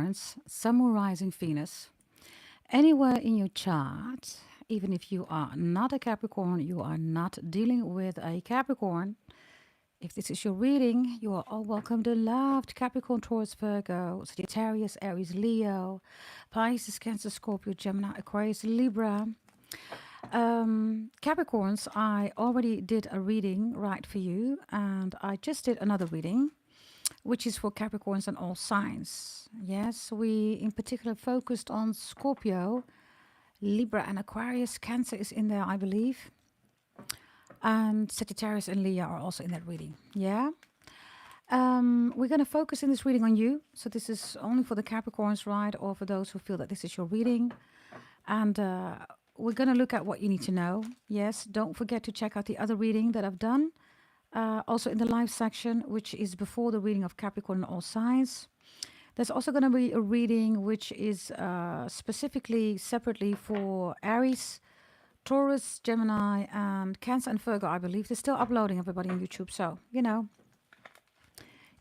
Capricorns, Sun, Moon, Rising, Venus. Anywhere in your chart, even if you are not a Capricorn, you are not dealing with a Capricorn. If this is your reading, you are all welcome to loved Capricorn, Taurus, Virgo, Sagittarius, Aries, Leo, Pisces, Cancer, Scorpio, Gemini, Aquarius, Libra. Capricorns, I already did a reading right for you, and I just did another reading, which is for Capricorns and all signs. Yes, we in particular focused on Scorpio, Libra, and Aquarius. Cancer is in there, I believe. And Sagittarius and Leo are also in that reading. Yeah. We're going to focus in this reading on you. So this is only for the Capricorns, right? Or for those who feel that this is your reading. And we're going to look at what you need to know. Yes, don't forget to check out the other reading that I've done. Also in the live section, which is before the reading of Capricorn and all signs. There's also going to be a reading which is specifically, separately for Aries, Taurus, Gemini, and Cancer and Virgo, I believe. They're still uploading, everybody, on YouTube. So, you know,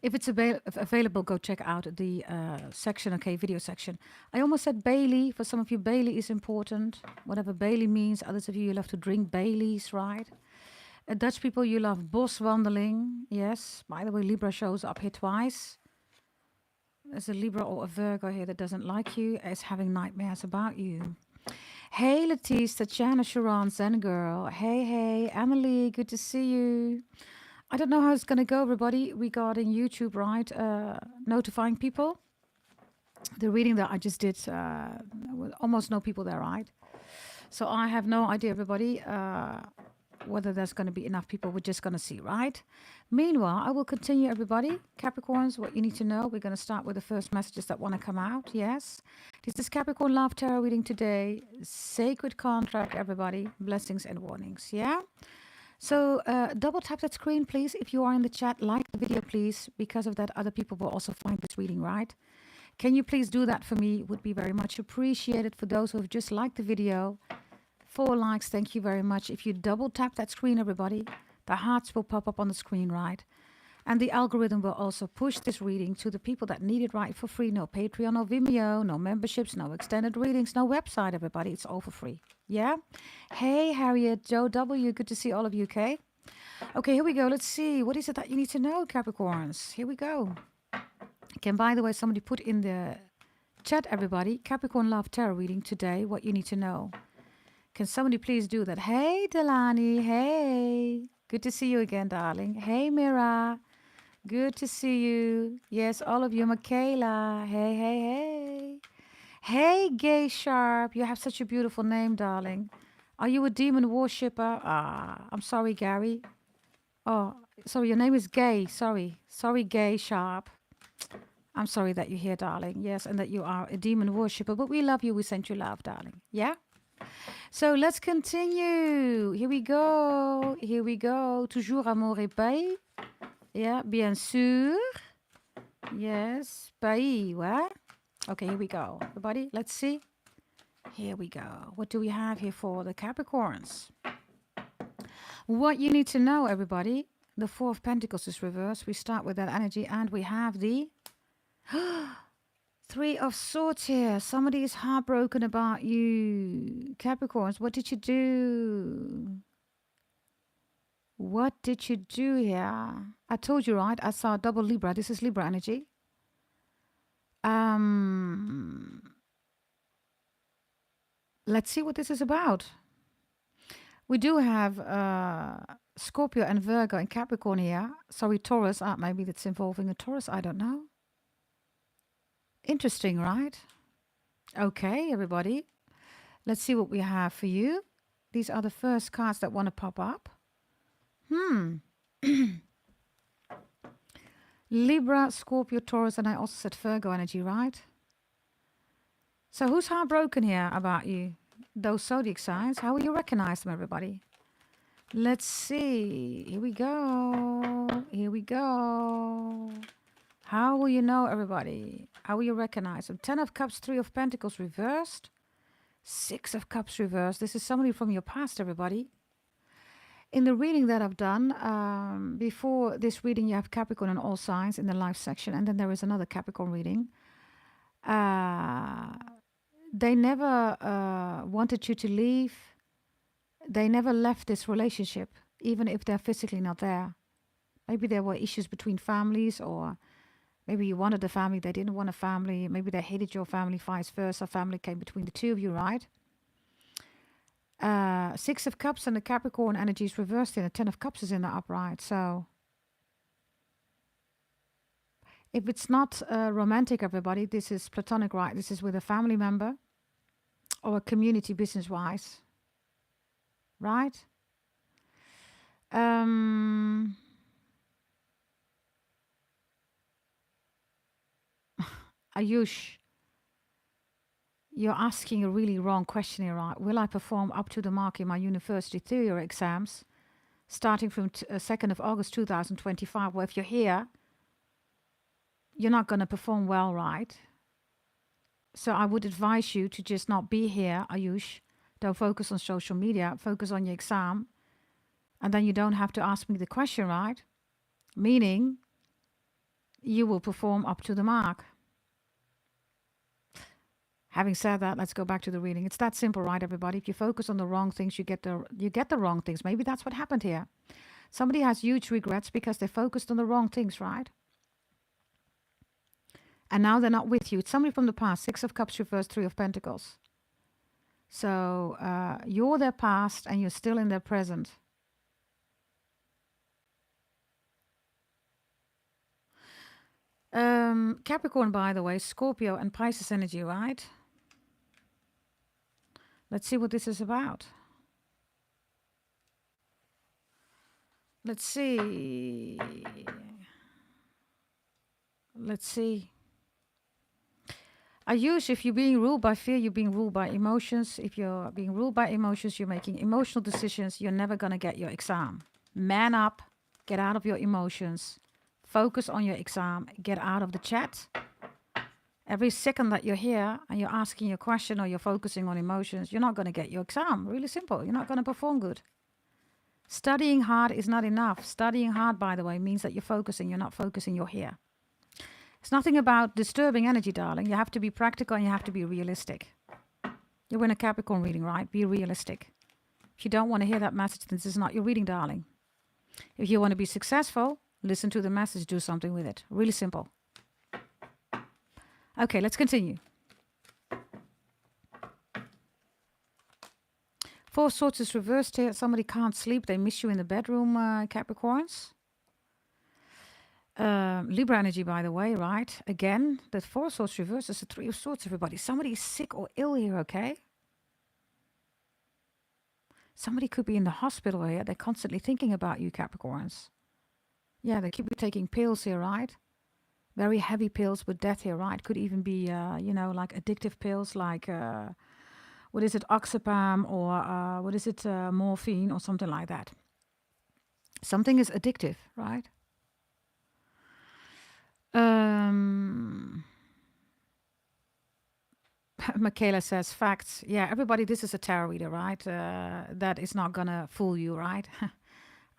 if it's available, go check out the section, okay, video section. I almost said Bailey. For some of you, Bailey is important. Whatever Bailey means. Others of you love to drink Baileys, right? Dutch people, you love boswandeling. Yes. By the way, Libra shows up here twice. There's a Libra or a Virgo here that doesn't like you, is having nightmares about you. Hey, Lettice, Tatjana, Sharon, Zen Girl. Hey, Emily, good to see you. I don't know how it's going to go, everybody, regarding YouTube, right? Notifying people. The reading that I just did, almost no people there, right? So I have no idea, everybody, whether there's going to be enough people. We're just going to see, right? Meanwhile, I will continue, everybody. Capricorns, what you need to know. We're going to start with the first messages that want to come out. Yes. This is Capricorn Love Tarot reading today. Sacred contract, everybody. Blessings and warnings. Yeah. So double tap that screen, please. If you are in the chat, like the video, please. Because of that, other people will also find this reading, right? Can you please do that for me? Would be very much appreciated. For those who have just liked the video, 4 likes, thank you very much. If you double tap that screen, everybody, the hearts will pop up on the screen, right? And the algorithm will also push this reading to the people that need it, right, for free. No Patreon, no Vimeo, no memberships, no extended readings, no website, everybody. It's all for free. Yeah? Hey, Harriet, Joe W., good to see all of you, okay? Okay, here we go. Let's see. What is it that you need to know, Capricorns? Here we go. Can, by the way, somebody put in the chat, everybody, Capricorn Love Tarot reading today, what you need to know. Can somebody please do that? Hey, Delani. Hey. Good to see you again, darling. Hey, Mira. Good to see you. Yes, all of you. Michaela. Hey. Hey, Gay Sharp. You have such a beautiful name, darling. Are you a demon worshipper? I'm sorry, Gary. Oh, sorry, your name is Gay. Sorry, Gay Sharp. I'm sorry that you're here, darling. Yes, and that you are a demon worshipper. But we love you. We send you love, darling. Yeah? So let's continue. Here we go. Toujours amour et paix. Yeah, bien sûr. Yes, paix. What? Okay, here we go. Everybody, let's see. Here we go. What do we have here for the Capricorns? What you need to know, everybody. The 4 of Pentacles is reversed. We start with that energy and we have the 3 of Swords here. Somebody is heartbroken about you. Capricorns, what did you do? What did you do here? I told you, right? I saw double Libra. This is Libra energy. Let's see what this is about. We do have Scorpio and Virgo and Capricorn here. Sorry, Taurus. Maybe that's involving a Taurus. I don't know. Interesting, right? Okay, everybody. Let's see what we have for you. These are the first cards that want to pop up. Libra, Scorpio, Taurus, and I also said Virgo energy, right? So who's heartbroken here about you? Those zodiac signs. How will you recognize them, everybody? Let's see. Here we go. How will you know, everybody? How will you recognize them? 10 of Cups, 3 of Pentacles reversed. 6 of Cups reversed. This is somebody from your past, everybody. In the reading that I've done, before this reading, you have Capricorn and all signs in the live section. And then there is another Capricorn reading. they never wanted you to leave. They never left this relationship, even if they're physically not there. Maybe there were issues between families, or maybe you wanted a family, they didn't want a family. Maybe they hated your family, vice versa. Family came between the two of you, right? Six of Cups and the Capricorn energy is reversed in. The Ten of Cups is in the upright. So if it's not romantic, everybody, this is platonic, right? This is with a family member or a community business-wise, right? Ayush, you're asking a really wrong question here, right? Will I perform up to the mark in my university theory exams starting from 2nd of August 2025? Well, if you're here, you're not going to perform well, right? So I would advise you to just not be here, Ayush. Don't focus on social media. Focus on your exam. And then you don't have to ask me the question, right? Meaning, you will perform up to the mark. Having said that, let's go back to the reading. It's that simple, right, everybody? If you focus on the wrong things, you get the wrong things. Maybe that's what happened here. Somebody has huge regrets because they focused on the wrong things, right? And now they're not with you. It's somebody from the past. 6 of Cups reversed, 3 of Pentacles. So you're their past and you're still in their present. Capricorn, by the way, Scorpio and Pisces energy, right? Let's see what this is about. Let's see. Ayush, if you're being ruled by fear, you're being ruled by emotions. If you're being ruled by emotions, you're making emotional decisions. You're never going to get your exam. Man up. Get out of your emotions. Focus on your exam. Get out of the chat. Every second that you're here and you're asking your question or you're focusing on emotions, you're not going to get your exam. Really simple. You're not going to perform good. Studying hard is not enough. Studying hard, by the way, means that you're focusing. You're not focusing. You're here. It's nothing about disturbing energy, darling. You have to be practical and you have to be realistic. You're in a Capricorn reading, right? Be realistic. If you don't want to hear that message, then this is not your reading, darling. If you want to be successful, listen to the message, do something with it. Really simple. Okay, let's continue. 4 of Swords is reversed here. Somebody can't sleep. They miss you in the bedroom, Capricorns. Libra energy, by the way, right? Again, that 4 of Swords reversed is the 3 of Swords, everybody. Somebody is sick or ill here, okay? Somebody could be in the hospital here. They're constantly thinking about you, Capricorns. Yeah, they keep taking pills here, right? Very heavy pills with death here, right? Could even be, like addictive pills, like, what is it, oxapam, or morphine, or something like that. Something is addictive, right? Michaela says, facts. Yeah, everybody, this is a tarot reader, right? That is not going to fool you, right?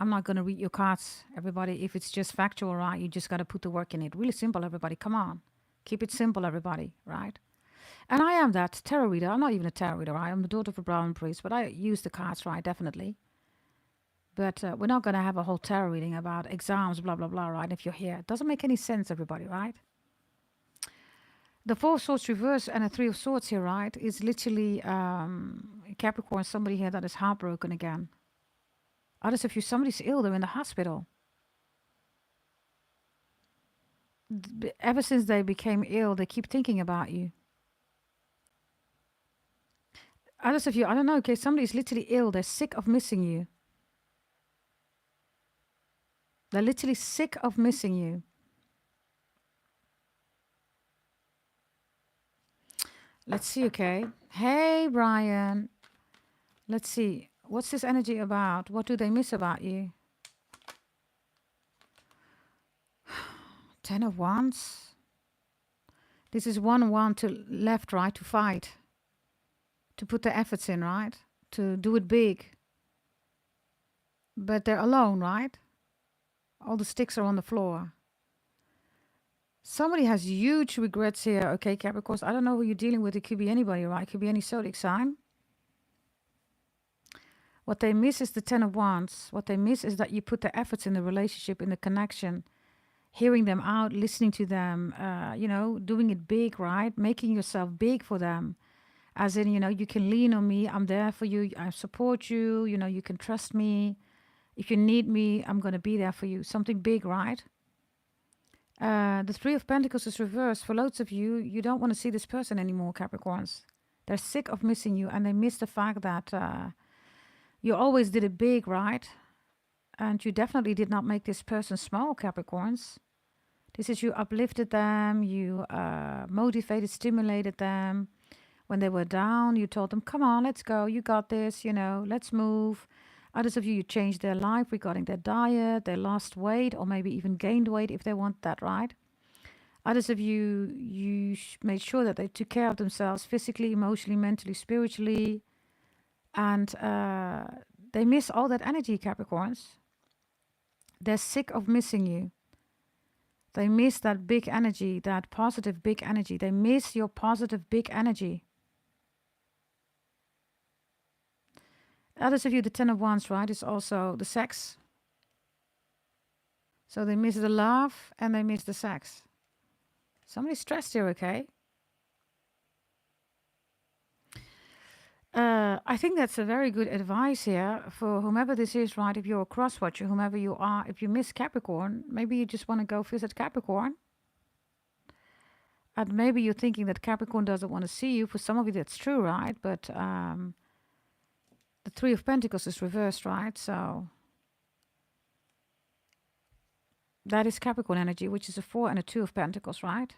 I'm not going to read your cards, everybody. If it's just factual, right, you just got to put the work in it. Really simple, everybody. Come on. Keep it simple, everybody, right? And I am that tarot reader. I'm not even a tarot reader, right? I'm the daughter of a brown priest, but I use the cards, right, definitely. But we're not going to have a whole tarot reading about exams, blah, blah, blah, right, if you're here. It doesn't make any sense, everybody, right? The 4 of Swords reverse and a 3 of Swords here, right, is literally Capricorn, somebody here that is heartbroken again. Others of you, somebody's ill, they're in the hospital. Ever since they became ill, they keep thinking about you. Others of you, I don't know, okay, somebody's literally ill, they're sick of missing you. They're literally sick of missing you. Let's see, okay. Hey, Brian. Let's see. What's this energy about? What do they miss about you? 10 of Wands. This is 1-1 to left, right, to fight. To put the efforts in, right? To do it big. But they're alone, right? All the sticks are on the floor. Somebody has huge regrets here, okay, Capricorns. I don't know who you're dealing with. It could be anybody, right? It could be any zodiac sign. What they miss is the Ten of Wands. What they miss is that you put the efforts in the relationship, in the connection, hearing them out, listening to them, doing it big, right? Making yourself big for them. As in, you can lean on me. I'm there for you. I support you. You can trust me. If you need me, I'm going to be there for you. Something big, right? The Three of Pentacles is reversed. For loads of you, you don't want to see this person anymore, Capricorns. They're sick of missing you, and they miss the fact that you always did it big, right? And you definitely did not make this person small, Capricorns. This is you uplifted them, you motivated, stimulated them. When they were down, you told them, come on, let's go, you got this, let's move. Others of you, you changed their life regarding their diet, they lost weight, or maybe even gained weight if they want that, right? Others of you, made sure that they took care of themselves physically, emotionally, mentally, spiritually. And they miss all that energy, Capricorns. They're sick of missing you. They miss that big energy, that positive big energy. They miss your positive big energy. Others of you, the Ten of Wands, right, is also the sex. So they miss the love and they miss the sex. Somebody's stressed here, okay? I think that's a very good advice here for whomever this is, right? If you're a cross-watcher, whomever you are, if you miss Capricorn, maybe you just want to go visit Capricorn. And maybe you're thinking that Capricorn doesn't want to see you. For some of you, that's true, right? But the Three of Pentacles is reversed, right? So that is Capricorn energy, which is a 4 and a 2 of Pentacles, right?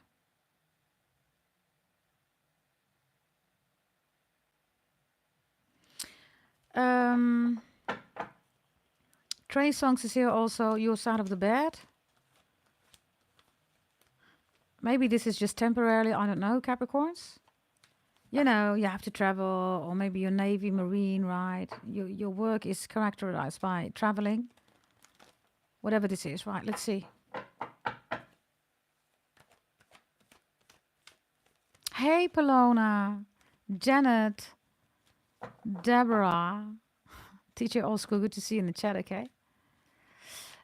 Trey Songs is here also, your side of the bed. Maybe this is just temporarily, I don't know, Capricorns. You have to travel, or maybe you're Navy, Marine, right? Your work is characterized by traveling. Whatever this is, right? Let's see. Hey, Palona, Janet, Deborah, teacher old school, good to see you in the chat, okay?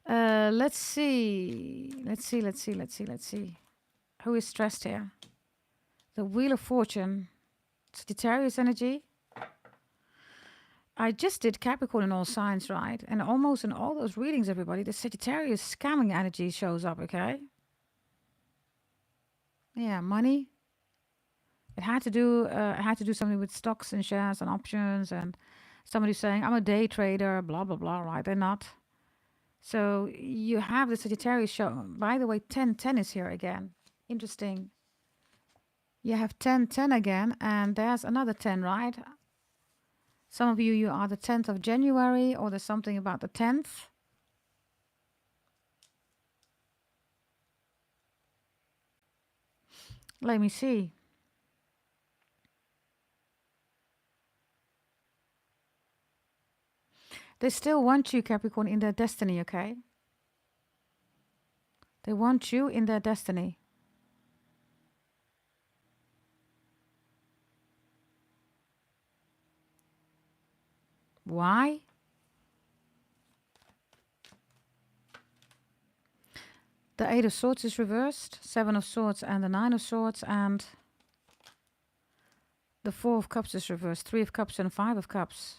Let's see. Who is stressed here? The Wheel of Fortune. Sagittarius energy. I just did Capricorn in all signs, right? And almost in all those readings, everybody, the Sagittarius scamming energy shows up, okay? Yeah, money. It had to do something with stocks and shares and options, and somebody saying, I'm a day trader, blah, blah, blah, right? They're not. So you have the Sagittarius show. By the way, 10 is here again. Interesting. You have 10 again, and there's another 10, right? Some of you, you are the 10th of January, or there's something about the 10th. Let me see. They still want you, Capricorn, in their destiny, okay? They want you in their destiny. Why? The 8 of Swords is reversed, 7 of Swords and the 9 of Swords, and the 4 of Cups is reversed, 3 of Cups and 5 of Cups.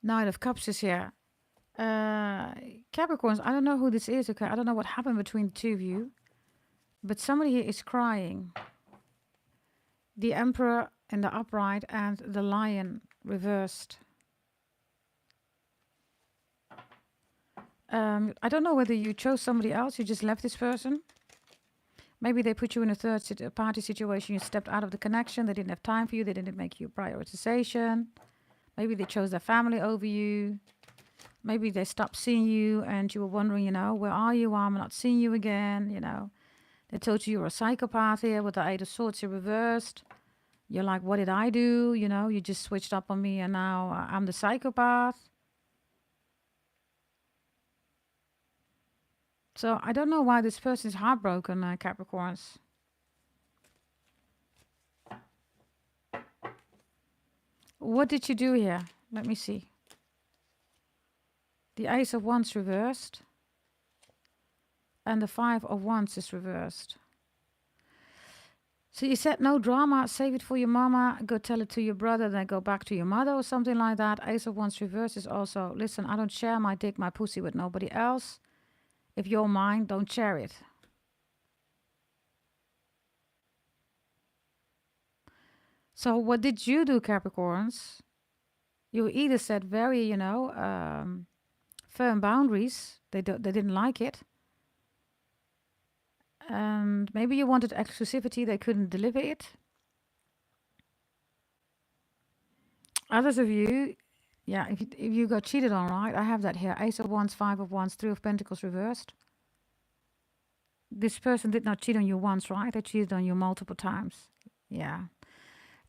Knight of Cups is here. Capricorns, I don't know who this is, okay? I don't know what happened between the two of you, but somebody here is crying. The Emperor in the upright and the Lion reversed. I don't know whether you chose somebody else, you just left this person. Maybe they put you in a third party situation, you stepped out of the connection, they didn't have time for you, they didn't make you prioritization. Maybe they chose their family over you. Maybe they stopped seeing you and you were wondering, where are you? Why am I not seeing you again? They told you were a psychopath here with the 8 of Swords here reversed. You're like, what did I do? You just switched up on me and now I'm the psychopath. So I don't know why this person is heartbroken, Capricorns. What did you do here? Let me see. The Ace of Wands reversed. And the Five of Wands is reversed. So you said no drama, save it for your mama, go tell it to your brother, then go back to your mother or something like that. Ace of Wands reverse is also, listen, I don't share my dick, my pussy with nobody else. If you're mine, don't share it. So what did you do, Capricorns? You either set very, firm boundaries. They didn't like it. And maybe you wanted exclusivity, they couldn't deliver it. Others of you, yeah, if you got cheated on, right? I have that here. Ace of Wands, Five of Wands, Three of Pentacles reversed. This person did not cheat on you once, right? They cheated on you multiple times. Yeah.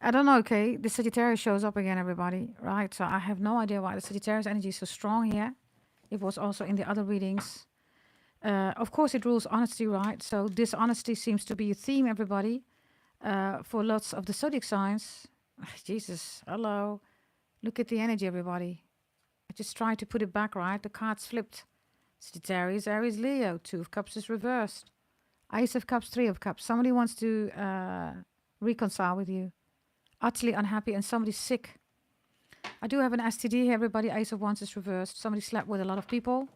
I don't know, okay? The Sagittarius shows up again, everybody, right? So I have no idea why the Sagittarius energy is so strong here. It was also in the other readings. Of course, it rules honesty, right? So dishonesty seems to be a theme, everybody, for lots of the zodiac signs. Jesus, hello. Look at the energy, everybody. I just tried to put it back, right? The cards flipped. Sagittarius, Aries, Leo. Two of Cups is reversed. Ace of Cups, Three of Cups. Somebody wants to reconcile with you. Utterly unhappy and somebody's sick. I do have an STD here, everybody. Ace of Wands is reversed. Somebody slept with a lot of people.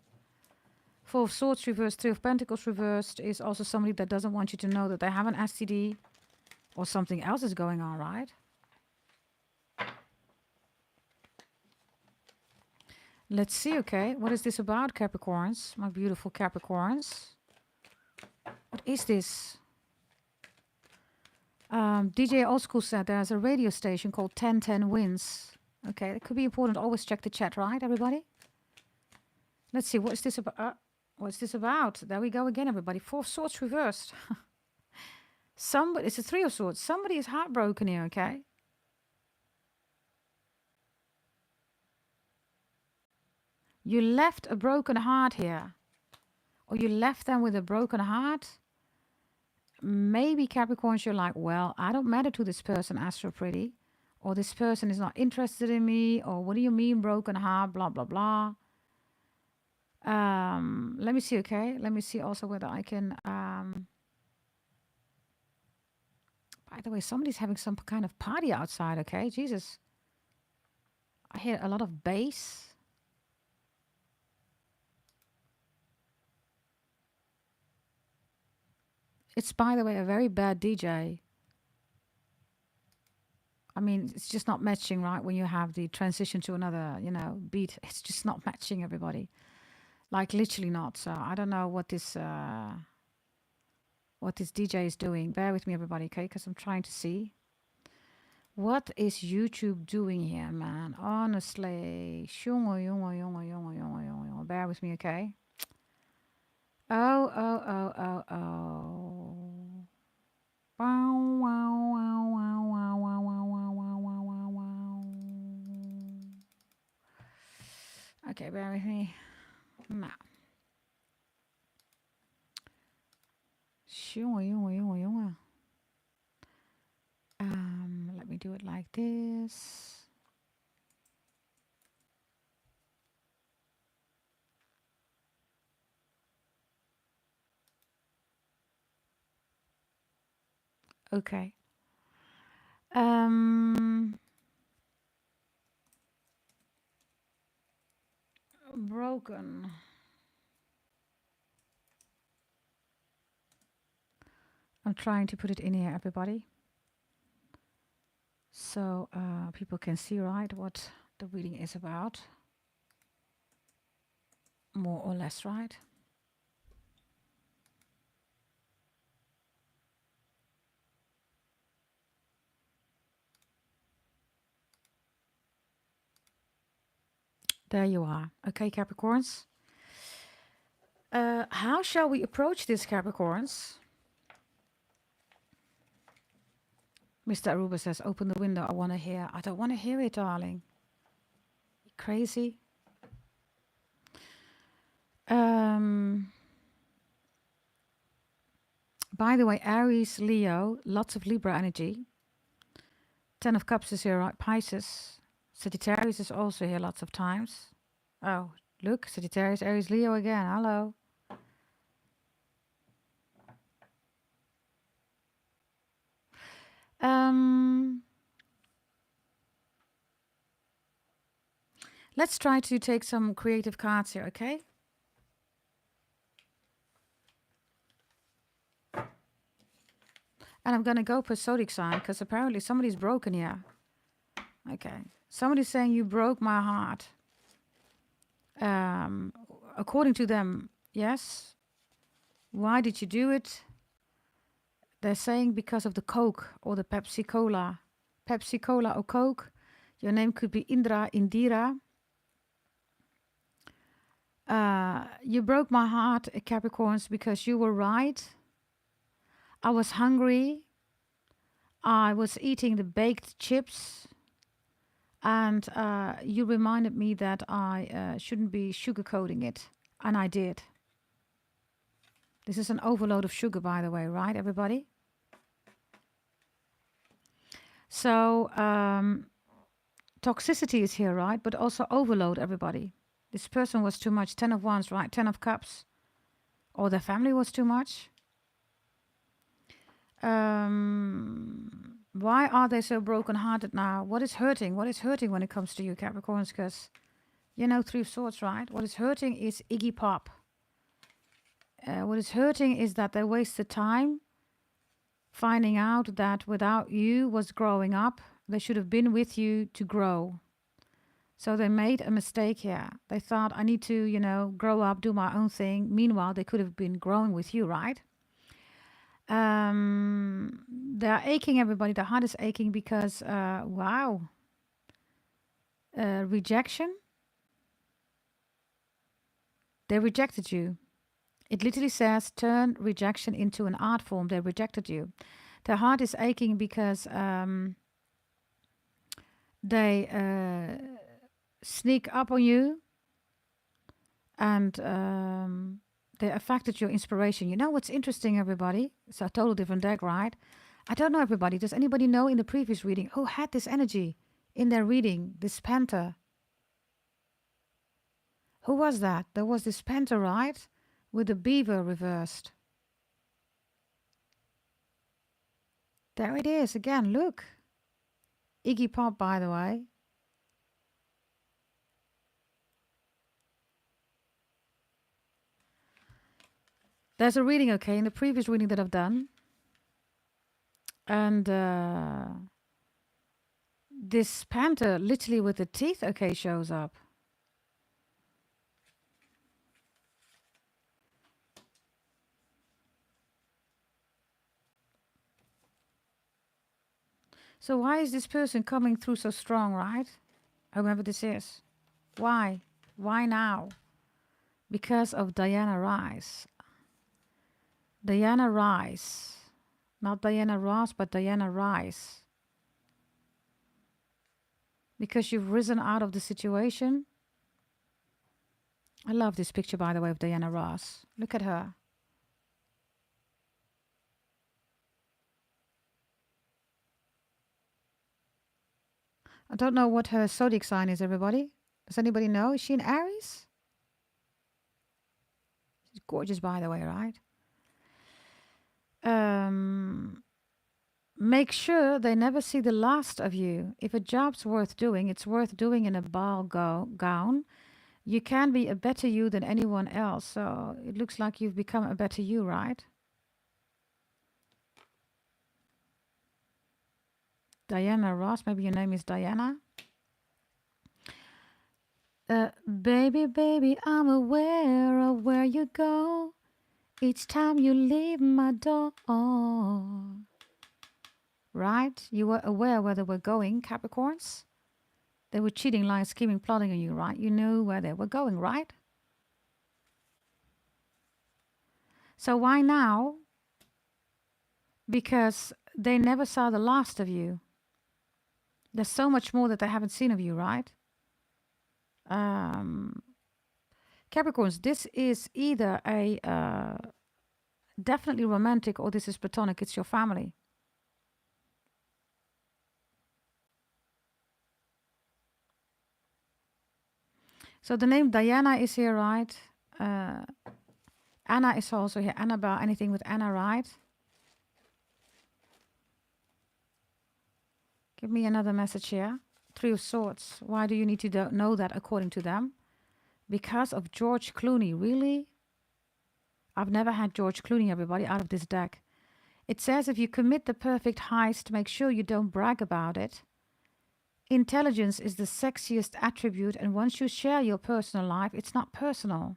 Four of Swords reversed. Three of Pentacles reversed is also somebody that doesn't want you to know that they have an STD or something else is going on, right? Let's see, okay. What is this about, Capricorns? My beautiful Capricorns. What is this? DJ Old School said there's a radio station called 1010 Wins. Okay, it could be important. Always check the chat, right, everybody? Let's see, what is this about? What's this about? There we go again, everybody. Four of Swords reversed. Somebody, it's a Three of Swords. Somebody is heartbroken here, okay? You left a broken heart here. Or you left them with a broken heart. Maybe Capricorns, you're like, well, I don't matter to this person, Astro Pretty. Or this person is not interested in me. Or what do you mean, broken heart, blah, blah, blah. Let me see, okay? Let me see also whether I can... by the way, somebody's having some kind of party outside, okay? Jesus. I hear a lot of bass. It's, by the way, a very bad DJ. I mean, it's just not matching, right? When you have the transition to another, beat. It's just not matching, everybody. Like, literally not. So I don't know what this DJ is doing. Bear with me, everybody, okay? Because I'm trying to see. What is YouTube doing here, man? Honestly. Bear with me, okay? Oh. Okay, bear with me. Now. Let me do it like this. Okay. Broken. I'm trying to put it in here, everybody. So people can see, right, what the reading is about. More or less, right? There you are. Okay, Capricorns. How shall we approach this, Capricorns? Mr. Aruba says, open the window. I want to hear. I don't want to hear it, darling. Crazy. By the way, Aries, Leo, lots of Libra energy. 10 of Cups is here, right? Pisces. Sagittarius is also here lots of times. Oh, look, Sagittarius, Aries, Leo again. Hello. Let's try to take some creative cards here, okay? And I'm going to go per zodiac sign because apparently somebody's broken here. Okay. Somebody's saying you broke my heart. According to them, yes. Why did you do it? They're saying because of the Coke or the Pepsi Cola. Pepsi Cola or Coke. Your name could be Indra, Indira. You broke my heart, Capricorns, because you were right. I was hungry. I was eating the baked chips. And you reminded me that I shouldn't be sugarcoating it. And I did. This is an overload of sugar, by the way, right, everybody? So, toxicity is here, right? But also overload, everybody. This person was too much. 10 of Wands, right? 10 of Cups. Or their family was too much. Why are they so broken-hearted now? What is hurting? What is hurting when it comes to you, Capricorns? Because, you know, Three of Swords, right? What is hurting is Iggy Pop. What is hurting is that they wasted time finding out that without you was growing up, they should have been with you to grow. So they made a mistake here. They thought, I need to, you know, grow up, do my own thing. Meanwhile, they could have been growing with you, right? They're aching, everybody. Their heart is aching because, wow. Rejection. They rejected you. It literally says, turn rejection into an art form. They rejected you. Their heart is aching because they sneak up on you and they affected your inspiration. You know what's interesting, everybody? It's a total different deck, right? I don't know, everybody. Does anybody know in the previous reading who had this energy in their reading, this panther? Who was that? There was this panther, right? With the beaver reversed. There it is again, look. Iggy Pop, by the way. There's a reading, okay, in the previous reading that I've done. And this panther, literally with the teeth, okay, shows up. So why is this person coming through so strong, right? Whoever this is. Why? Why now? Because of Diana Rice. Diana Rice. Not Diana Ross, but Diana Rice. Because you've risen out of the situation. I love this picture, by the way, of Diana Ross. Look at her. I don't know what her zodiac sign is, everybody. Does anybody know? Is she an Aries? She's gorgeous, by the way, right? Make sure they never see the last of you. If a job's worth doing, it's worth doing in a ball gown. You can be a better you than anyone else. So it looks like you've become a better you, right? Diana Ross, maybe your name is Diana. Baby, baby, I'm aware of where you go. Each time you leave my door. Right? You were aware where they were going, Capricorns. They were cheating, lying, scheming, plotting on you, right? You knew where they were going, right? So why now? Because they never saw the last of you. There's so much more that they haven't seen of you, right? Capricorns, this is either a definitely romantic or this is platonic. It's your family. So the name Diana is here, right? Uh, Anna is also here. Annabelle, anything with Anna, right? Give me another message here. Three of Swords. Why do you need to know that according to them? Because of George Clooney. Really? I've never had George Clooney, everybody, out of this deck. It says if you commit the perfect heist, make sure you don't brag about it. Intelligence is the sexiest attribute, and once you share your personal life, it's not personal.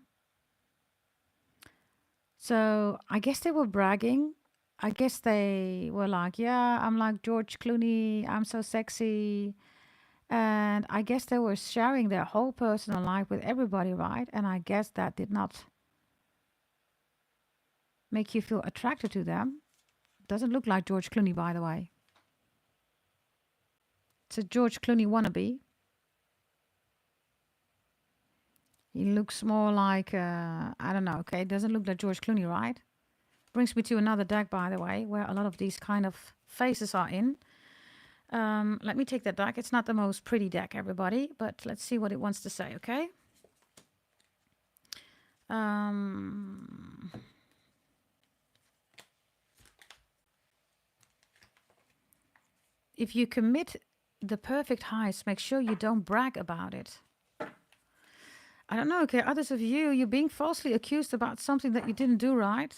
So I guess they were bragging. I guess they were like, yeah, I'm like George Clooney. I'm so sexy. And I guess they were sharing their whole personal life with everybody, right? And I guess that did not make you feel attracted to them. Doesn't look like George Clooney, by the way. It's a George Clooney wannabe. He looks more like, I don't know, okay? It doesn't look like George Clooney, right? Brings me to another deck, by the way, where a lot of these kind of faces are in. Let me take that deck. It's not the most pretty deck, everybody, but let's see what it wants to say, okay? If you commit the perfect heist, make sure you don't brag about it. I don't know, okay, others of you, you're being falsely accused about something that you didn't do right.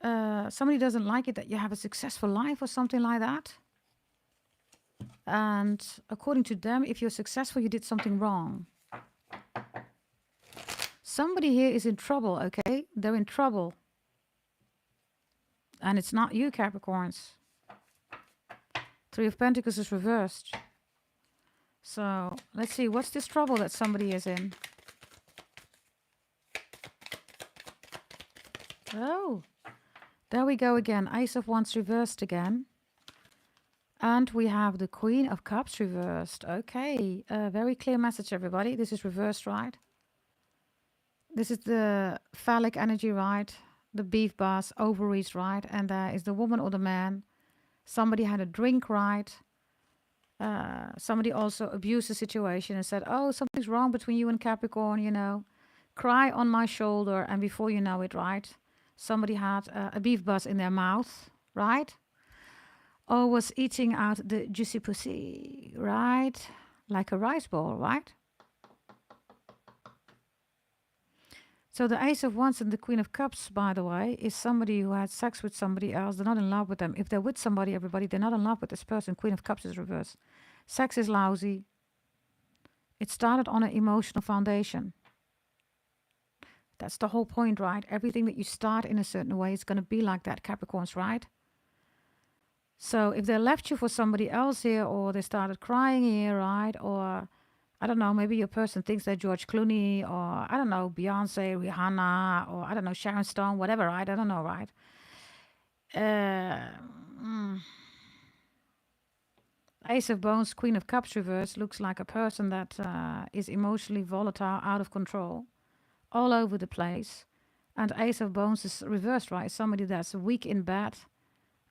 Somebody doesn't like it that you have a successful life or something like that. And according to them, if you're successful, you did something wrong. Somebody here is in trouble, okay? They're in trouble. And it's not you, Capricorns. Three of Pentacles is reversed. So let's see, what's this trouble that somebody is in? Oh, there we go again. Ace of Wands reversed again. And we have the Queen of Cups reversed. Okay, very clear message, everybody. This is reversed, right? This is the phallic energy, right? The beef bus, ovaries, right? And there is the woman or the man. Somebody had a drink, right? Somebody also abused the situation and said, oh, something's wrong between you and Capricorn, you know. Cry on my shoulder, and before you know it, right? Somebody had a beef buzz in their mouth, right? Or was eating out the juicy pussy, right? Like a rice ball, right? So the Ace of Wands and the Queen of Cups, by the way, is somebody who had sex with somebody else. They're not in love with them. If they're with somebody, everybody, they're not in love with this person. Queen of Cups is reversed. Sex is lousy. It started on an emotional foundation. That's the whole point, right? Everything that you start in a certain way is going to be like that, Capricorns, right? So if they left you for somebody else here, or they started crying here, right? Or I don't know, maybe your person thinks they're George Clooney, or I don't know, Beyonce, Rihanna, or I don't know, Sharon Stone, whatever, right? I don't know, right? Ace of Bones, Queen of Cups reverse looks like a person that is emotionally volatile, out of control, all over the place. And Ace of Bones is reversed, right? Somebody that's weak in bed,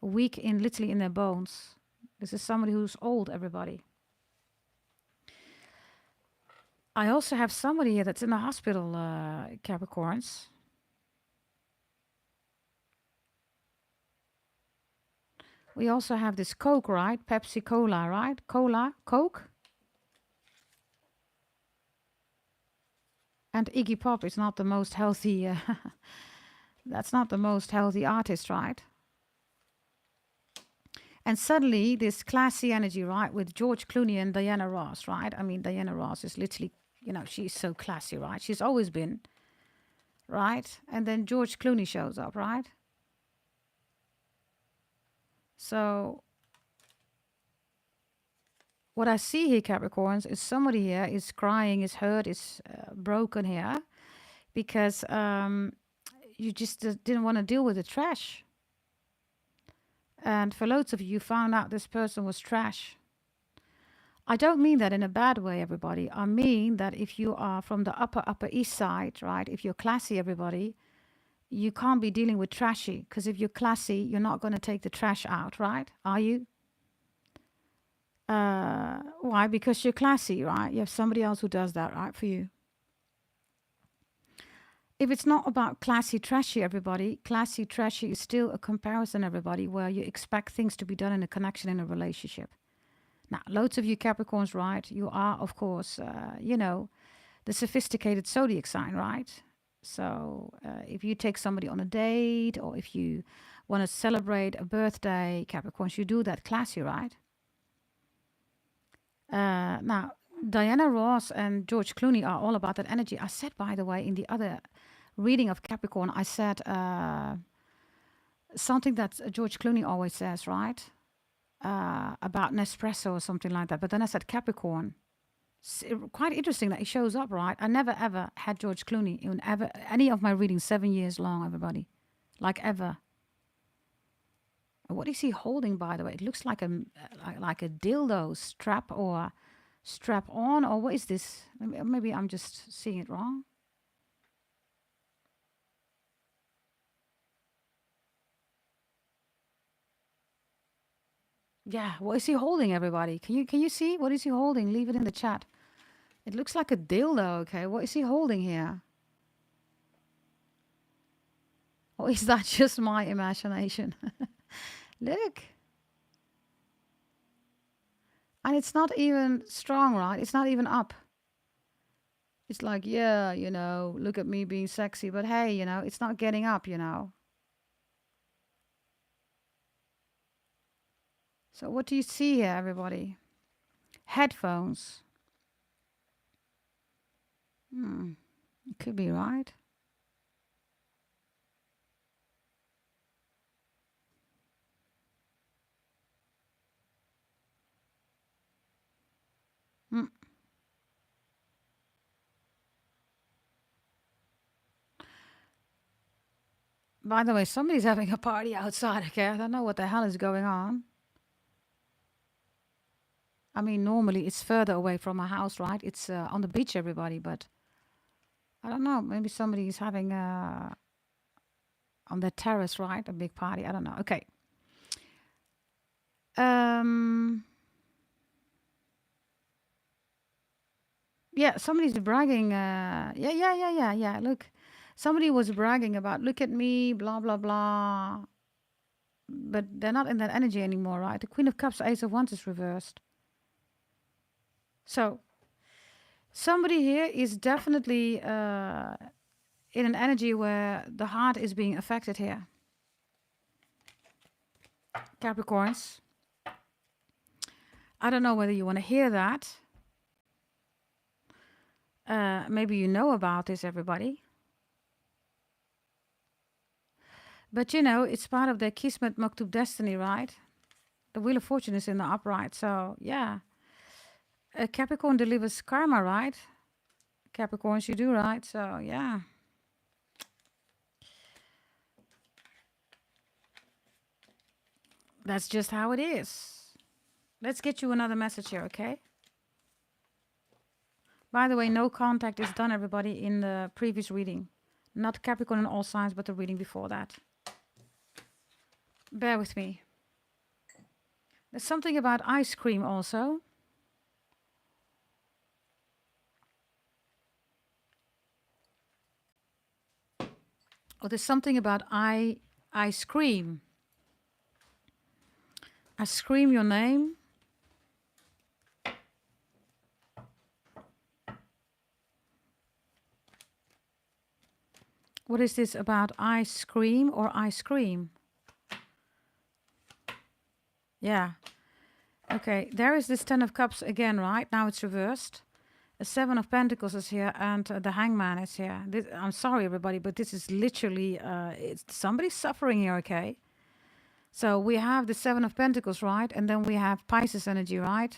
weak in literally in their bones. This is somebody who's old, everybody. I also have somebody here that's in the hospital, Capricorns. We also have this Coke, right? Pepsi Cola, right? Cola, Coke. And Iggy Pop is not the most healthy, that's not the most healthy artist, right? And suddenly this classy energy, right? With George Clooney and Diana Ross, right? I mean, Diana Ross is literally, you know, she's so classy, right? She's always been, right? And then George Clooney shows up, right? So what I see here, Capricorns, is somebody here is crying, is hurt, is broken here because you just didn't want to deal with the trash. And for loads of you, found out this person was trash. I don't mean that in a bad way, everybody. I mean that if you are from the upper East Side, right? If you're classy, everybody, you can't be dealing with trashy, because if you're classy, you're not going to take the trash out, right? Are you? Why? Because you're classy, right? You have somebody else who does that, right, for you. If it's not about classy, trashy, everybody, classy, trashy is still a comparison, everybody, where you expect things to be done in a connection, in a relationship. Now, loads of you Capricorns, right? You are, of course, the sophisticated zodiac sign, right? So if you take somebody on a date, or if you want to celebrate a birthday, Capricorns, you do that classy, right? Now, Diana Ross and George Clooney are all about that energy. I said, by the way, in the other reading of Capricorn, I said something that George Clooney always says, right? About Nespresso or something like that. But then I said Capricorn. Quite interesting that he shows up, right? I never ever had George Clooney in any of my readings, 7 years long, everybody. Like ever. What is he holding, by the way? It looks like a dildo strap or strap on, or what is this? Maybe I'm just seeing it wrong. Yeah, what is he holding, everybody? Can you see? What is he holding? Leave it in the chat. It looks like a dildo, okay? What is he holding here? Or is that just my imagination? Look. And it's not even strong, right? It's not even up. It's like, yeah, look at me being sexy. But hey, it's not getting up, So what do you see here, everybody? Headphones. It could be right. By the way, somebody's having a party outside, okay? I don't know what the hell is going on. I mean, normally it's further away from my house, right? It's on the beach, everybody, but I don't know. Maybe somebody is having on the terrace, right? A big party. I don't know. Okay. Yeah, somebody's bragging. Yeah. Look, somebody was bragging about, look at me, blah, blah, blah. But they're not in that energy anymore, right? The Queen of Cups, Ace of Wands is reversed. So somebody here is definitely in an energy where the heart is being affected here. Capricorns. I don't know whether you want to hear that. Maybe you know about this, everybody. But it's part of their Kismet Maktub destiny, right? The Wheel of Fortune is in the upright, so yeah. Capricorn delivers karma, right? Capricorns, you do, right? So yeah. That's just how it is. Let's get you another message here, okay? By the way, no contact is done, everybody, in the previous reading. Not Capricorn in all signs, but the reading before that. Bear with me. There's something about ice cream also. Oh, there's something about I scream. I scream your name. What is this about I scream or I scream? Yeah. Okay, there is this 10 of Cups again, right? Now it's reversed. A 7 of Pentacles is here and the Hangman is here. I'm sorry, everybody, but this is literally, somebody's suffering here, okay? So we have the 7 of Pentacles, right? And then we have Pisces energy, right?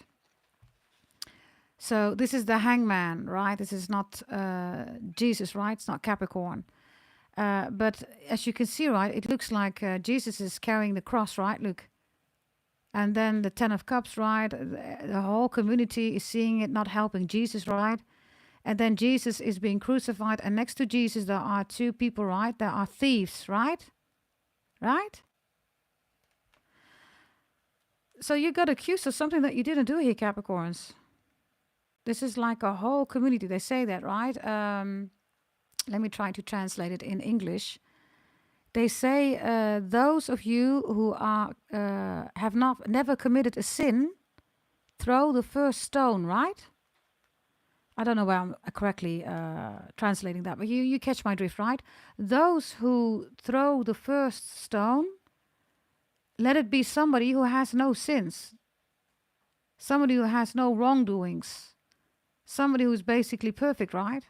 So this is the Hangman, right? This is not Jesus, right? It's not Capricorn. But as you can see, right, it looks like Jesus is carrying the cross, right? Look. And then the 10 of Cups, right? The whole community is seeing it not helping Jesus, right? And then Jesus is being crucified, and next to Jesus there are two people, right? There are thieves, right? Right? So you got accused of something that you didn't do here, Capricorns. This is like a whole community. They say that, right? Let me try to translate it in English. They say those of you who are have never committed a sin, throw the first stone, right? I don't know where I'm correctly translating that, but you catch my drift, right? Those who throw the first stone, let it be somebody who has no sins, somebody who has no wrongdoings, somebody who's basically perfect, right?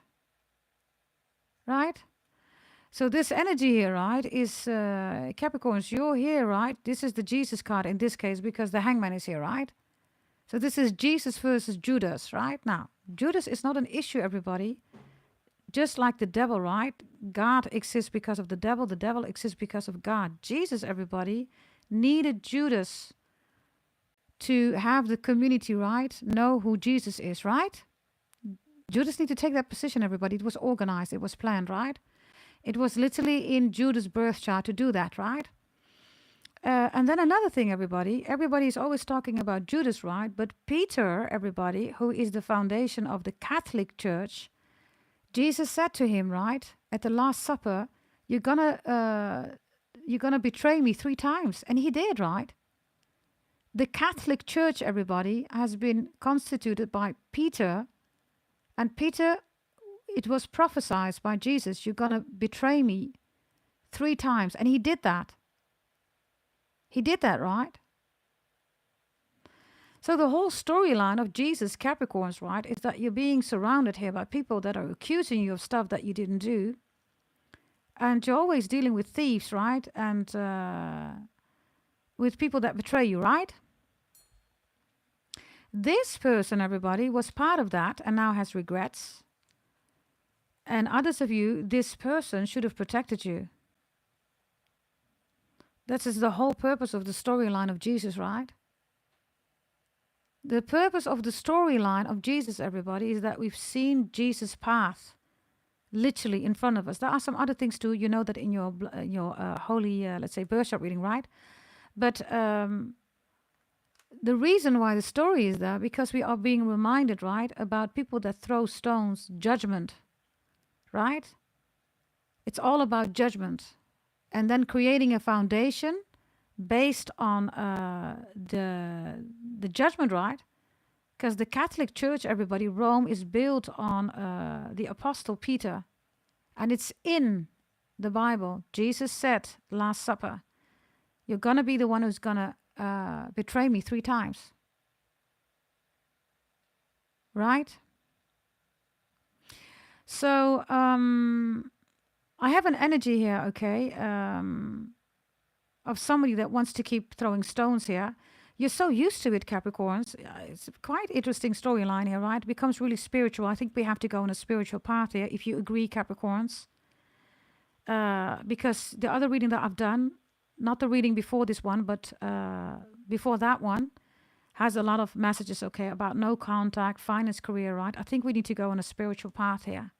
Right? So this energy here, right, is Capricorns, you're here, right? This is the Jesus card in this case because the hangman is here, right? So this is Jesus versus Judas, right? Now, Judas is not an issue, everybody. Just like the devil, right? God exists because of the devil exists because of God. Jesus, everybody, needed Judas to have the community, right? Know who Jesus is, right? Judas need to take that position, everybody. It was organized, it was planned, right? It was literally in Judas' birth chart to do that, right? And then another thing, everybody is always talking about Judas, right? But Peter, everybody, who is the foundation of the Catholic Church, Jesus said to him, right, at the Last Supper, you're gonna betray me 3 times. And he did, right? The Catholic Church, everybody, has been constituted by Peter. And Peter, it was prophesied by Jesus, you're gonna betray me 3 times. And he did that. He did that, right? So the whole storyline of Jesus, Capricorns, right, is that you're being surrounded here by people that are accusing you of stuff that you didn't do. And you're always dealing with thieves, right? And with people that betray you, right? This person, everybody, was part of that and now has regrets. And others of you, this person should have protected you. That is the whole purpose of the storyline of Jesus, right? The purpose of the storyline of Jesus, everybody, is that we've seen Jesus' path literally in front of us. There are some other things too. You know that in your holy, let's say, birth chart reading, right? But the reason why the story is there, because we are being reminded, right, about people that throw stones, judgment, right? It's all about judgment. And then creating a foundation based on the judgment, right? Because the Catholic Church, everybody, Rome is built on the Apostle Peter. And it's in the Bible. Jesus said, Last Supper, you're going to be the one who's going to betray me 3 times. Right? So, I have an energy here, okay, of somebody that wants to keep throwing stones here. You're so used to it, Capricorns. It's a quite interesting storyline here, right? It becomes really spiritual. I think we have to go on a spiritual path here, if you agree, Capricorns. Because the other reading that I've done, not the reading before this one, but before that one, has a lot of messages, okay, about no contact, finance, career, right? I think we need to go on a spiritual path here.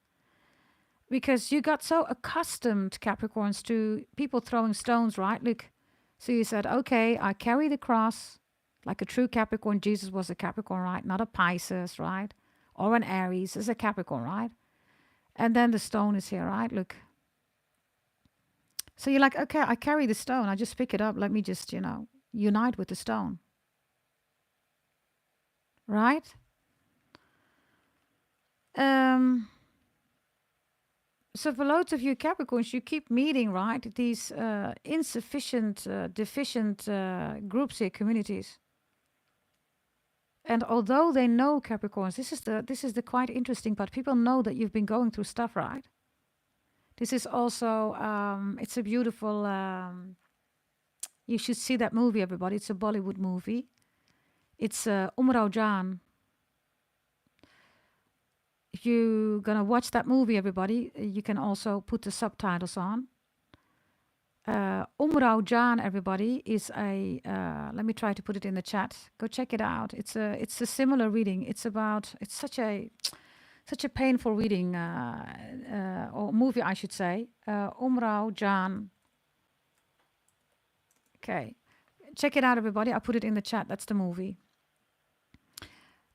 Because you got so accustomed, Capricorns, to people throwing stones, right? Look, so you said, okay, I carry the cross like a true Capricorn. Jesus was a Capricorn, right? Not a Pisces, right? Or an Aries, is a Capricorn, right? And then the stone is here, right? Look. So you're like, okay, I carry the stone. I just pick it up. Let me just, unite with the stone. Right? So for loads of you Capricorns, you keep meeting, right, these insufficient, deficient groups here, communities. And although they know, Capricorns, this is the quite interesting part. People know that you've been going through stuff, right? This is also, it's a beautiful, you should see that movie, everybody. It's a Bollywood movie. It's Umrao Jaan. If you're going to watch that movie, everybody, you can also put the subtitles on. Umrao Jaan, everybody, is a, let me try to put it in the chat. Go check it out. It's a similar reading. It's such a such a painful reading, or movie, I should say. Umrao Jan. Okay. Check it out, everybody. I put it in the chat. That's the movie.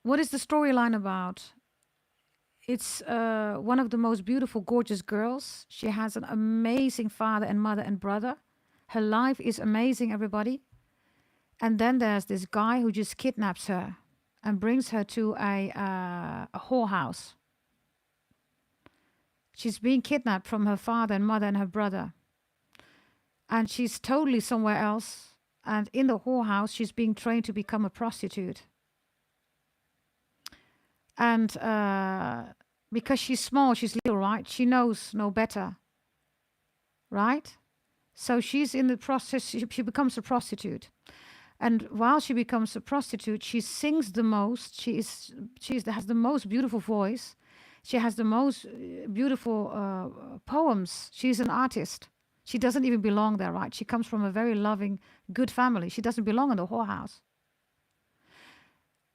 What is the storyline about? It's one of the most beautiful, gorgeous girls. She has an amazing father and mother and brother. Her life is amazing, everybody. And then there's this guy who just kidnaps her and brings her to a whorehouse. She's being kidnapped from her father and mother and her brother. And she's totally somewhere else. And in the whorehouse, she's being trained to become a prostitute. And because she's small, she's little, right? She knows no better, right? So she's in the process, she becomes a prostitute. And while she becomes a prostitute, she sings the most. She has the most beautiful voice. She has the most beautiful poems. She's an artist. She doesn't even belong there, right? She comes from a very loving, good family. She doesn't belong in the whorehouse.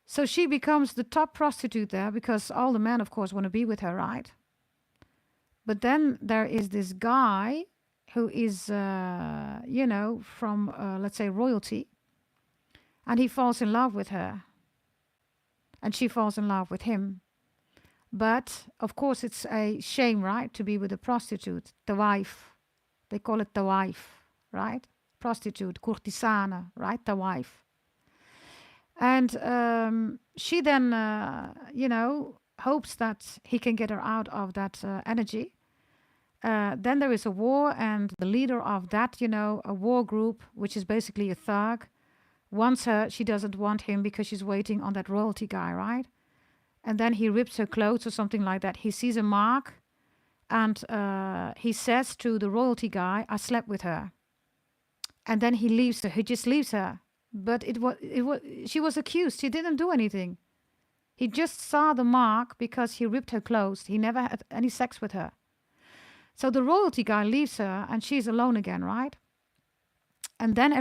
So she becomes the top prostitute there because all the men, of course, want to be with her, right? But then there is this guy who is, from, let's say, royalty. And he falls in love with her. And she falls in love with him. But, of course, it's a shame, right, to be with a prostitute, the wife. They call it the wife, right? Prostitute, courtisane, right? The wife. And she then, hopes that he can get her out of that energy. Then there is a war, and the leader of that, a war group, which is basically a thug, wants her. She doesn't want him because she's waiting on that royalty guy, right? And then he rips her clothes or something like that. He sees a mark, and he says to the royalty guy, I slept with her. And then he leaves her. He just leaves her. But she was accused. She didn't do anything. He just saw the mark because he ripped her clothes. He never had any sex with her. So the royalty guy leaves her, and she's alone again, right? And then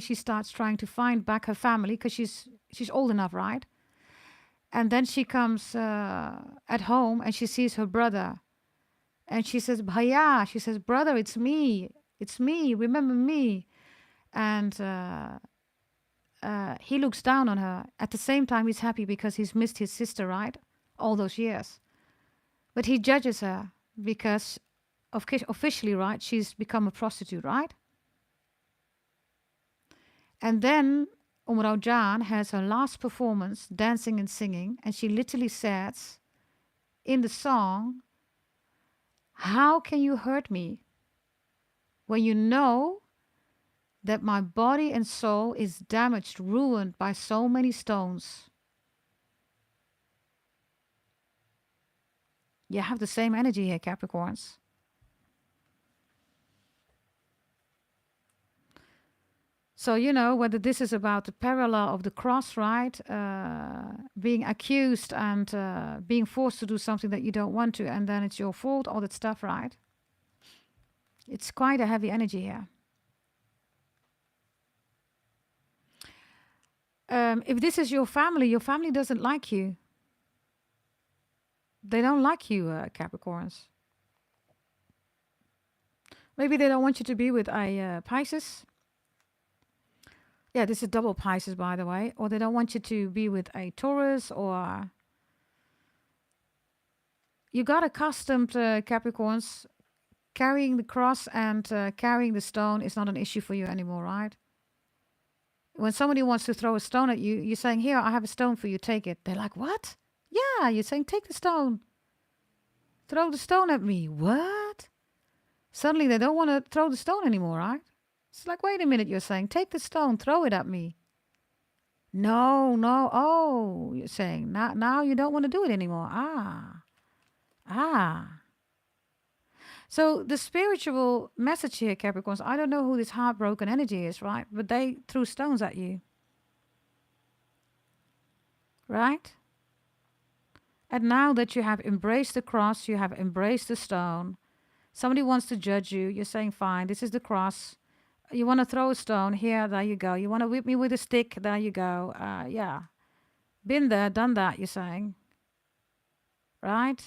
she starts trying to find back her family because she's old enough, right? And then she comes at home, and she sees her brother. And she says, Bhaiya, she says, brother, it's me, remember me. And he looks down on her. At the same time, he's happy because he's missed his sister, right? All those years. But he judges her because officially, right, she's become a prostitute, right? And then Umrao Jan has her last performance, dancing and singing, and she literally says in the song, how can you hurt me when you know that my body and soul is damaged, ruined by so many stones? You have the same energy here, Capricorns. So, whether this is about the parallel of the cross, right? Being accused and being forced to do something that you don't want to, and then it's your fault, all that stuff, right? It's quite a heavy energy here. If this is your family doesn't like you. They don't like you, Capricorns. Maybe they don't want you to be with a Pisces. Yeah, this is double Pisces, by the way. Or they don't want you to be with a Taurus, or you got accustomed, Capricorns, carrying the cross and carrying the stone is not an issue for you anymore, right? When somebody wants to throw a stone at you, you're saying, here, I have a stone for you, take it. They're like, what? Yeah, you're saying, take the stone. Throw the stone at me. What? Suddenly they don't want to throw the stone anymore, right? It's like, wait a minute, you're saying, take the stone, throw it at me. No, oh, you're saying, now you don't want to do it anymore. So the spiritual message here, Capricorns, I don't know who this heartbroken energy is, right? But they threw stones at you. Right? And now that you have embraced the cross, you have embraced the stone, somebody wants to judge you, you're saying, fine, this is the cross. You want to throw a stone, here, there you go. You want to whip me with a stick, there you go. Yeah. Been there, done that, you're saying. right?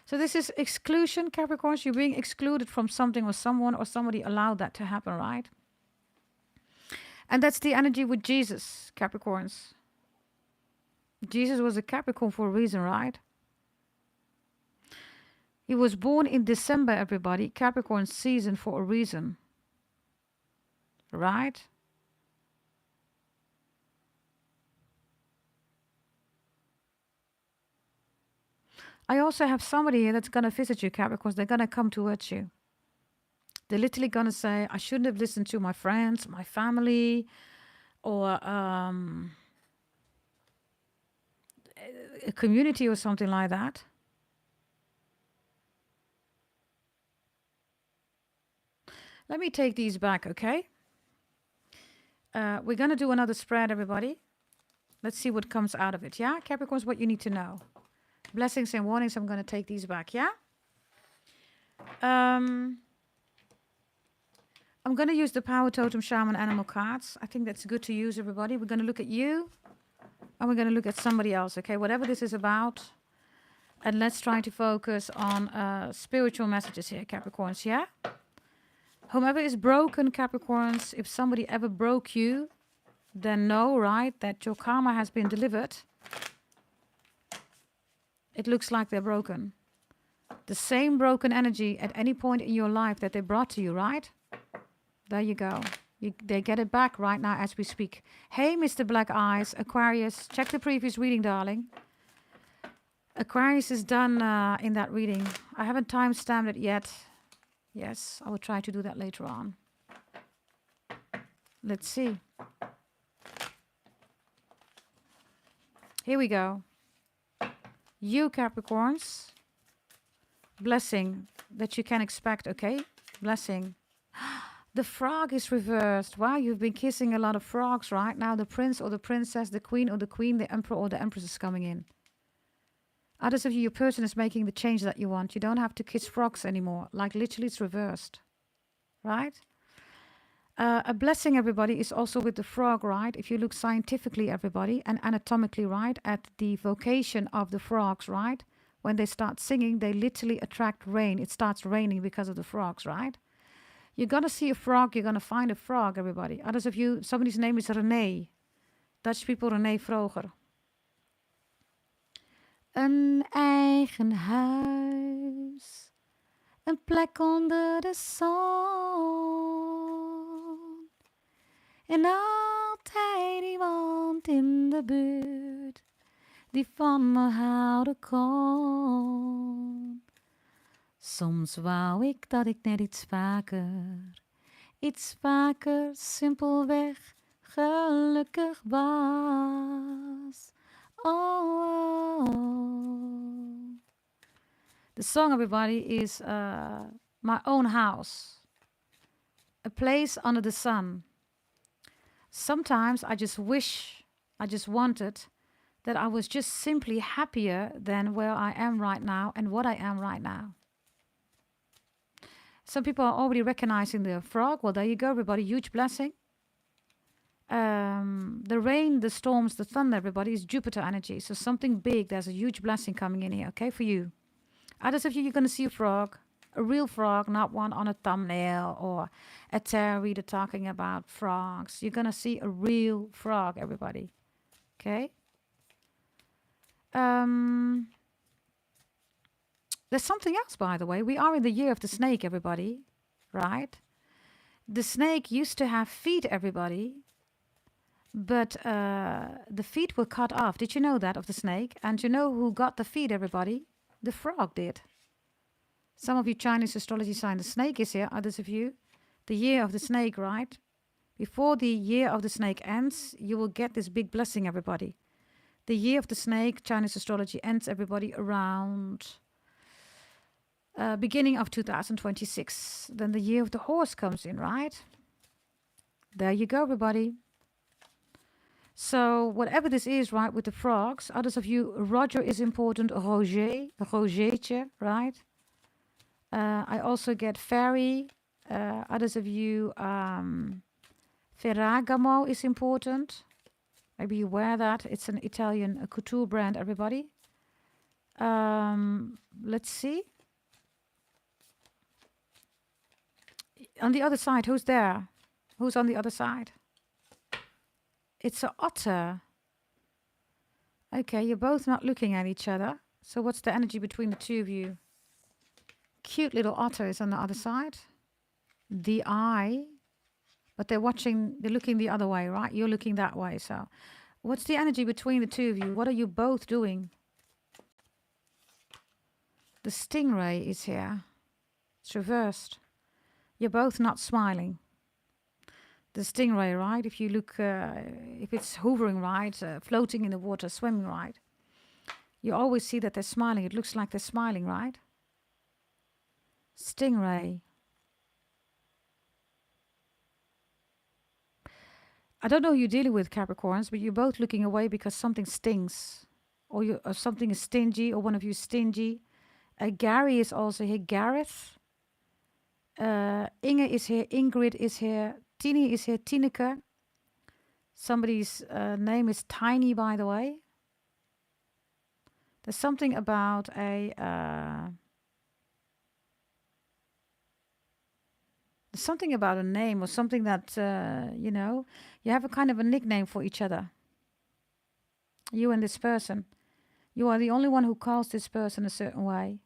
So this is exclusion, Capricorns. You're being excluded from something or someone or somebody allowed that to happen, right? And that's the energy with Jesus, Capricorns. Jesus was a Capricorn for a reason, right? He was born in December, everybody. Capricorn season for a reason, right? I also have somebody here that's going to visit you, Capricorns. They're going to come towards you. They're literally going to say, I shouldn't have listened to my friends, my family, or a community or something like that. Let me take these back, okay? We're going to do another spread, everybody. Let's see what comes out of it, yeah? Capricorns, what you need to know. Blessings and warnings, I'm going to take these back, yeah? I'm going to use the Power Totem Shaman Animal cards. I think that's good to use, everybody. We're going to look at you, and we're going to look at somebody else, okay? Whatever this is about. And let's try to focus on spiritual messages here, Capricorns, yeah? Whomever is broken, Capricorns, if somebody ever broke you, then know, right, that your karma has been delivered. It looks like they're broken. The same broken energy at any point in your life that they brought to you, right? There you go. They get it back right now as we speak. Hey, Mr. Black Eyes, Aquarius, check the previous reading, darling. Aquarius is done in that reading. I haven't time-stamped it yet. Yes, I will try to do that later on. Let's see. Here we go. You, Capricorns. Blessing that you can expect, okay? Blessing. The frog is reversed. Wow, you've been kissing a lot of frogs, right? Now the prince or the princess, the queen or the queen, the emperor or the empress is coming in. Others of you, your person is making the change that you want. You don't have to kiss frogs anymore. Like literally it's reversed. Right? A blessing, everybody, is also with the frog, right? If you look scientifically, everybody, and anatomically, right, at the vocation of the frogs, right? When they start singing, they literally attract rain. It starts raining because of the frogs, right? You're going to see a frog. You're going to find a frog, everybody. Others of you, somebody's name is René. Dutch people, René Vroger. Een eigen huis, een plek onder de zon. En altijd iemand in de buurt die van me houden kon. Soms wou ik dat ik net iets vaker simpelweg gelukkig was. Oh, the song, everybody, is My Own House, a place under the sun. Sometimes I just wanted that I was just simply happier than where I am right now and what I am right now. Some people are already recognizing the frog. Well, there you go, everybody. Huge blessing. The rain, the storms, the thunder, everybody, is Jupiter energy. So something big, there's a huge blessing coming in here, okay, for you. Others of you, you're going to see a frog, a real frog, not one on a thumbnail or a tarot reader talking about frogs. You're going to see a real frog, everybody, okay? There's something else, by the way. We are in the year of the snake, everybody, right? The snake used to have feet, everybody. But the feet were cut off. Did you know that, of the snake? And you know who got the feet, everybody? The frog did. Some of you Chinese astrology sign, the snake is here. Others of you, the year of the snake, right? Before the year of the snake ends, you will get this big blessing, everybody. The year of the snake, Chinese astrology, ends, everybody, around beginning of 2026. Then the year of the horse comes in, right? There you go, everybody. So whatever this is, right, with the frogs, others of you, Roger is important, Rogertje, right? I also get fairy. Others of you, Ferragamo is important. Maybe you wear that. It's an Italian couture brand, everybody. Let's see. On the other side, who's there? Who's on the other side? It's an otter. Okay, you're both not looking at each other. So what's the energy between the two of you? Cute little otter is on the other side. The eye. But they're looking the other way, right? You're looking that way. So what's the energy between the two of you? What are you both doing? The stingray is here. It's reversed. You're both not smiling. The stingray, right? If you look, if it's hovering, right? Floating in the water, swimming, right? You always see that they're smiling. It looks like they're smiling, right? Stingray. I don't know who you're dealing with, Capricorns, but you're both looking away because something stings. Or something is stingy, or one of you is stingy. Gary is also here. Gareth. Inge is here. Ingrid is here. Tini is here. Tineke. Somebody's name is Tiny, by the way. There's something about a name or something that, you have a kind of a nickname for each other. You and this person. You are the only one who calls this person a certain way.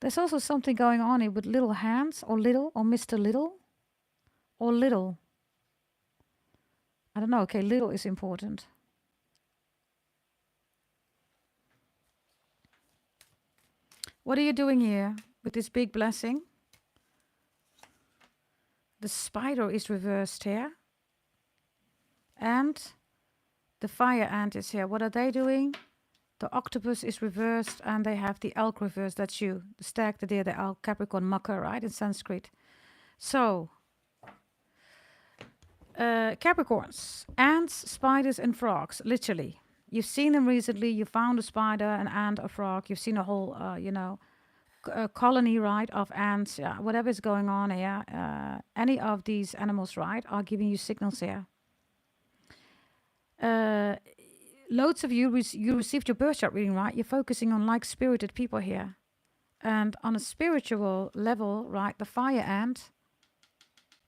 There's also something going on here with little hands or little or Mr. Little or little. I don't know. Okay, little is important. What are you doing here with this big blessing? The spider is reversed here. And the fire ant is here. What are they doing? The octopus is reversed and they have the elk reversed. That's you. The stag, the deer, the elk, Capricorn, Makar, right? In Sanskrit. So, Capricorns, ants, spiders and frogs, literally. You've seen them recently. You found a spider, an ant, a frog. You've seen a whole, colony, right, of ants. Yeah, whatever is going on here. Any of these animals, right, are giving you signals here. Loads of you, you received your birth chart reading, right? You're focusing on like-spirited people here. And on a spiritual level, right, the fire ant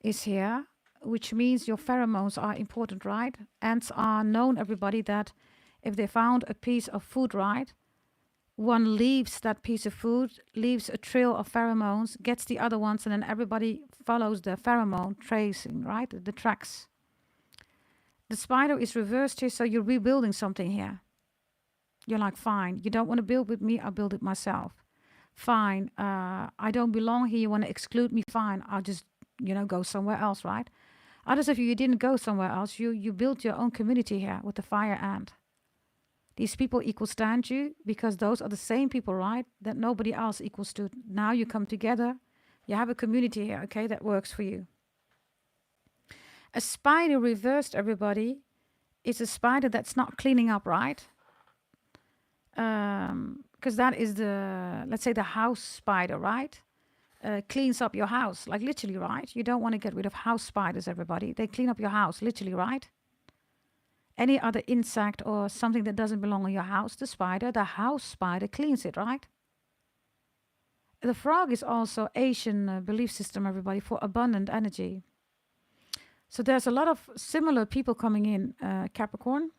is here, which means your pheromones are important, right? Ants are known, everybody, that if they found a piece of food, right, one leaves that piece of food, leaves a trail of pheromones, gets the other ones, and then everybody follows the pheromone tracing, right? The tracks. The spider is reversed here, so you're rebuilding something here. You're like, fine, you don't want to build with me, I'll build it myself. Fine, I don't belong here, you want to exclude me, fine, I'll just, go somewhere else, right? Others of you didn't go somewhere else, you built your own community here with the fire ant. These people equal stand you because those are the same people, right, that nobody else equals to. Now you come together, you have a community here, okay, that works for you. A spider reversed, everybody, is a spider that's not cleaning up, right? Because that is let's say the house spider, right? Cleans up your house, like literally, right? You don't want to get rid of house spiders, everybody. They clean up your house, literally, right? Any other insect or something that doesn't belong in your house, the house spider cleans it, right? The frog is also Asian belief system, everybody, for abundant energy. So there's a lot of similar people coming in, Capricorn.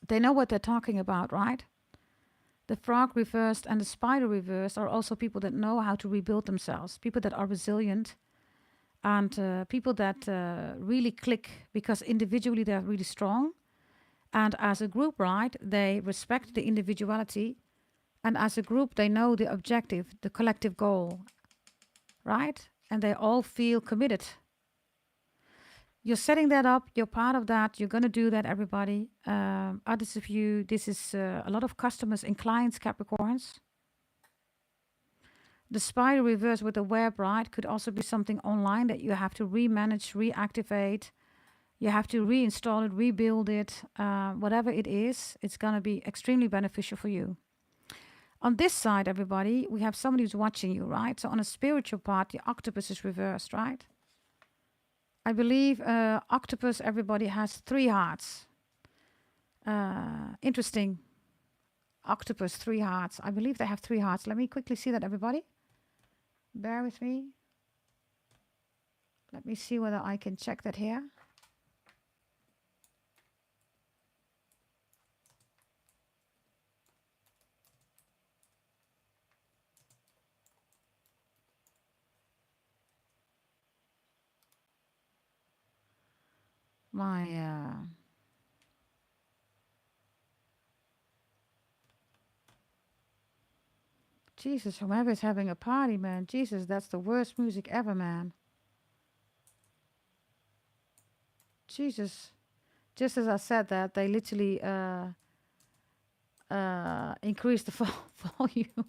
They know what they're talking about, right? The frog reversed and the spider reversed are also people that know how to rebuild themselves, people that are resilient, and people that really click because individually they're really strong. And as a group, right, they respect the individuality. And as a group, they know the objective, the collective goal, right? And they all feel committed. You're setting that up. You're part of that. You're going to do that, everybody. Others of you, this is a lot of customers and clients, Capricorns. The spider reverse with the web, right, could also be something online that you have to remanage, reactivate. You have to reinstall it, rebuild it. Whatever it is, it's going to be extremely beneficial for you. On this side, everybody, we have somebody who's watching you, right? So on a spiritual part, the octopus is reversed, right? I believe octopus, everybody, has 3 hearts. Interesting. Octopus, 3 hearts. I believe they have 3 hearts. Let me quickly see that, everybody. Bear with me. Let me see whether I can check that here. My Jesus, whoever is having a party, man. Jesus, that's the worst music ever, man. Jesus. Just as I said that, they literally increased the volume.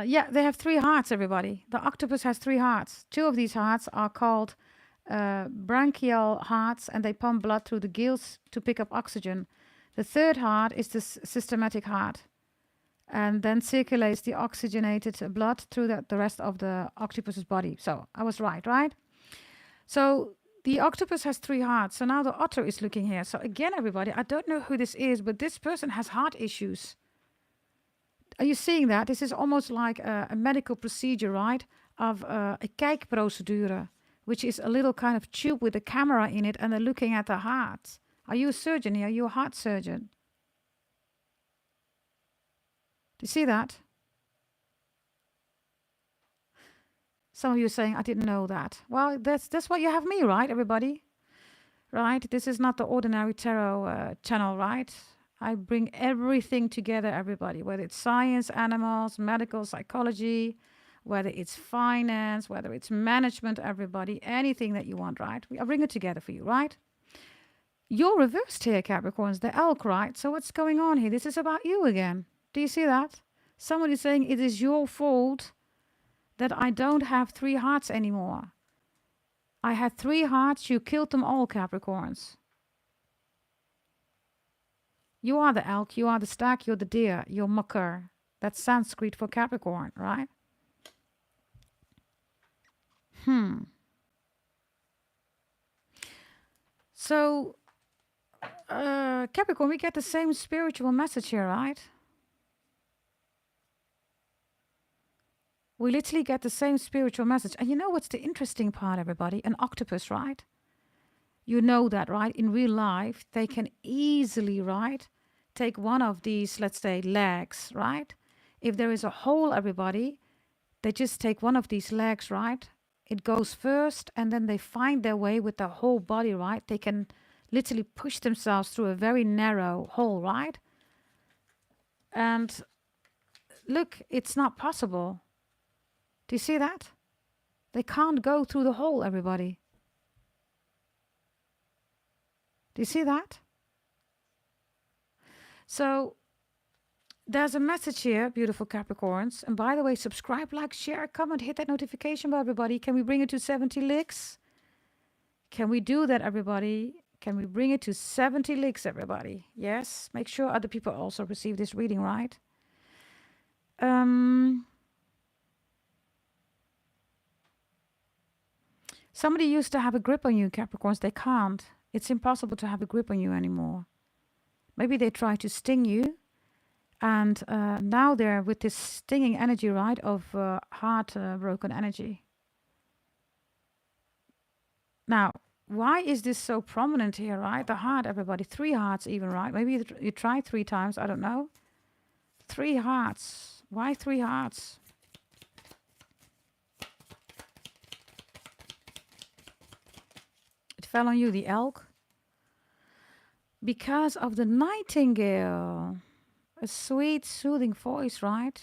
Yeah, they have 3 hearts, everybody. The octopus has 3 hearts. 2 of these hearts are called branchial hearts, and they pump blood through the gills to pick up oxygen. The 3rd heart is the systematic heart, and then circulates the oxygenated blood through the rest of the octopus's body. So I was right? So the octopus has 3 hearts. So now the otter is looking here. So again, everybody, I don't know who this is, but this person has heart issues. Are you seeing that? This is almost like a medical procedure, right? Of a kijkprocedure, which is a little kind of tube with a camera in it, and they're looking at the heart. Are you a surgeon here? Are you a heart surgeon? Do you see that? Some of you are saying, I didn't know that. Well, that's why you have me, right, everybody? Right? This is not the ordinary tarot channel, right? I bring everything together, everybody, whether it's science, animals, medical, psychology, whether it's finance, whether it's management, everybody, anything that you want, right? I bring it together for you, right? You're reversed here, Capricorns, the elk, right? So what's going on here? This is about you again. Do you see that? Somebody's saying it is your fault that I don't have 3 hearts anymore. I had 3 hearts, you killed them all, Capricorns. You are the elk, you are the stag, you're the deer, you're mucker. That's Sanskrit for Capricorn, right? So, Capricorn, we get the same spiritual message here, right? We literally get the same spiritual message. And you know what's the interesting part, everybody? An octopus, right? You know that, right? In real life, they can easily, right, take one of these, let's say, legs, right? If there is a hole, everybody, they just take one of these legs, right? It goes first, and then they find their way with their whole body, right? They can literally push themselves through a very narrow hole, right? And look, it's not possible. Do you see that? They can't go through the hole, everybody. Do you see that? So there's a message here, beautiful Capricorns. And by the way, subscribe, like, share, comment, hit that notification bell, everybody. Can we bring it to 70 licks? Can we do that, everybody? Can we bring it to 70 licks, everybody? Yes. Make sure other people also receive this reading, right? Somebody used to have a grip on you, Capricorns. They can't. It's impossible to have a grip on you anymore. Maybe they try to sting you. And now they're with this stinging energy, right, of heart-broken energy. Now, why is this so prominent here, right? The heart, everybody. 3 hearts even, right? Maybe you tried 3 times. I don't know. 3 hearts. Why 3 hearts? It fell on you, the elk. Because of the nightingale. A sweet, soothing voice, right?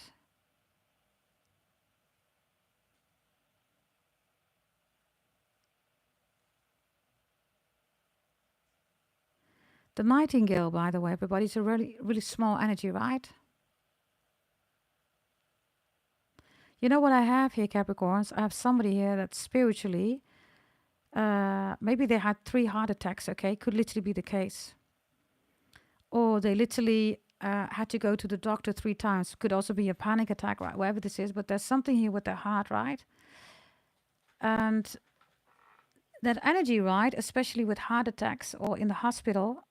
The nightingale, by the way, everybody, is a really, really small energy, right? You know what I have here, Capricorns? I have somebody here that spiritually, maybe they had 3 heart attacks, okay? Could literally be the case. or they literally had to go to the doctor 3 times. Could also be a panic attack, right? Whatever this is, but there's something here with their heart, right? And that energy, right, especially with heart attacks or in the hospital,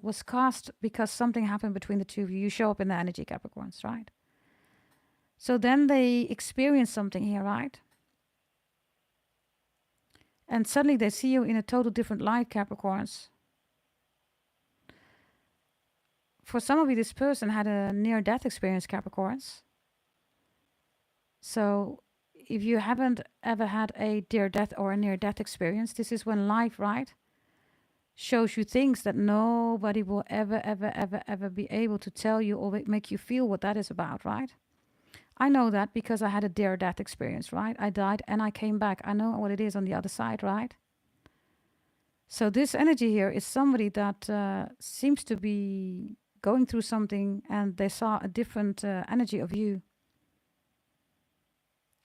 was caused because something happened between the two of you. You show up in the energy, Capricorns, right? So then they experience something here, right? And suddenly they see you in a total different light, Capricorns. For some of you, this person had a near-death experience, Capricorns. So if you haven't ever had a dear-death or a near-death experience, this is when life, right, shows you things that nobody will ever be able to tell you or make you feel what that is about, right? I know that because I had a dear-death experience, right? I died and I came back. I know what it is on the other side, right? So this energy here is somebody that seems to be going through something and they saw a different energy of you.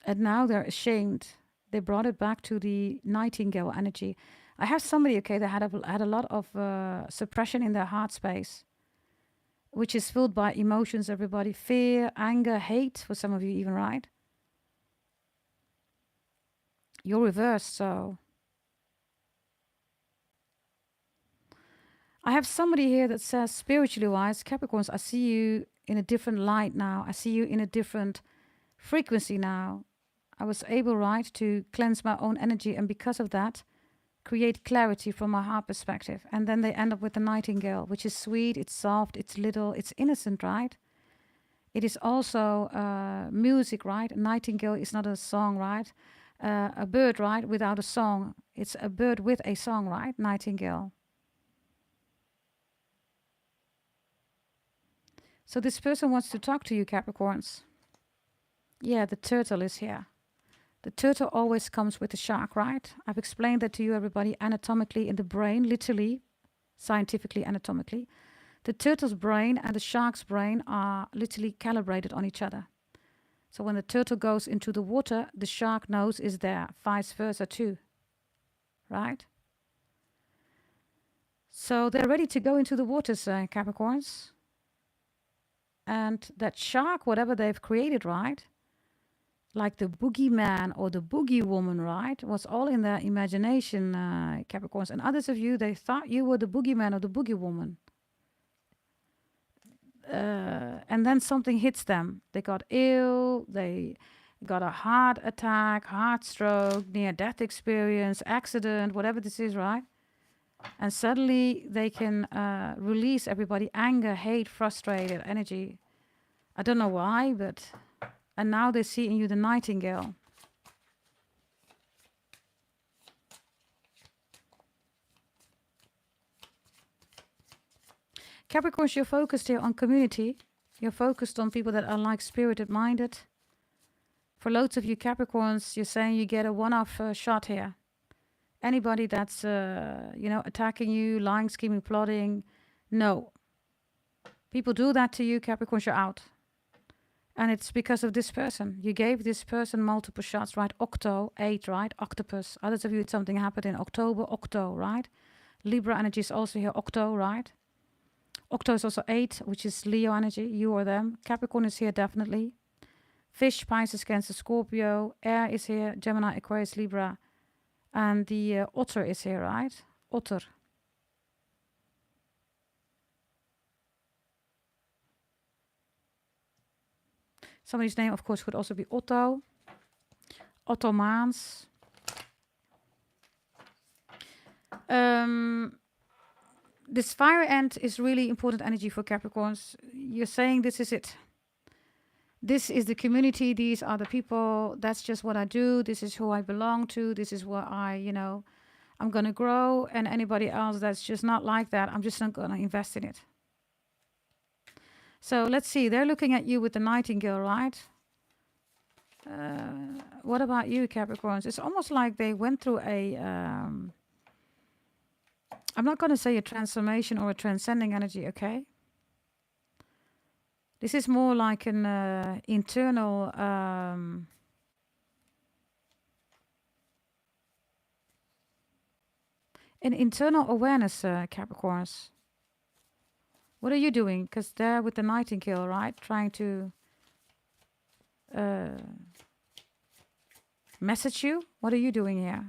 And now they're ashamed. They brought it back to the nightingale energy. I have somebody, okay, that had a lot of suppression in their heart space, which is filled by emotions, everybody. Fear, anger, hate, for some of you even, right? You're reversed, so. I have somebody here that says, spiritually wise, Capricorns, I see you in a different light now. I see you in a different frequency now. I was able, right, to cleanse my own energy, and because of that, create clarity from my heart perspective. And then they end up with the nightingale, which is sweet, it's soft, it's little, it's innocent, right? It is also music, right? A nightingale is not a song, right? A bird, right, without a song. It's a bird with a song, right? Nightingale. So this person wants to talk to you, Capricorns. Yeah, the turtle is here. The turtle always comes with the shark, right? I've explained that to you, everybody, anatomically in the brain, literally, scientifically, anatomically. The turtle's brain and the shark's brain are literally calibrated on each other. So when the turtle goes into the water, the shark nose is there, vice versa too, right? So they're ready to go into the waters, Capricorns. And that shark, whatever they've created, right? Like the boogeyman or the boogie woman, right? Was all in their imagination, Capricorns. And others of you, they thought you were the boogeyman or the boogie woman. And then something hits them. They got ill, they got a heart attack, heart stroke, near-death experience, accident, whatever this is, right? And suddenly they can release everybody anger, hate, frustrated energy. I don't know why, but... And now they see in you the nightingale. Capricorns, you're focused here on community. You're focused on people that are like spirited minded. For loads of you Capricorns, you're saying you get a one-off shot here. Anybody that's, attacking you, lying, scheming, plotting, no. People do that to you, Capricorns, you're out. And it's because of this person. You gave this person multiple shots, right? Octo, 8, right? Octopus. Others of you, something happened in October, Octo, right? Libra energy is also here, Octo, right? Octo is also 8, which is Leo energy, you or them. Capricorn is here, definitely. Fish, Pisces, Cancer, Scorpio. Air is here, Gemini, Aquarius, Libra. And the otter is here, right? Otter. Somebody's name, of course, could also be Otto. Ottomans. This fire ant is really important energy for Capricorns. You're saying this is it. This is the community. These are the people. That's just what I do. This is who I belong to. This is what I'm going to grow. And anybody else that's just not like that, I'm just not going to invest in it. So let's see. They're looking at you with the nightingale, right? What about you, Capricorns? It's almost like they went through a... I'm not going to say a transformation or a transcending energy, okay? This is more like an internal... an internal awareness, Capricorns. What are you doing? Because they're with the nightingale, right? Trying to uh, message you. What are you doing here?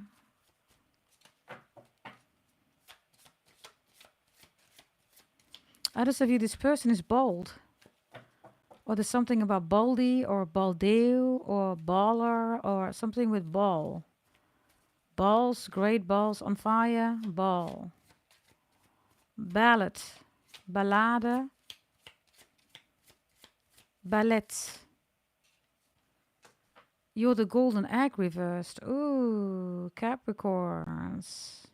Others of you, this person is bold. Or there's something about baldy or baldeo or baller or something with ball. Balls, great balls on fire, ball. Ballad, ballade, ballet. You're the golden egg reversed. Ooh, Capricorns.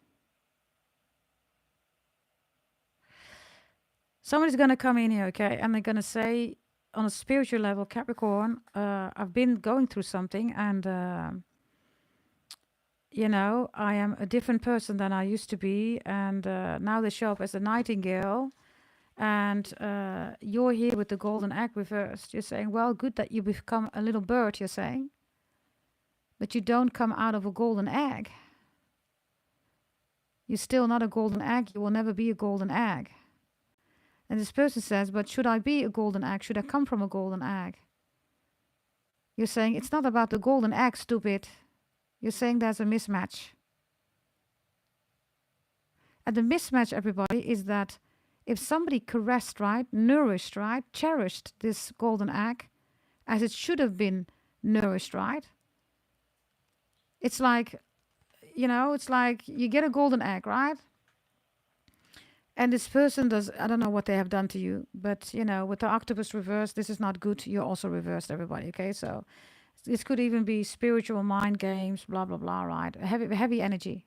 Somebody's going to come in here, okay? And they're going to say, on a spiritual level, Capricorn, I've been going through something and, you know, I am a different person than I used to be. And now they show up as a nightingale. And you're here with the golden egg reversed. You're saying, well, good that you become a little bird, you're saying. But you don't come out of a golden egg. You're still not a golden egg. You will never be a golden egg. And this person says, but should I be a golden egg? Should I come from a golden egg? You're saying, it's not about the golden egg, stupid. You're saying there's a mismatch. And the mismatch, everybody, is that if somebody caressed, right, nourished, right, cherished this golden egg as it should have been nourished, right? It's like, you know, it's like you get a golden egg, right? And this person does, I don't know what they have done to you, but, you know, with the octopus reversed, this is not good. You're also reversed, everybody, okay? So this could even be spiritual mind games, blah, blah, blah, right? Heavy energy.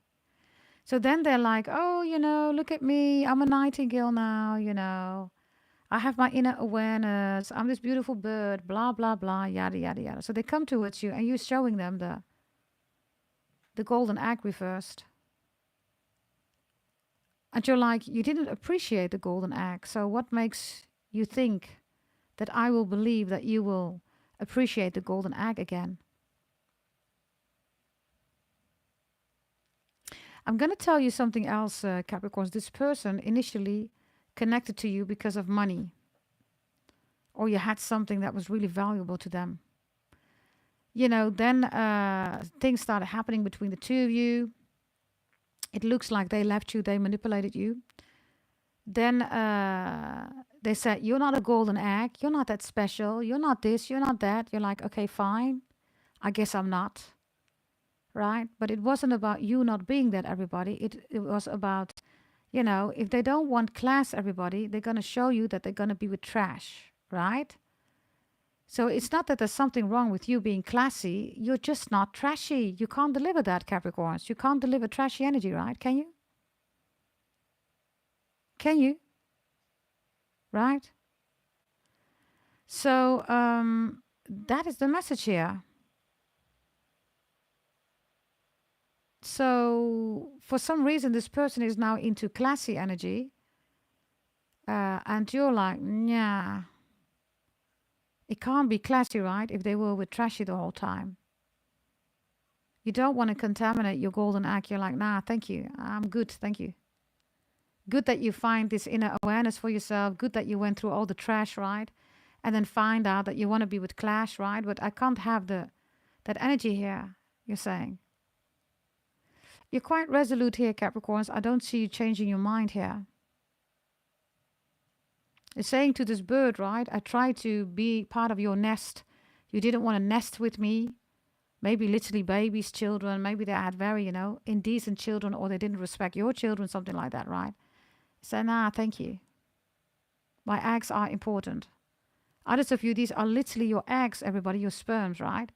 So then they're like, oh, you know, look at me. I'm a nightingale now, you know. I have my inner awareness. I'm this beautiful bird, blah, blah, blah, yada, yada, yada. So they come towards you and you're showing them the golden egg reversed. And you're like, you didn't appreciate the golden egg. So what makes you think that I will believe that you will appreciate the golden egg again? I'm going to tell you something else, Capricorns. This person initially connected to you because of money. Or you had something that was really valuable to them. You know, then things started happening between the two of you. It looks like they left you, they manipulated you. Then they said, you're not a golden egg. You're not that special. You're not this, you're not that. You're like, okay, fine. I guess I'm not. Right? But it wasn't about you not being that, everybody. It was about, you know, if they don't want class, everybody, they're going to show you that they're going to be with trash. Right? So it's not that there's something wrong with you being classy. You're just not trashy. You can't deliver that, Capricorns. You can't deliver trashy energy, right? Can you? Can you? Right? So that is the message here. So for some reason, this person is now into classy energy. And you're like, nah. It can't be classy, right? If they were with trashy the whole time. You don't want to contaminate your golden egg. You're like, nah, thank you. I'm good. Thank you. Good that you find this inner awareness for yourself. Good that you went through all the trash, right? And then find out that you want to be with clash, right? But I can't have that energy here, you're saying. You're quite resolute here, Capricorns. I don't see you changing your mind here. It's saying to this bird, right? I tried to be part of your nest. You didn't want to nest with me. Maybe literally babies, children. Maybe they had very, you know, indecent children, or they didn't respect your children, something like that, right? So, nah, thank you. My eggs are important. Others of you, these are literally your eggs, everybody, your sperms, right?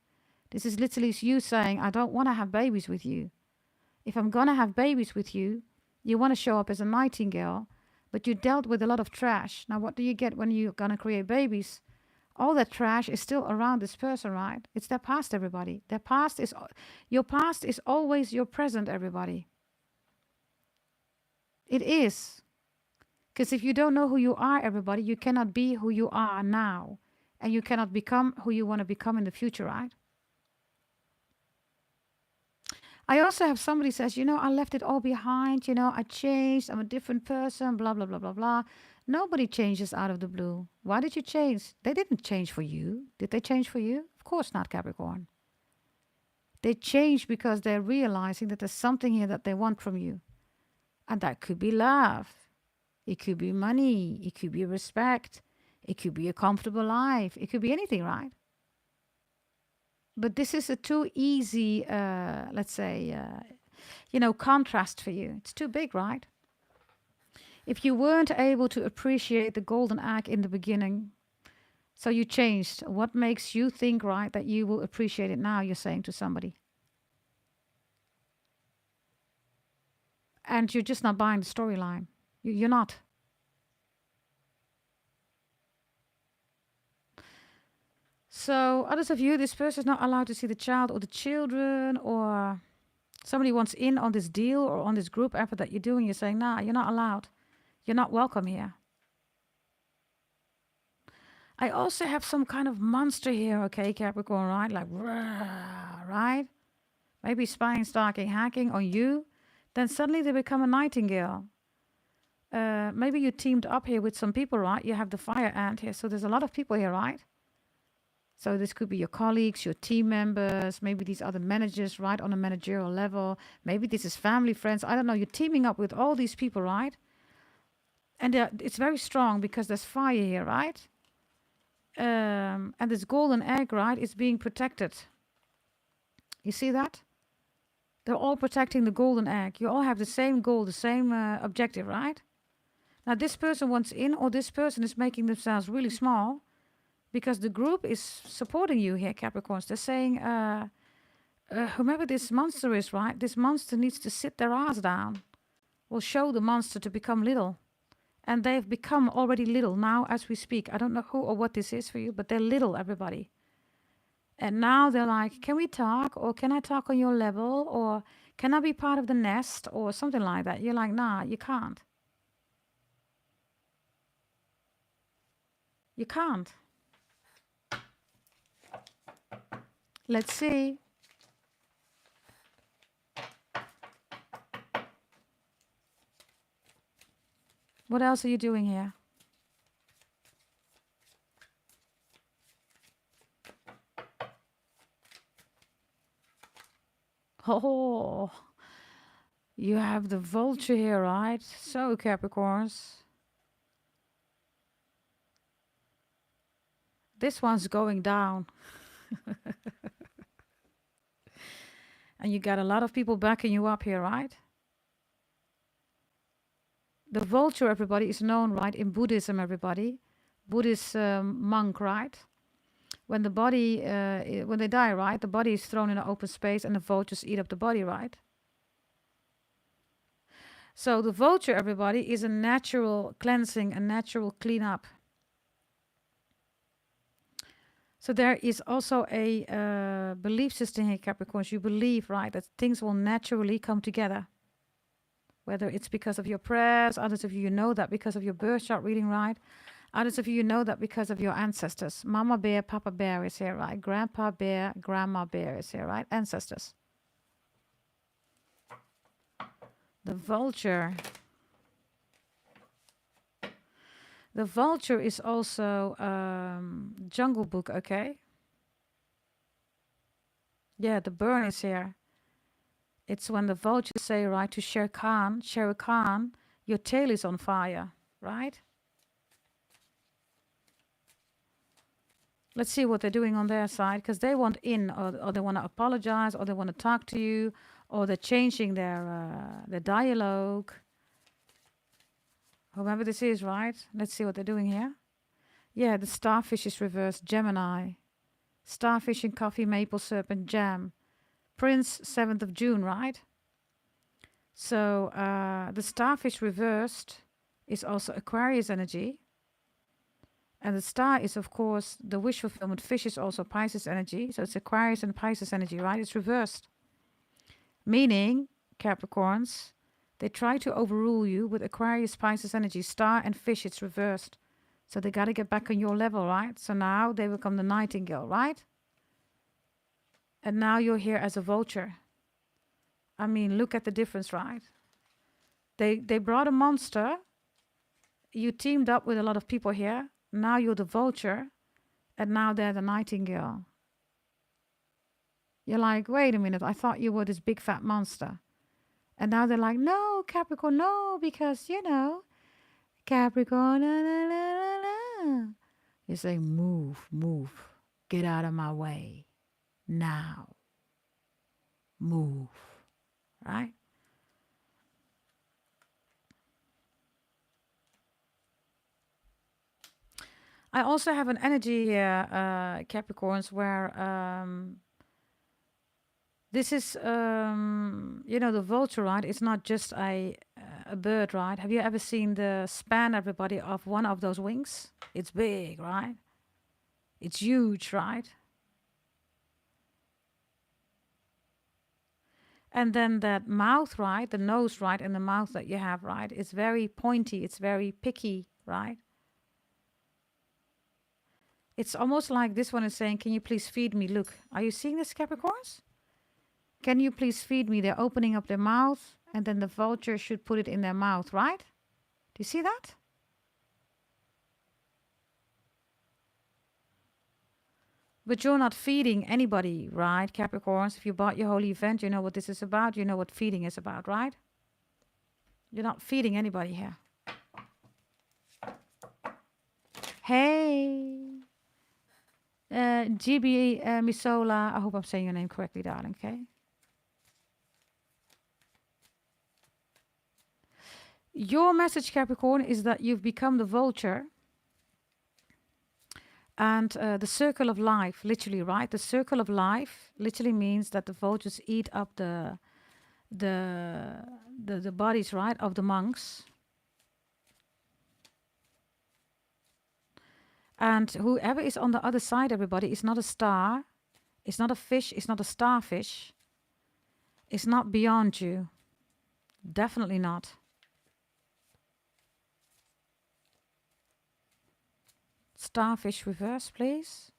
This is literally you saying, I don't want to have babies with you. If I'm going to have babies with you, you want to show up as a nightingale, but you dealt with a lot of trash. Now, what do you get when you're going to create babies? All that trash is still around this person, right? It's their past, everybody. Your past is always your present, everybody. It is. Because if you don't know who you are, everybody, you cannot be who you are now. And you cannot become who you want to become in the future, right? I also have somebody says, you know, I left it all behind. You know, I changed. I'm a different person, blah, blah, blah, blah, blah. Nobody changes out of the blue. Why did you change? They didn't change for you. Did they change for you? Of course not, Capricorn. They change because they're realizing that there's something here that they want from you. And that could be love. It could be money. It could be respect. It could be a comfortable life. It could be anything, right? But this is a too easy, let's say, contrast for you. It's too big, right? If you weren't able to appreciate the golden egg in the beginning, so you changed, what makes you think, right, that you will appreciate it now, you're saying to somebody? And you're just not buying the storyline. You're not. So others of you, this person is not allowed to see the child or the children, or somebody wants in on this deal or on this group effort that you're doing. You're saying, nah, you're not allowed. You're not welcome here. I also have some kind of monster here, okay, Capricorn, right? Like, right? Maybe spying, stalking, hacking on you. Then suddenly they become a nightingale. Maybe you teamed up here with some people, right? You have the fire ant here. So there's a lot of people here, right? So this could be your colleagues, your team members, maybe these other managers, right, on a managerial level. Maybe this is family, friends. I don't know. You're teaming up with all these people, right? And it's very strong because there's fire here, right? And this golden egg, right, is being protected. You see that? They're all protecting the golden egg. You all have the same goal, the same objective, right? Now this person wants in, or this person is making themselves really small because the group is supporting you here, Capricorns. They're saying, whomever this monster is, right, this monster needs to sit their ass down. We'll show the monster to become little. And they've become already little now as we speak. I don't know who or what this is for you, but they're little, everybody. And now they're like, can we talk? Or can I talk on your level? Or can I be part of the nest? Or something like that. You're like, nah, you can't. You can't. Let's see. What else are you doing here? Oh, you have the vulture here, right? So, Capricorns. This one's going down. And you got a lot of people backing you up here, right? The vulture, everybody, is known, right, in Buddhism, everybody. Buddhist monk, right? When the body, when they die, right, the body is thrown in an open space and the vultures eat up the body, right? So the vulture, everybody, is a natural cleansing, a natural cleanup. So there is also a belief system here, Capricorns. You believe, right, that things will naturally come together. Whether it's because of your prayers, others of you know that because of your birth chart reading, right? Others of you know that because of your ancestors. Mama bear, Papa bear is here, right? Grandpa bear, Grandma bear is here, right? Ancestors. The vulture. The vulture is also Jungle Book, okay? Yeah, the burn is here. It's when the vultures say, right, to Shere Khan, your tail is on fire, right? Let's see what they're doing on their side, because they want in, or they want to apologize, or they want to talk to you, or they're changing their dialogue. Whoever this is, right? Let's see what they're doing here. Yeah, the starfish is reversed. Gemini. Starfish in coffee, maple syrup, jam. Prince, 7th of June, right? So the starfish reversed is also Aquarius energy. And the star is, of course, the wish fulfillment. Fish is also Pisces energy. So it's Aquarius and Pisces energy, right? It's reversed. Meaning, Capricorns, they try to overrule you with Aquarius, Pisces energy. Star and fish, it's reversed. So they got to get back on your level, right? So now they become the nightingale, right? And now you're here as a vulture. I mean, look at the difference, right? They brought a monster you teamed up with a lot of people here. Now you're the vulture, and now they're the nightingale. You're like, wait a minute, I thought you were this big fat monster. And now they're like, no, Capricorn, no, because, you know, Capricorn, la, la, la, la, la. You say, move, move, get out of my way, now, move, right? I also have an energy here, Capricorns, where this is, you know, the vulture, right? It's not just a bird, right? Have you ever seen the span, everybody, of one of those wings? It's big, right? It's huge, right? And then that mouth, right? The nose, right? And the mouth that you have, right? It's very pointy. It's very picky, right? It's almost like this one is saying, can you please feed me? Look, are you seeing this, Capricorns? Can you please feed me? They're opening up their mouth, and then the vulture should put it in their mouth, right? Do you see that? But you're not feeding anybody, right, Capricorns? If you bought your holy event, you know what this is about. You know what feeding is about, right? You're not feeding anybody here. Hey. GB Misola, I hope I'm saying your name correctly, darling, okay? Your message, Capricorn, is that you've become the vulture and the circle of life, literally, right? The circle of life literally means that the vultures eat up the bodies, right, of the monks. And whoever is on the other side, everybody, is not a star. It's not a fish. It's not a starfish. It's not beyond you. Definitely not. Starfish reverse, please.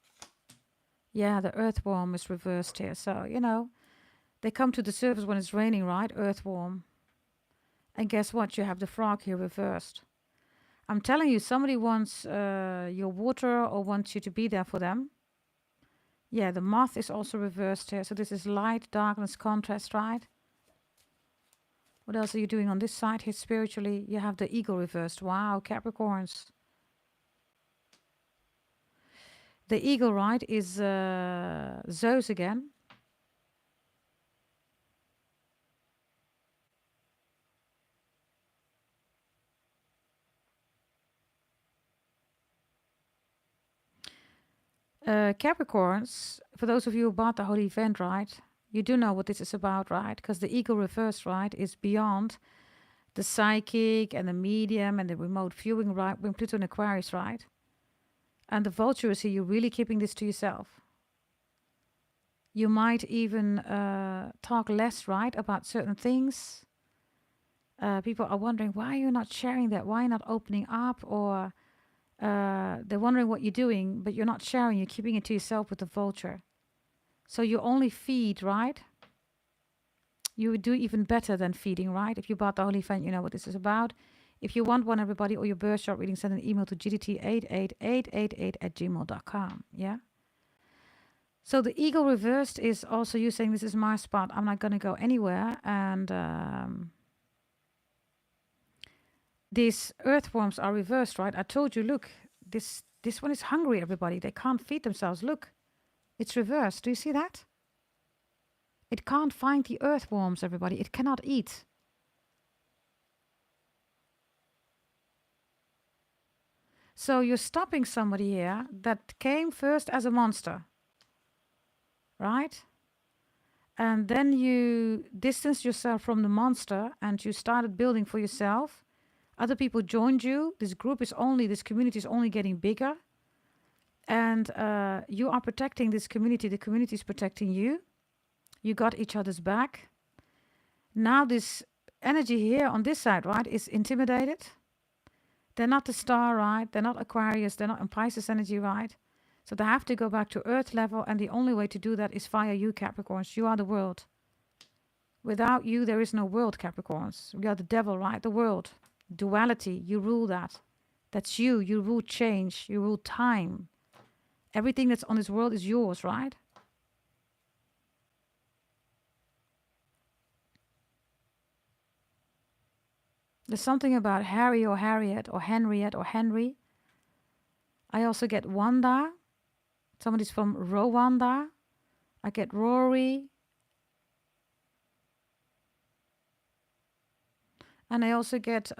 Yeah, the earthworm is reversed here. So, you know, they come to the surface when it's raining, right? Earthworm. And guess what? You have the frog here reversed. I'm telling you, somebody wants your water or wants you to be there for them. Yeah, the moth is also reversed here. So this is light, darkness, contrast, right? What else are you doing on this side here spiritually? You have the eagle reversed. Wow, Capricorns. The eagle, right, is Zeus again. Capricorns, for those of you who bought the whole event, right, you do know what this is about, right? Because the eagle reverse, right, is beyond the psychic and the medium and the remote viewing, right? When Pluto in Aquarius, right? And the vulture is here, you're really keeping this to yourself. You might even talk less, right, about certain things. People are wondering, why are you not sharing that? Why not opening up? Or they're wondering what you're doing, but you're not sharing. You're keeping it to yourself with the vulture. So you only feed, right? You would do even better than feeding, right? If you bought the holy event, you know what this is about. If you want one, everybody, or your birth chart reading, send an email to gdt88888@gmail.com. Yeah? So the eagle reversed is also you saying, this is my spot. I'm not going to go anywhere. And these earthworms are reversed, right? I told you, look, this one is hungry, everybody. They can't feed themselves. Look, it's reversed. Do you see that? It can't find the earthworms, everybody. It cannot eat. So you're stopping somebody here that came first as a monster, right? And then you distanced yourself from the monster and you started building for yourself. Other people joined you. This community is only getting bigger. And you are protecting this community. The community is protecting you. You got each other's back. Now this energy here on this side, right, is intimidated. They're not the star, right? They're not Aquarius. They're not in Pisces energy, right? So they have to go back to earth level. And the only way to do that is via you, Capricorns. You are the world. Without you, there is no world, Capricorns. We are the devil, right? The world. Duality. You rule that. That's you. You rule change. You rule time. Everything that's on this world is yours, right? There's something about Harry or Harriet or Henriette or Henry. I also get Wanda. Somebody's from Rwanda. I get Rory. And I also get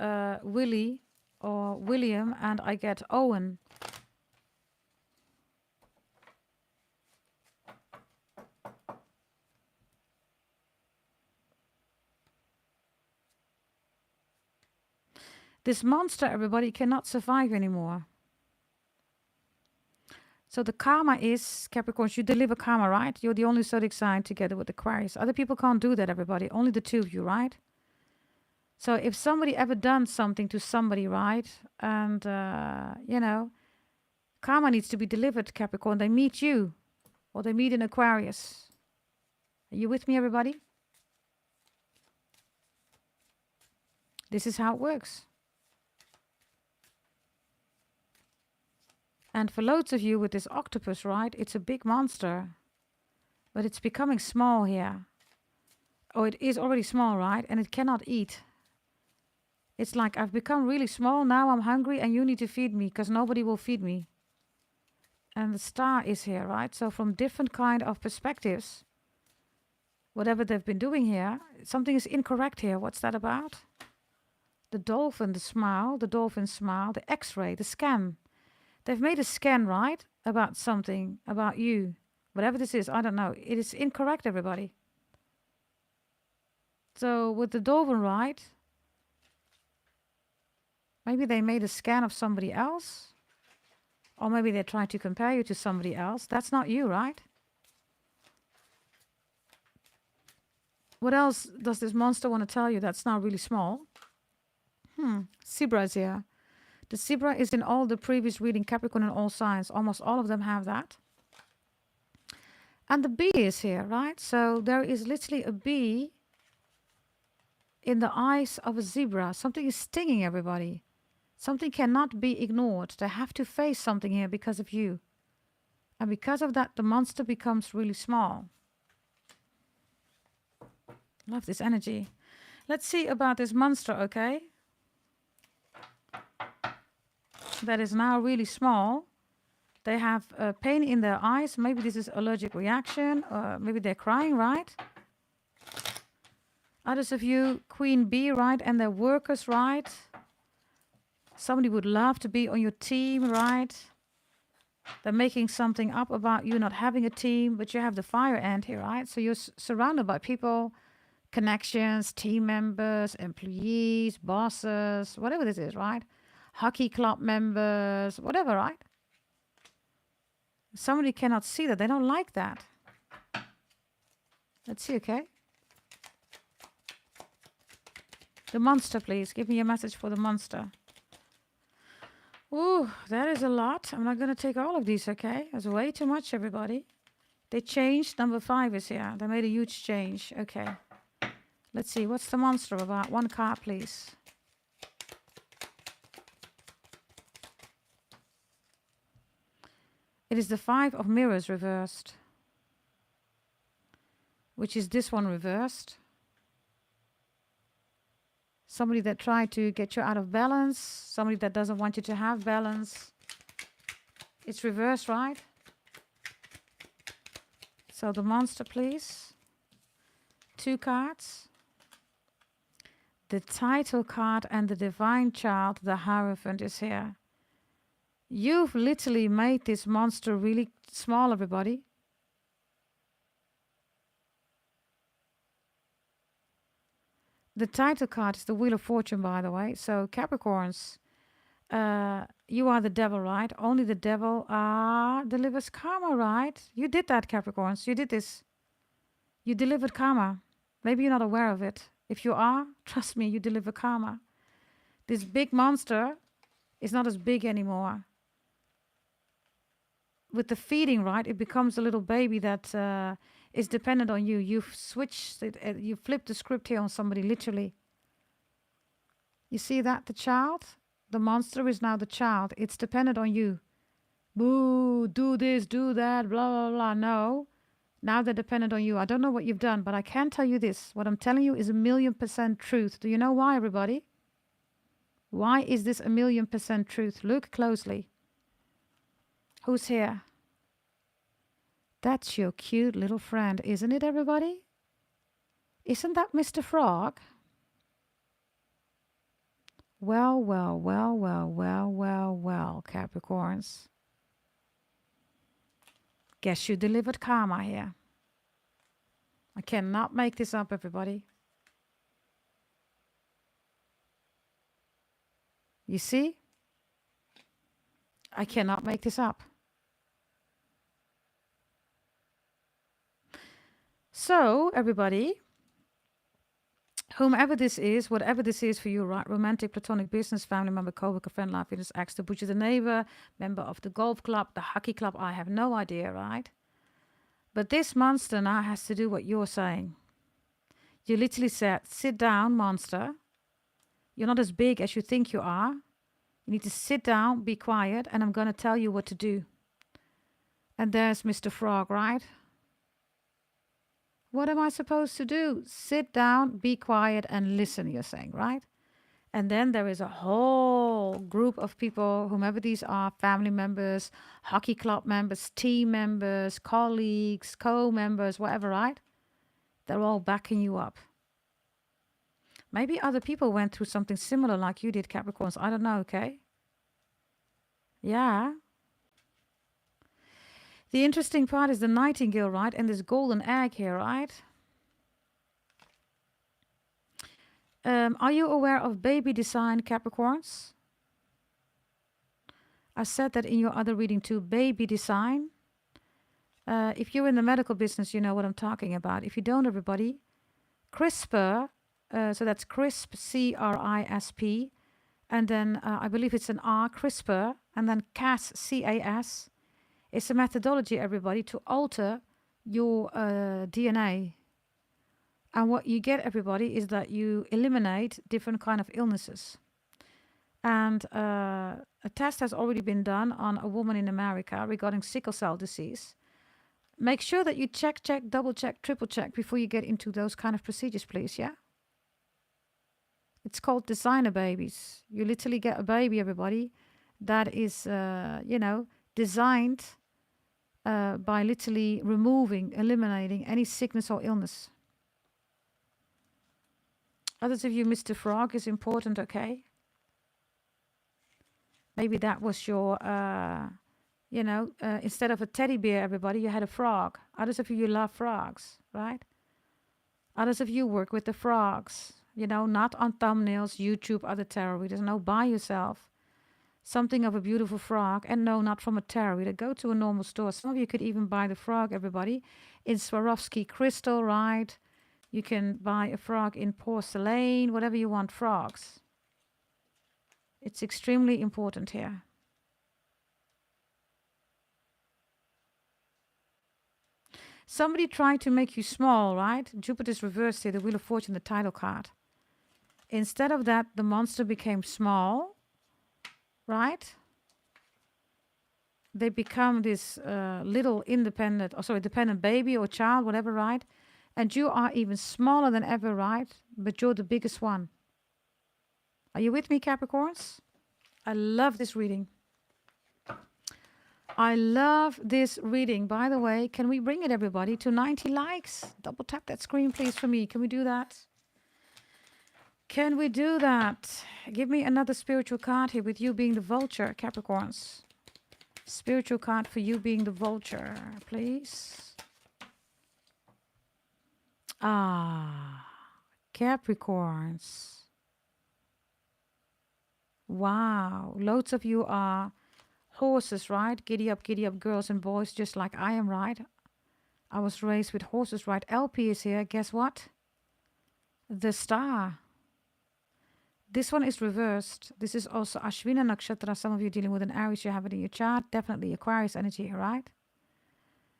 Willie or William, and I get Owen. This monster, everybody, cannot survive anymore. So the karma is, Capricorns, you deliver karma, right? You're the only zodiac sign together with Aquarius. Other people can't do that, everybody. Only the two of you, right? So if somebody ever done something to somebody, right? And, you know, karma needs to be delivered, Capricorn. They meet you or they meet an Aquarius. Are you with me, everybody? This is how it works. And for loads of you with this octopus, right, it's a big monster, but it's becoming small here. Oh, it is already small, right? And it cannot eat. It's like, I've become really small, now I'm hungry and you need to feed me because nobody will feed me. And the star is here, right? So from different kind of perspectives, whatever they've been doing here, something is incorrect here. What's that about? The dolphin, the smile, the dolphin smile, the x-ray, the scan. They've made a scan, right, about something, about you. Whatever this is, I don't know. It is incorrect, everybody. So with the dolphin, right, maybe they made a scan of somebody else. Or maybe they're trying to compare you to somebody else. That's not you, right? What else does this monster want to tell you that's not really small? Zebra is here. The zebra is in all the previous reading, Capricorn and all signs. Almost all of them have that. And the bee is here, right? So there is literally a bee in the eyes of a zebra. Something is stinging everybody. Something cannot be ignored. They have to face something here because of you. And because of that, the monster becomes really small. Love this energy. Let's see about this monster, okay? That is now really small. They have pain in their eyes. Maybe this is allergic reaction. Maybe they're crying, right? Others of you, queen bee, right? And their workers, right? Somebody would love to be on your team, right? They're making something up about you not having a team, but you have the fire ant here, right? So you're surrounded by people, connections, team members, employees, bosses, whatever this is, right? Hockey club members, whatever, right? Somebody cannot see that. They don't like that. Let's see, okay? The monster, please. Give me a message for the monster. Ooh, that is a lot. I'm not going to take all of these, okay? That's way too much, everybody. They changed. Number 5 is here. They made a huge change. Okay. Let's see. What's the monster about? One card, please. It is the 5 of mirrors reversed, which is this one reversed. Somebody that tried to get you out of balance, somebody that doesn't want you to have balance. It's reversed, right? So the monster, please. 2 cards. The title card and the divine child, the Hierophant, is here. You've literally made this monster really small, everybody. The title card is the Wheel of Fortune, by the way. So Capricorns, you are the devil, right? Only the devil delivers karma, right? You did that, Capricorns. You did this. You delivered karma. Maybe you're not aware of it. If you are, trust me, you deliver karma. This big monster is not as big anymore. With the feeding, right, it becomes a little baby that is dependent on you. You've switched it, you flipped the script here on somebody, literally. You see that, the child? The monster is now the child. It's dependent on you. Boo, do this, do that, blah, blah, blah. No. Now they're dependent on you. I don't know what you've done, but I can tell you this. What I'm telling you is 1,000,000% truth. Do you know why, everybody? Why is this 1,000,000% truth? Look closely. Who's here? That's your cute little friend, isn't it, everybody? Isn't that Mr. Frog? Well, well, well, well, well, well, well, Capricorns. Guess you delivered karma here. I cannot make this up, everybody. You see? I cannot make this up. So, everybody, whomever this is, whatever this is for you, right? Romantic, platonic, business, family member, co-worker, friend, life, Venus, ex, the butcher, the neighbor, member of the golf club, the hockey club, I have no idea, right? But this monster now has to do what you're saying. You literally said, sit down, monster. You're not as big as you think you are. You need to sit down, be quiet, and I'm going to tell you what to do. And there's Mr. Frog, right? What am I supposed to do? Sit down, be quiet, and listen, you're saying, right? And then there is a whole group of people, whomever these are, family members, hockey club members, team members, colleagues, co-members, whatever, right? They're all backing you up. Maybe other people went through something similar like you did, Capricorns. I don't know, okay? Yeah. The interesting part is the nightingale, right? And this golden egg here, right? Are you aware of baby design, Capricorns? I said that in your other reading too, baby design. If you're in the medical business, you know what I'm talking about. If you don't, everybody, CRISPR, so that's CRISP, C-R-I-S-P, and then I believe it's an R, CRISPR, and then Cas, C-A-S. It's a methodology, everybody, to alter your DNA. And what you get, everybody, is that you eliminate different kind of illnesses. And a test has already been done on a woman in America regarding sickle cell disease. Make sure that you check, double check, triple check before you get into those kind of procedures, please, yeah? It's called designer babies. You literally get a baby, everybody, that is, designed by literally removing, eliminating any sickness or illness. Others of you, Mr. Frog is important, okay? Maybe that was your, instead of a teddy bear, everybody, you had a frog. Others of you love frogs, right? Others of you work with the frogs, not on thumbnails, YouTube, other tarot readers. No, buy yourself something of a beautiful frog. And no, not from a tarot reader. Go to a normal store. Some of you could even buy the frog, everybody, in Swarovski crystal, right? You can buy a frog in porcelain, whatever you want, frogs. It's extremely important here. Somebody tried to make you small, right? Jupiter's reversed here, the Wheel of Fortune, the title card. Instead of that, the monster became small, right? They become this little dependent baby or child, whatever, right? And you are even smaller than ever, right? But you're the biggest one. Are you with me, Capricorns? I love this reading. I love this reading. By the way, can we bring it, everybody, to 90 likes? Double tap that screen, please, for me. Can we do that? Can we do that? Give me another spiritual card here with you being the vulture, Capricorns. Spiritual card for you being the vulture, please. Capricorns. Wow. Loads of you are horses, right? Giddy up, girls and boys, just like I am, right? I was raised with horses, right? LP is here. Guess what? The star. This one is reversed. This is also Ashwina Nakshatra. Some of you dealing with an Aries, you have it in your chart. Definitely Aquarius energy here, right?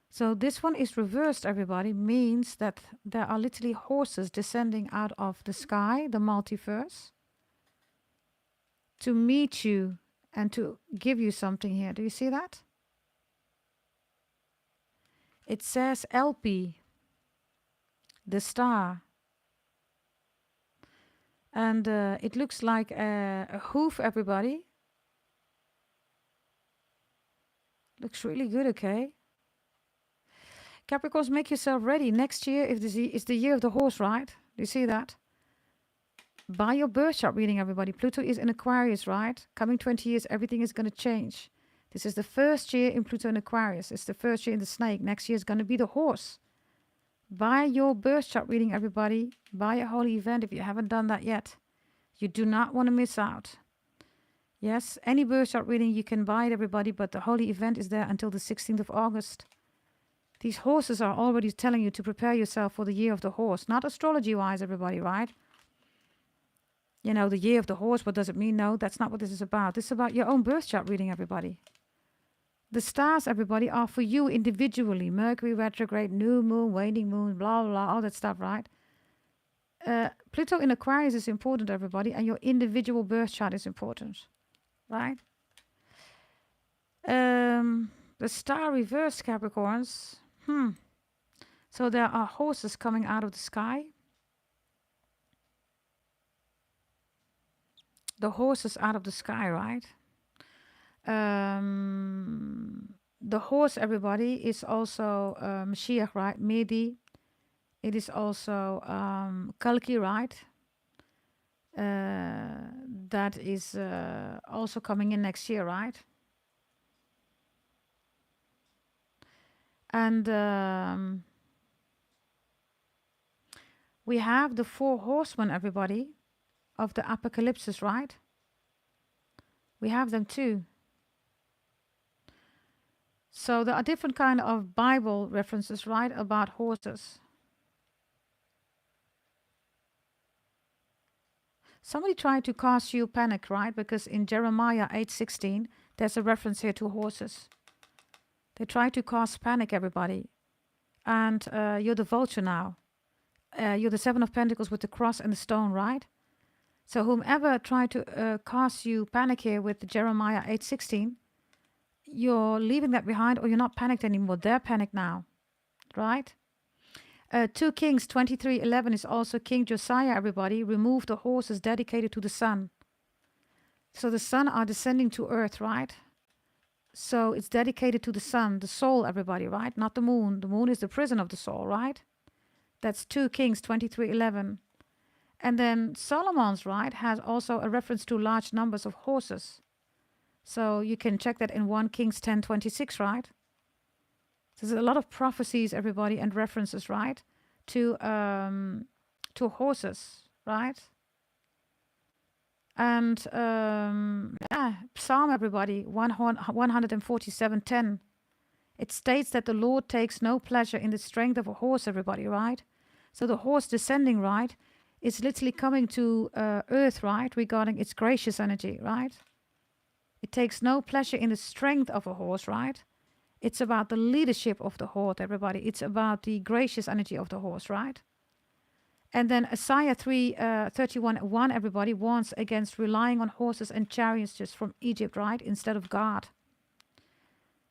So this one is reversed, everybody. Means that there are literally horses descending out of the sky, the multiverse. to meet you and to give you something here. Do you see that? It says LP, the star. And it looks like a hoof, everybody. Looks really good, okay? Capricorns, make yourself ready. Next year is the year of the horse, right? Do you see that? Buy your birth chart reading, everybody. Pluto is in Aquarius, right? Coming 20 years, everything is going to change. This is the first year in Pluto in Aquarius. It's the first year in the snake. Next year is going to be the horse. Buy your birth chart reading, everybody. Buy a holy event if you haven't done that yet. You do not want to miss out. Yes, any birth chart reading, you can buy it, everybody, but the holy event is there until the 16th of August. These horses are already telling you to prepare yourself for the year of the horse. Not astrology-wise, everybody, right? You know, the year of the horse, what does it mean? No, that's not what this is about. This is about your own birth chart reading, everybody. The stars, everybody, are for you individually. Mercury retrograde, new moon, waning moon, blah, blah, all that stuff, right? Pluto in Aquarius is important, everybody, and your individual birth chart is important, right? The star reversed, Capricorns. So there are horses coming out of the sky. The horses out of the sky, right? The horse, everybody, is also Mashiach, right? Mehdi. It is also Kalki, right? That is also coming in next year, right? And we have the 4 horsemen, everybody, of the apocalypse, right? We have them too. So there are different kind of Bible references, right, about horses. Somebody tried to cause you panic, right? Because in Jeremiah 8:16, there's a reference here to horses. They try to cause panic, everybody. And you're the vulture now. You're the 7 of Pentacles with the cross and the stone, right? So whomever tried to cause you panic here with Jeremiah 8:16, you're leaving that behind, or you're not panicked anymore. They're panicked now, right? 2 Kings 23:11 is also King Josiah, everybody. Remove the horses dedicated to the sun. So the sun are descending to earth, right? So it's dedicated to the sun, the soul, everybody, right? Not the moon. The moon is the prison of the soul, right? That's 2 Kings 23:11. And then Solomon's, right, has also a reference to large numbers of horses. So you can check that in 1 Kings 10:26, right? There's a lot of prophecies, everybody, and references, right, to horses, right? And Psalm, everybody, 147:10. It states that the Lord takes no pleasure in the strength of a horse, everybody, right? So the horse descending, right, is literally coming to earth, right, regarding its gracious energy, right? It takes no pleasure in the strength of a horse, right? It's about the leadership of the horse, everybody. It's about the gracious energy of the horse, right? And then Isaiah 31:1, everybody, warns against relying on horses and chariots just from Egypt, right, instead of God.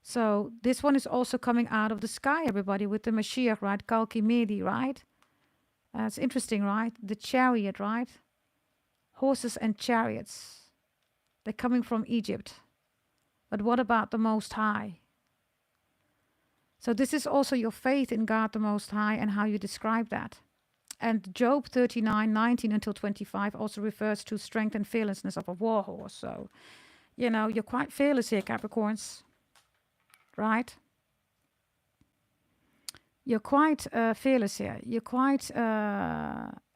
So this one is also coming out of the sky, everybody, with the Mashiach, right? Kalki Mehdi, right? It's interesting, right? The chariot, right? Horses and chariots. They're coming from Egypt. But what about the Most High? So this is also your faith in God the Most High and how you describe that. And Job 39:19 until 25 also refers to strength and fearlessness of a war horse. So, you know, you're quite fearless here, Capricorns. Right? You're quite fearless here. You're quite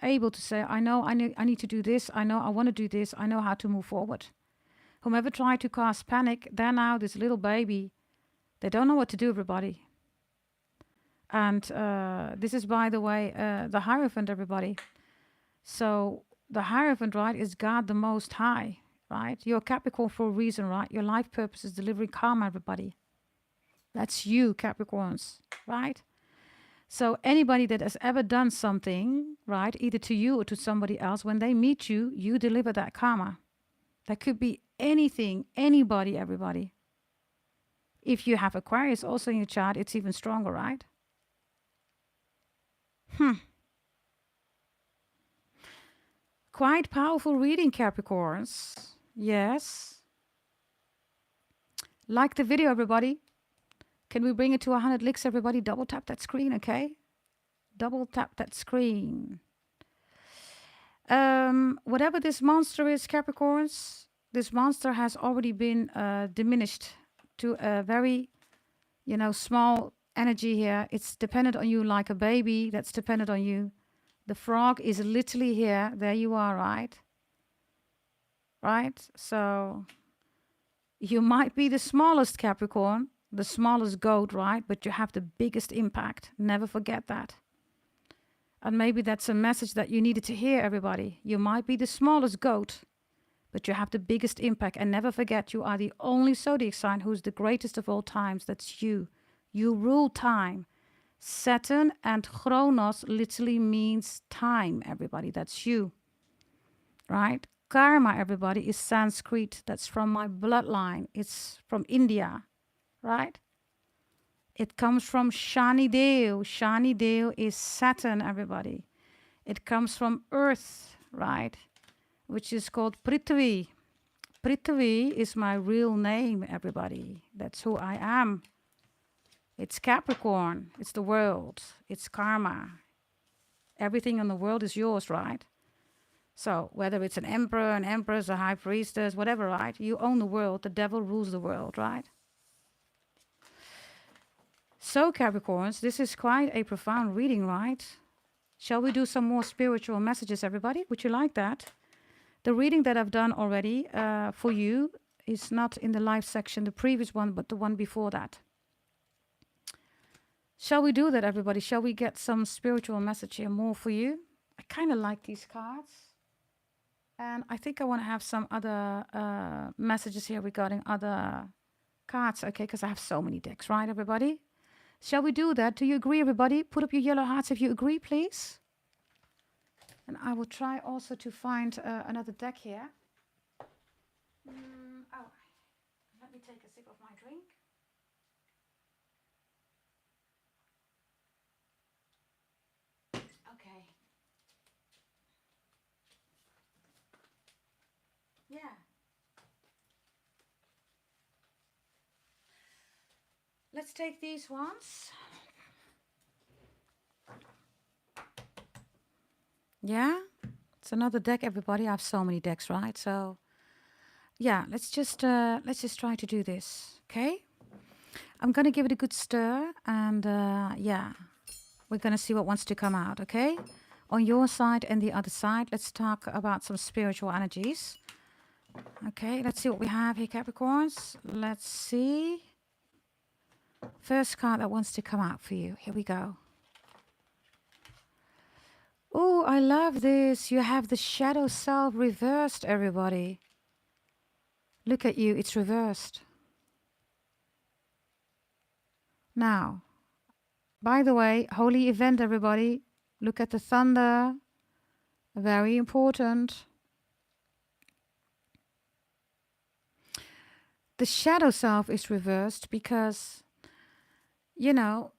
able to say, I know I need to do this. I know I want to do this. I know how to move forward. Whomever tried to cause panic, they're now this little baby. They don't know what to do, everybody. And this is, by the way, the Hierophant, everybody. So the Hierophant, right, is God the Most High, right? You're Capricorn for a reason, right? Your life purpose is delivering karma, everybody. That's you, Capricorns, right? So anybody that has ever done something, right, either to you or to somebody else, when they meet you, you deliver that karma. That could be anything, anybody, everybody. If you have Aquarius also in your chart, it's even stronger, right? Quite powerful reading, Capricorns. Yes. Like the video, everybody. Can we bring it to 100 licks, everybody? Double tap that screen, okay? Double tap that screen. Whatever this monster is, Capricorns, this monster has already been diminished to a very, small energy here. It's dependent on you like a baby. That's dependent on you. The frog is literally here. There you are, right? Right? So you might be the smallest Capricorn, the smallest goat, right? But you have the biggest impact. Never forget that. And maybe that's a message that you needed to hear, everybody. You might be the smallest goat, but you have the biggest impact. And never forget, you are the only zodiac sign who's the greatest of all times. That's you. You rule time. Saturn and Chronos literally means time, everybody. That's you, right? Karma, everybody, is Sanskrit. That's from my bloodline. It's from India, right? It comes from Shani Dev. Shani Dev is Saturn, everybody. It comes from Earth, right? Which is called Prithvi. Prithvi is my real name, everybody. That's who I am. It's Capricorn. It's the world. It's karma. Everything in the world is yours, right? So whether it's an emperor, an empress, a high priestess, whatever, right? You own the world. The devil rules the world, right? So Capricorns, this is quite a profound reading, right? Shall we do some more spiritual messages, everybody? Would you like that? The reading that I've done already for you is not in the live section, the previous one, but the one before that. Shall we do that, everybody? Shall we get some spiritual message here more for you? I kind of like these cards. And I think I want to have some other messages here regarding other cards, okay? Because I have so many decks, right, everybody? Shall we do that? Do you agree, everybody? Put up your yellow hearts if you agree, please. And I will try also to find another deck here. Oh, let me take a sip of my drink. Okay. Yeah. Let's take these ones. Yeah, it's another deck, everybody. I have so many decks, right? So, yeah, let's just try to do this, okay? I'm gonna give it a good stir, and yeah, we're gonna see what wants to come out, okay? On your side and the other side, let's talk about some spiritual energies. Okay, let's see what we have here, Capricorns. Let's see. First card that wants to come out for you. Here we go. Oh, I love this. You have the shadow self reversed, everybody. Look at you. It's reversed. Now, by the way, holy event, everybody. Look at the thunder. Very important. The shadow self is reversed because, you know,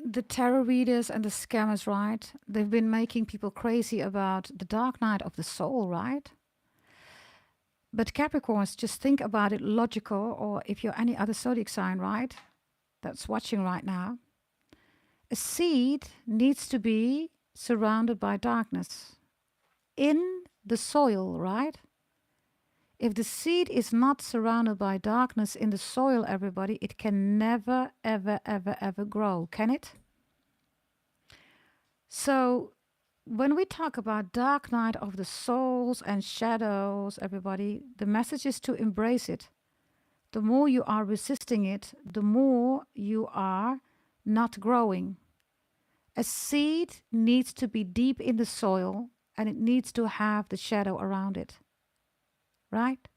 the tarot readers and the scammers, right? They've been making people crazy about the dark night of the soul, right? But Capricorns, just think about it logical, or if you're any other zodiac sign, right? That's watching right now. A seed needs to be surrounded by darkness in the soil, right? If the seed is not surrounded by darkness in the soil, everybody, it can never, ever, ever, ever grow, can it? So when we talk about dark night of the souls and shadows, everybody, the message is to embrace it. The more you are resisting it, the more you are not growing. A seed needs to be deep in the soil, and it needs to have the shadow around it. Right?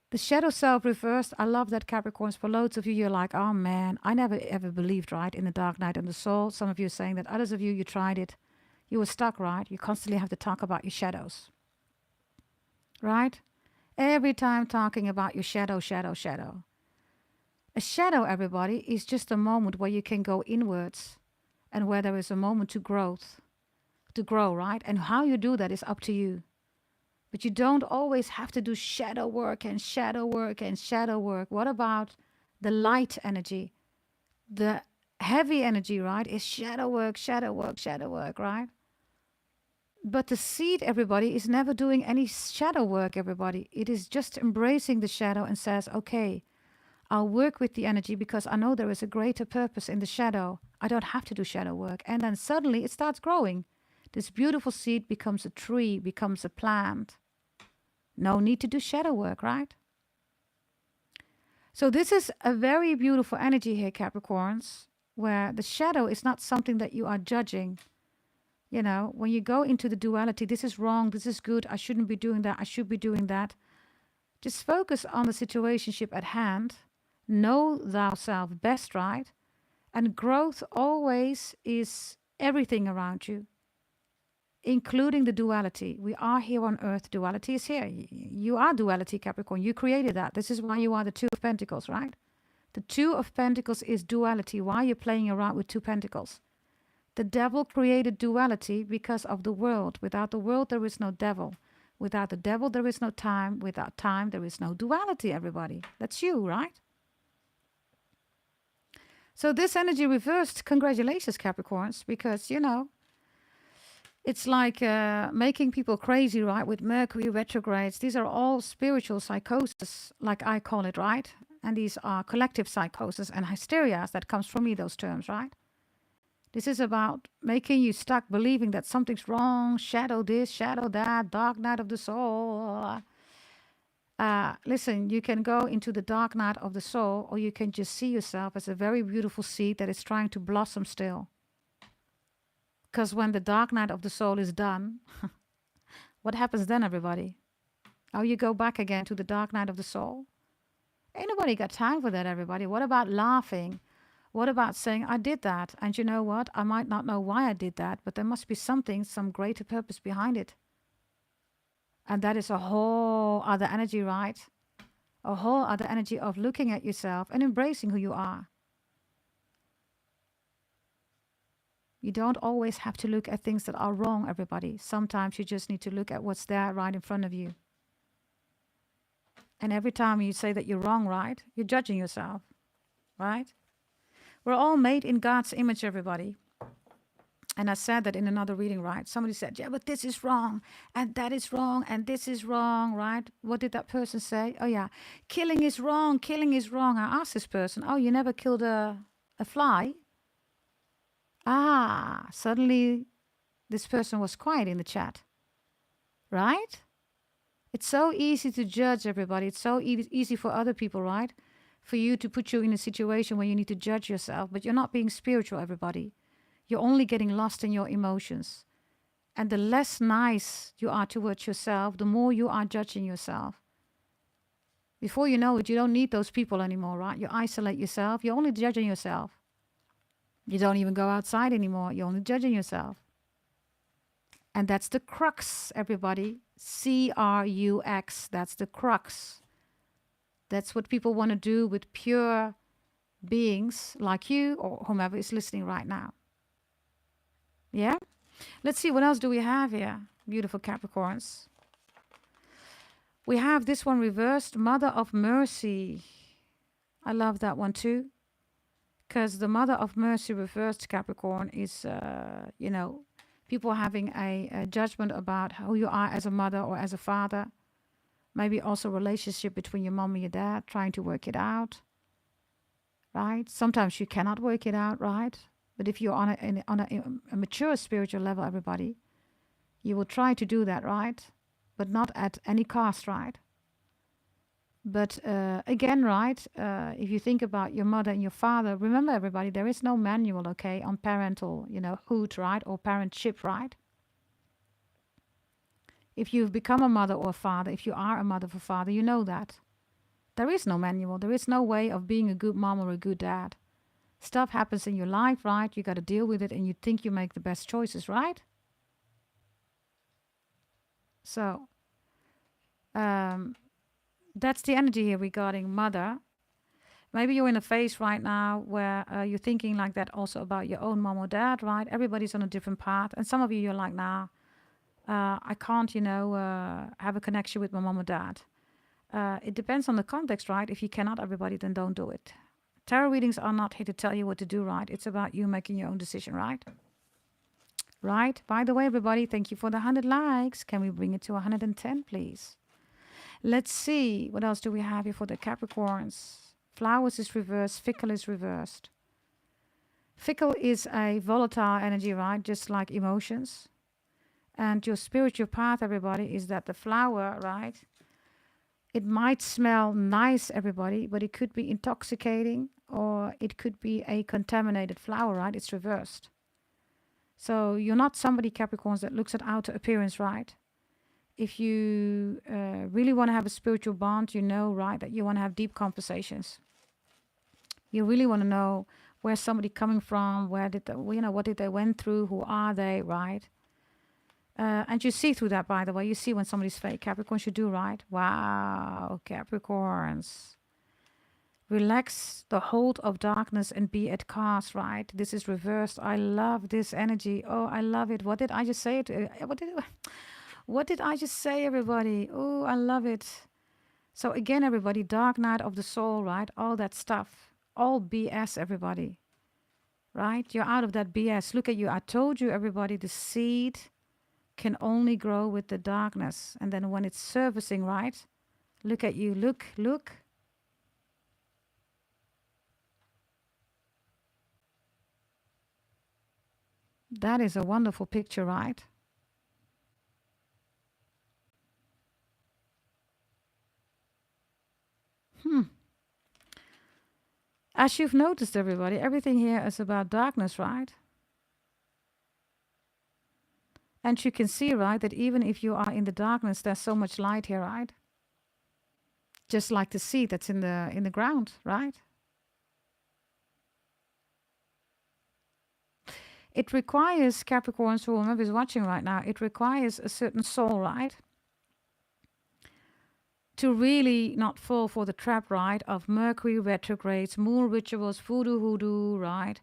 The shadow self reversed. I love that, Capricorns. For loads of you, you're like, oh man, I never ever believed, right, in the dark night and the soul. Some of you are saying that. Others of you, you tried it. You were stuck, right? You constantly have to talk about your shadows. right? Every time talking about your shadow, shadow, shadow. A shadow, everybody, is just a moment where you can go inwards and where there is a moment to grow, right? And how you do that is up to you. But you don't always have to do shadow work and shadow work and shadow work. What about the light energy? The heavy energy, right, is shadow work, shadow work, shadow work, right? But the seed, everybody, is never doing any shadow work, everybody. It is just embracing the shadow and says, okay, I'll work with the energy because I know there is a greater purpose in the shadow. I don't have to do shadow work. And then suddenly it starts growing. This beautiful seed becomes a tree, becomes a plant. No need to do shadow work, right? So this is a very beautiful energy here, Capricorns, where the shadow is not something that you are judging. You know, when you go into the duality, this is wrong, this is good, I shouldn't be doing that, I should be doing that. Just focus on the situationship at hand. Know thyself best, right? And growth always is everything around you, including the duality. We are here on earth. Duality is here. You are duality, Capricorn. You created that. This is why you are the Two of Pentacles, right? The Two of Pentacles is duality. Why are you playing around with two pentacles? The devil created duality because of the world. Without the world, there is no devil. Without the devil, there is no time. Without time, there is no duality, everybody. That's you, right? So this energy reversed. Congratulations, Capricorns, because, you know, it's like making people crazy, right? With Mercury retrogrades. These are all spiritual psychosis, like I call it, right? And these are collective psychosis and hysteria that comes from me, those terms, right? This is about making you stuck believing that something's wrong, shadow this, shadow that, dark night of the soul. Listen, you can go into the dark night of the soul, or you can just see yourself as a very beautiful seed that is trying to blossom still. Because when the dark night of the soul is done, what happens then, everybody? Oh, you go back again to the dark night of the soul? Ain't nobody got time for that, everybody. What about laughing? What about saying, I did that, and you know what? I might not know why I did that, but there must be something, some greater purpose behind it. And that is a whole other energy, right? A whole other energy of looking at yourself and embracing who you are. You don't always have to look at things that are wrong, everybody. Sometimes you just need to look at what's there right in front of you. And every time you say that you're wrong, right, you're judging yourself, right? We're all made in God's image, everybody. And I said that in another reading, right? Somebody said, yeah, but this is wrong, and that is wrong, and this is wrong, right? What did that person say? Oh, yeah, killing is wrong, killing is wrong. I asked this person, oh, you never killed a fly? Ah, suddenly this person was quiet in the chat, right? It's so easy to judge, everybody. It's so easy for other people, right? For you to put you in a situation where you need to judge yourself, but you're not being spiritual, everybody. You're only getting lost in your emotions. And the less nice you are towards yourself, the more you are judging yourself. Before you know it, you don't need those people anymore, right? You isolate yourself. You're only judging yourself. You don't even go outside anymore. You're only judging yourself. And that's the crux, everybody. C-R-U-X. That's the crux. That's what people want to do with pure beings like you or whomever is listening right now. Yeah? Let's see, what else do we have here? Beautiful Capricorns. We have this one reversed, Mother of Mercy. I love that one too. Because the Mother of Mercy reversed, Capricorn, is, you know, people having a judgment about who you are as a mother or as a father. Maybe also relationship between your mom and your dad, trying to work it out, right? Sometimes you cannot work it out, right? But if you're on a mature spiritual level, everybody, you will try to do that, right? But not at any cost, right? But again, right, if you think about your mother and your father, remember, everybody, there is no manual, okay, on parental, you know, hood, right, or parentship, right? If you've become a mother or a father, if you are a mother or father, you know that. There is no manual. There is no way of being a good mom or a good dad. Stuff happens in your life, right? You got to deal with it, and you think you make the best choices, right? So, That's the energy here regarding mother. Maybe you're in a phase right now where you're thinking like that also about your own mom or dad, right? Everybody's on a different path. And some of you, you're like, nah, I can't, have a connection with my mom or dad. It depends on the context, right? If you cannot, everybody, then don't do it. Tarot readings are not here to tell you what to do, right? It's about you making your own decision, right? Right? By the way, everybody, thank you for the 100 likes. Can we bring it to 110, please? Let's see. What else do we have here for the Capricorns? Flowers is reversed. Fickle is reversed. Fickle is a volatile energy, right? Just like emotions. And your spiritual path, everybody, is that the flower, right? It might smell nice, everybody, but it could be intoxicating or it could be a contaminated flower, right? It's reversed. So you're not somebody, Capricorns, that looks at outer appearance, right? If you really want to have a spiritual bond, you know, right, that you want to have deep conversations. You really want to know where's somebody coming from, where did they, what did they went through, who are they, right? And you see through that, by the way. You see when somebody's fake. Capricorns, you do, right? Wow, Capricorns. Relax the hold of darkness and be at cast, right? This is reversed. I love this energy. Oh, I love it. What did I just say? What did I just say, everybody? Oh, I love it. So again, everybody, dark night of the soul, right? All that stuff. All BS, everybody. Right? You're out of that BS. Look at you. I told you, everybody, the seed can only grow with the darkness. And then when it's surfacing, right? Look at you. Look, look. That is a wonderful picture, right? As you've noticed, everybody, everything here is about darkness, right? And you can see, right, that even if you are in the darkness, there's so much light here, right? Just like the seed that's in the ground, right? It requires, Capricorns, who whoever is watching right now, it requires a certain soul, right? To really not fall for the trap, right, of Mercury retrogrades, moon rituals, voodoo hoodoo, right?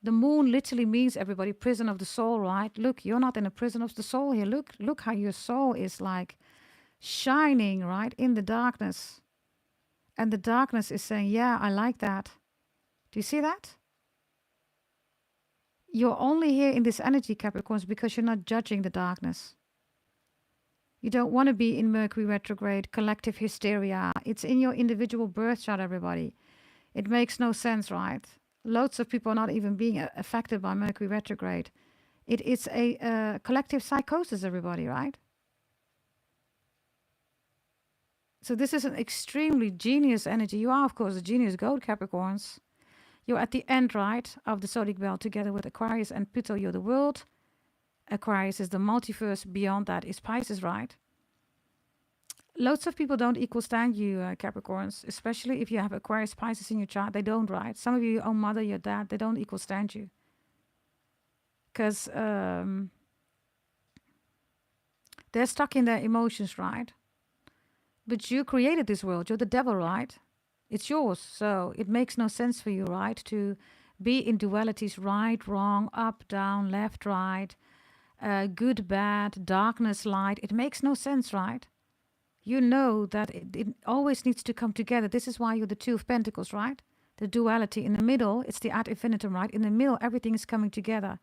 The moon literally means, everybody, prison of the soul, right? Look, you're not in a prison of the soul here. Look how your soul is like shining, right, in the darkness. And the darkness is saying, yeah, I like that. Do you see that? You're only here in this energy, Capricorns, because you're not judging the darkness. You don't want to be in Mercury retrograde, collective hysteria. It's in your individual birth chart, everybody. It makes no sense, right? Loads of people are not even being affected by Mercury retrograde. It is a collective psychosis, everybody, right? So this is an extremely genius energy. You are, of course, a genius goat, Capricorns. You're at the end, right, of the zodiac belt together with Aquarius and Pluto. You're the world. Aquarius is the multiverse. Beyond that is Pisces, right? Loads of people don't equal stand you, Capricorns, especially if you have Aquarius, Pisces in your chart. They don't, right? Some of you, your own mother, your dad, they don't equal stand you. Because they're stuck in their emotions, right? But you created this world. You're the devil, right? It's yours. So it makes no sense for you, right? To be in dualities, right, wrong, up, down, left, right, good, bad, darkness, light. It makes no sense, right? You know that it always needs to come together. This is why you're the Two of Pentacles, right? The duality. In the middle, it's the ad infinitum, right? In the middle, everything is coming together.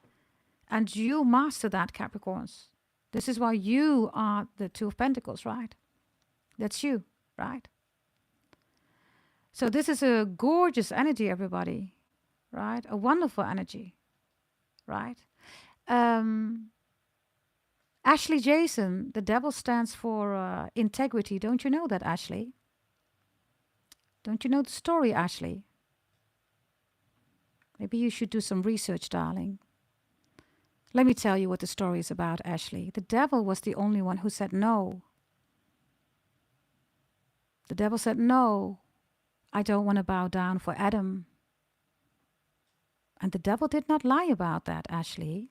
And you master that, Capricorns. This is why you are the Two of Pentacles, right? That's you, right? So this is a gorgeous energy, everybody, right? A wonderful energy, right? Ashley Jason, the devil stands for integrity. Don't you know that, Ashley? Don't you know the story, Ashley? Maybe you should do some research, darling. Let me tell you what the story is about, Ashley. The devil was the only one who said no. The devil said, no, I don't want to bow down for Adam. And the devil did not lie about that, Ashley.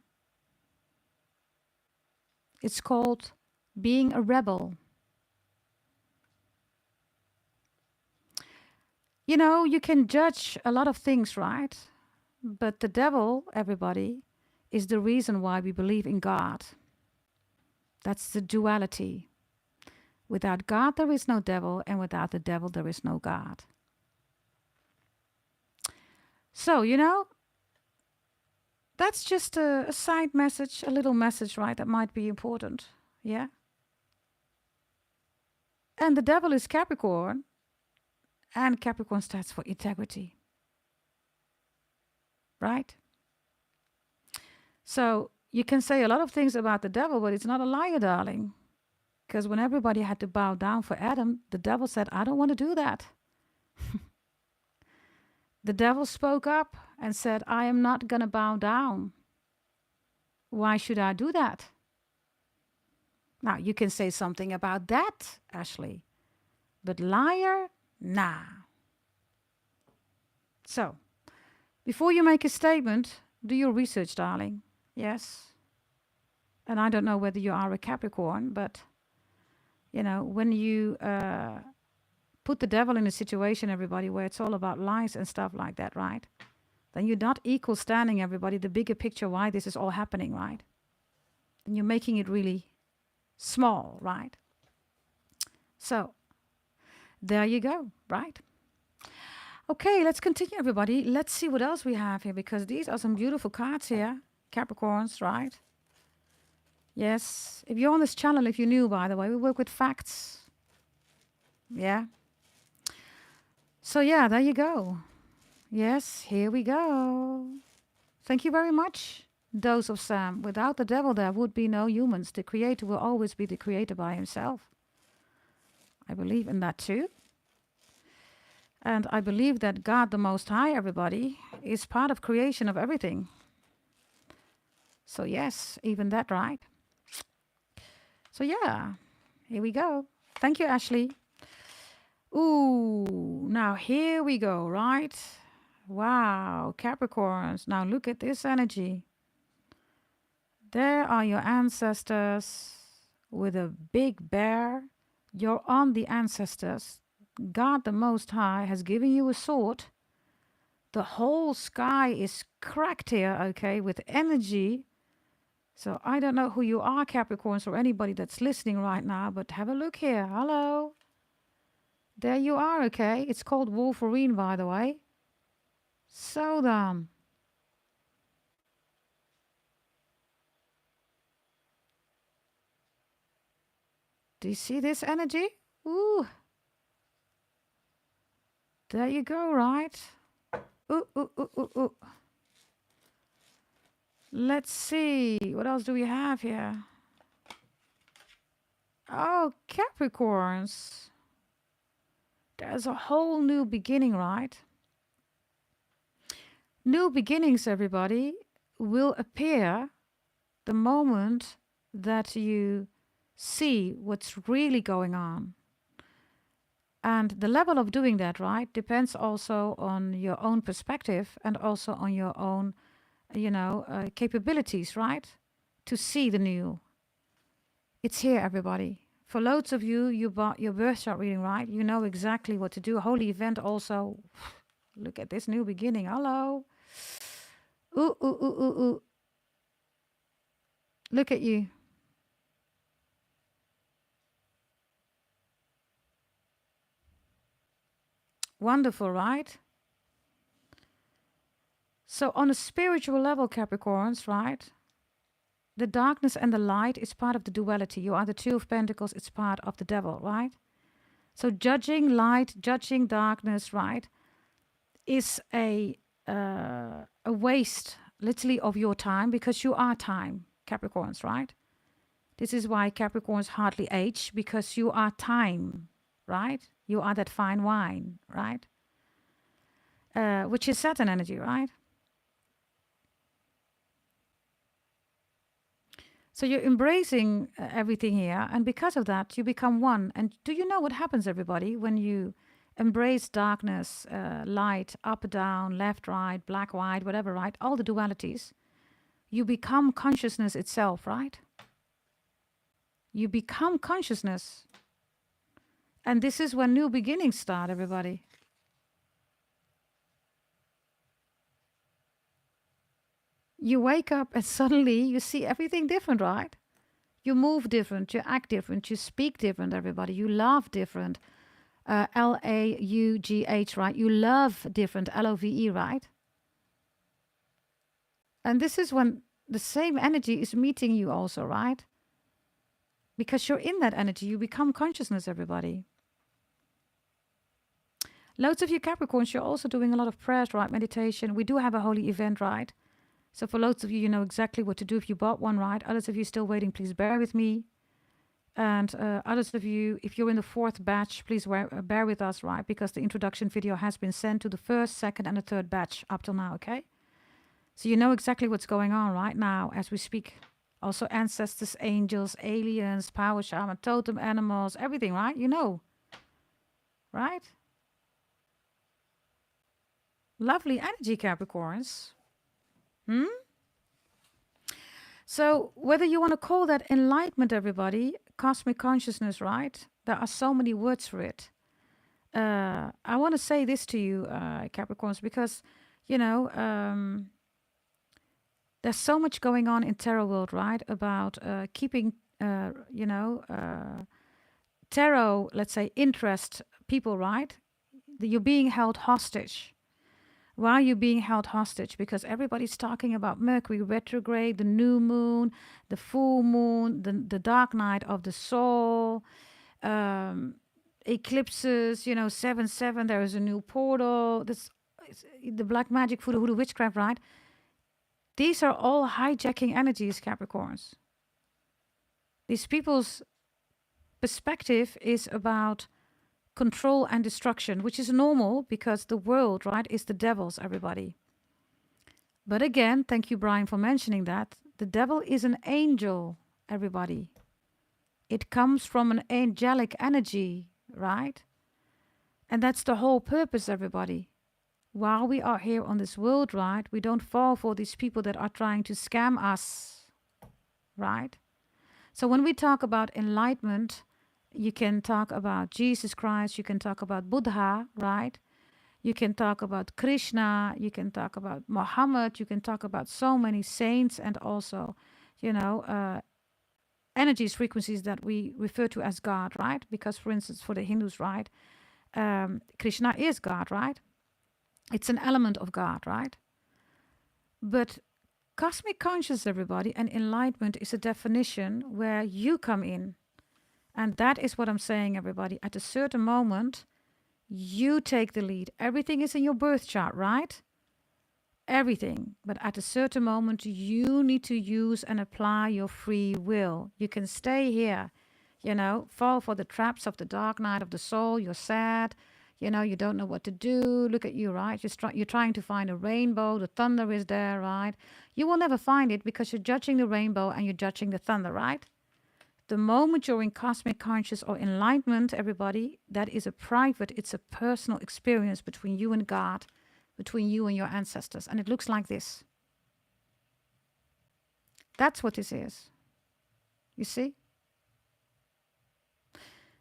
It's called being a rebel. You know, you can judge a lot of things, right? But the devil, everybody, is the reason why we believe in God. That's the duality. Without God, there is no devil, and without the devil, there is no God. So, you know, that's just a side message, a little message, right? That might be important. Yeah. And the devil is Capricorn, and Capricorn stands for integrity, right? So you can say a lot of things about the devil, but it's not a liar, darling. Because when everybody had to bow down for Adam, the devil said, I don't want to do that. The devil spoke up and said, I am not going to bow down. Why should I do that? Now, you can say something about that, Ashley. But liar? Nah. So, before you make a statement, do your research, darling. Yes. And I don't know whether you are a Capricorn, but, you know, when you put the devil in a situation, everybody, where it's all about lies and stuff like that, right? Then you're not equal standing, everybody, the bigger picture why this is all happening, right? And you're making it really small, right? So, there you go, right? Okay, let's continue, everybody. Let's see what else we have here, because these are some beautiful cards here. Capricorns, right? Yes. If you're on this channel, if you're new, by the way, we work with facts. Yeah. So, yeah, there you go. Yes, here we go. Thank you very much, Dose of Sam. Without the devil, there would be no humans. The creator will always be the creator by himself. I believe in that too. And I believe that God, the Most High, everybody, is part of creation of everything. So yes, even that, right? So yeah, here we go. Thank you, Ashley. Ooh, now here we go, right? Wow, Capricorns. Now look at this energy. There are your ancestors with a big bear. You're on the ancestors. God the Most High has given you a sword. The whole sky is cracked here, okay, with energy. So I don't know who you are, Capricorns, or anybody that's listening right now, but have a look here. Hello. There you are, okay? It's called Wolverine, by the way. So then. Do you see this energy? Ooh. There you go, right? Ooh, ooh, ooh, ooh, ooh. Let's see. What else do we have here? Oh, Capricorns. There's a whole new beginning, right? New beginnings, everybody, will appear the moment that you see what's really going on. And the level of doing that, right, depends also on your own perspective and also on your own, capabilities, right, to see the new. It's here, everybody. For loads of you, you bought your birth chart reading, right? You know exactly what to do. Holy event also. Look at this new beginning. Hello. Ooh, ooh, ooh, ooh, ooh. Look at you. Wonderful, right? So on a spiritual level, Capricorns, right? The darkness and the light is part of the duality. You are the Two of Pentacles. It's part of the devil, right? So judging light, judging darkness, right, is a waste, literally, of your time, because you are time, Capricorns, right? This is why Capricorns hardly age, because you are time, right? You are that fine wine, right? Which is Saturn energy, right? So you're embracing everything here, and because of that, you become one. And do you know what happens, everybody, when you embrace darkness, light, up, down, left, right, black, white, whatever, right? All the dualities. You become consciousness itself, right? You become consciousness. And this is when new beginnings start, everybody. you wake up and suddenly you see everything different, right? You move different, you act different, you speak different, everybody. You laugh different. Laugh, right? You love different, LOVE, right? And this is when the same energy is meeting you also, right? Because you're in that energy, you become consciousness, everybody. Loads of you Capricorns, you're also doing a lot of prayers, right? Meditation. We do have a holy event, right? So for loads of you, you know exactly what to do if you bought one, right? Others of you still waiting, please bear with me. And others of you, if you're in the 4th batch, please bear with us, right? Because the introduction video has been sent to the 1st, 2nd, and the 3rd batch up till now, okay? So you know exactly what's going on right now as we speak. Also ancestors, angels, aliens, power shaman, totem animals, everything, right? You know, right? Lovely energy, Capricorns. So whether you want to call that enlightenment, everybody, cosmic consciousness, right? There are so many words for it. I want to say this to you, Capricorns, because, you know, there's so much going on in tarot world, right? About keeping, tarot, let's say, interest people, right? You're being held hostage. Why are you being held hostage? Because everybody's talking about Mercury retrograde, the new moon, the full moon, the dark night of the soul, eclipses, 7/7, there is a new portal, the black magic, voodoo witchcraft, right? These are all hijacking energies, Capricorns. These people's perspective is about control and destruction, which is normal because the world, right, is the devil's, everybody. But again, thank you, Brian, for mentioning that. The devil is an angel, everybody. It comes from an angelic energy, right? And that's the whole purpose, everybody. While we are here on this world, right, we don't fall for these people that are trying to scam us, right? So when we talk about enlightenment, you can talk about Jesus Christ, you can talk about Buddha, right? You can talk about Krishna, you can talk about Muhammad, you can talk about so many saints and also, energies, frequencies that we refer to as God, right? Because, for instance, for the Hindus, right, Krishna is God, right? It's an element of God, right? But cosmic consciousness, everybody, and enlightenment is a definition where you come in. And that is what I'm saying, everybody. At a certain moment, you take the lead. Everything is in your birth chart, right? Everything. But at a certain moment, you need to use and apply your free will. You can stay here, fall for the traps of the dark night of the soul. You're sad. You don't know what to do. Look at you, right? You're trying to find a rainbow. The thunder is there, right? You will never find it because you're judging the rainbow and you're judging the thunder, right? The moment you're in cosmic conscious or enlightenment, everybody, that is it's a personal experience between you and God, between you and your ancestors. And it looks like this. That's what this is. You see?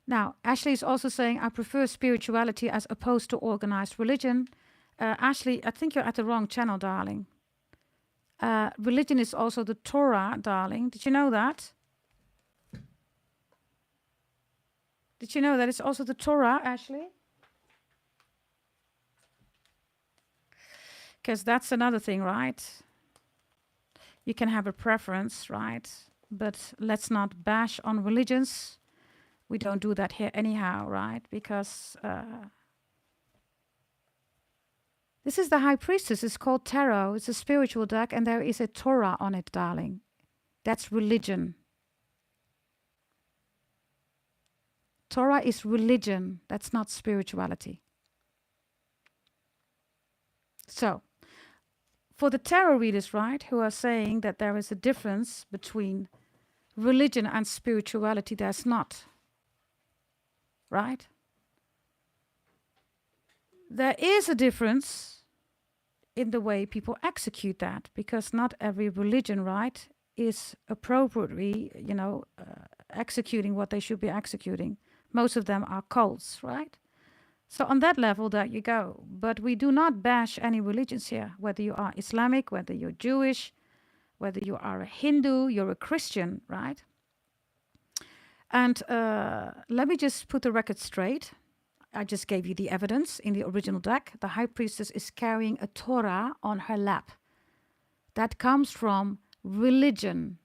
Now, Ashley is also saying, I prefer spirituality as opposed to organized religion. Ashley, I think you're at the wrong channel, darling. Religion is also the Torah, darling. Did you know that? Did you know that it's also the Torah, Ashley? Because that's another thing, right? You can have a preference, right? But let's not bash on religions. We don't do that here anyhow, right? Because this is the High Priestess. It's called Tarot. It's a spiritual deck, and there is a Torah on it, darling. That's religion. Torah is religion. That's not spirituality. So, for the tarot readers, right, who are saying that there is a difference between religion and spirituality, there's not. Right? There is a difference in the way people execute that, because not every religion, right, is appropriately, executing what they should be executing. Most of them are cults, right? So on that level, there you go. But we do not bash any religions here, whether you are Islamic, whether you're Jewish, whether you are a Hindu, you're a Christian, right? And let me just put the record straight. I just gave you the evidence in the original deck. The high priestess is carrying a Torah on her lap. That comes from religion.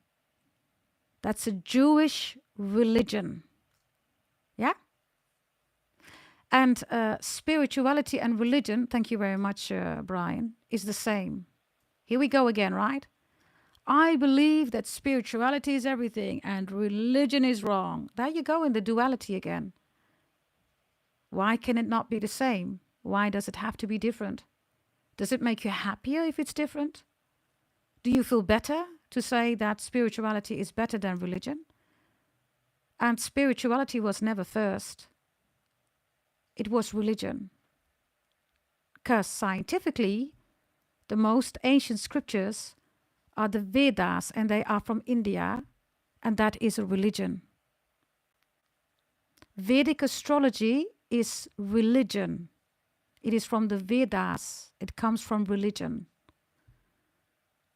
That's a Jewish religion. Yeah? And spirituality and religion, thank you very much, Brian, is the same. Here we go again, right? I believe that spirituality is everything and religion is wrong. There you go in the duality again. Why can it not be the same? Why does it have to be different? Does it make you happier if it's different? Do you feel better to say that spirituality is better than religion? And spirituality was never first. It was religion. Because scientifically, the most ancient scriptures are the Vedas, and they are from India, and that is a religion. Vedic astrology is religion. It is from the Vedas. It comes from religion.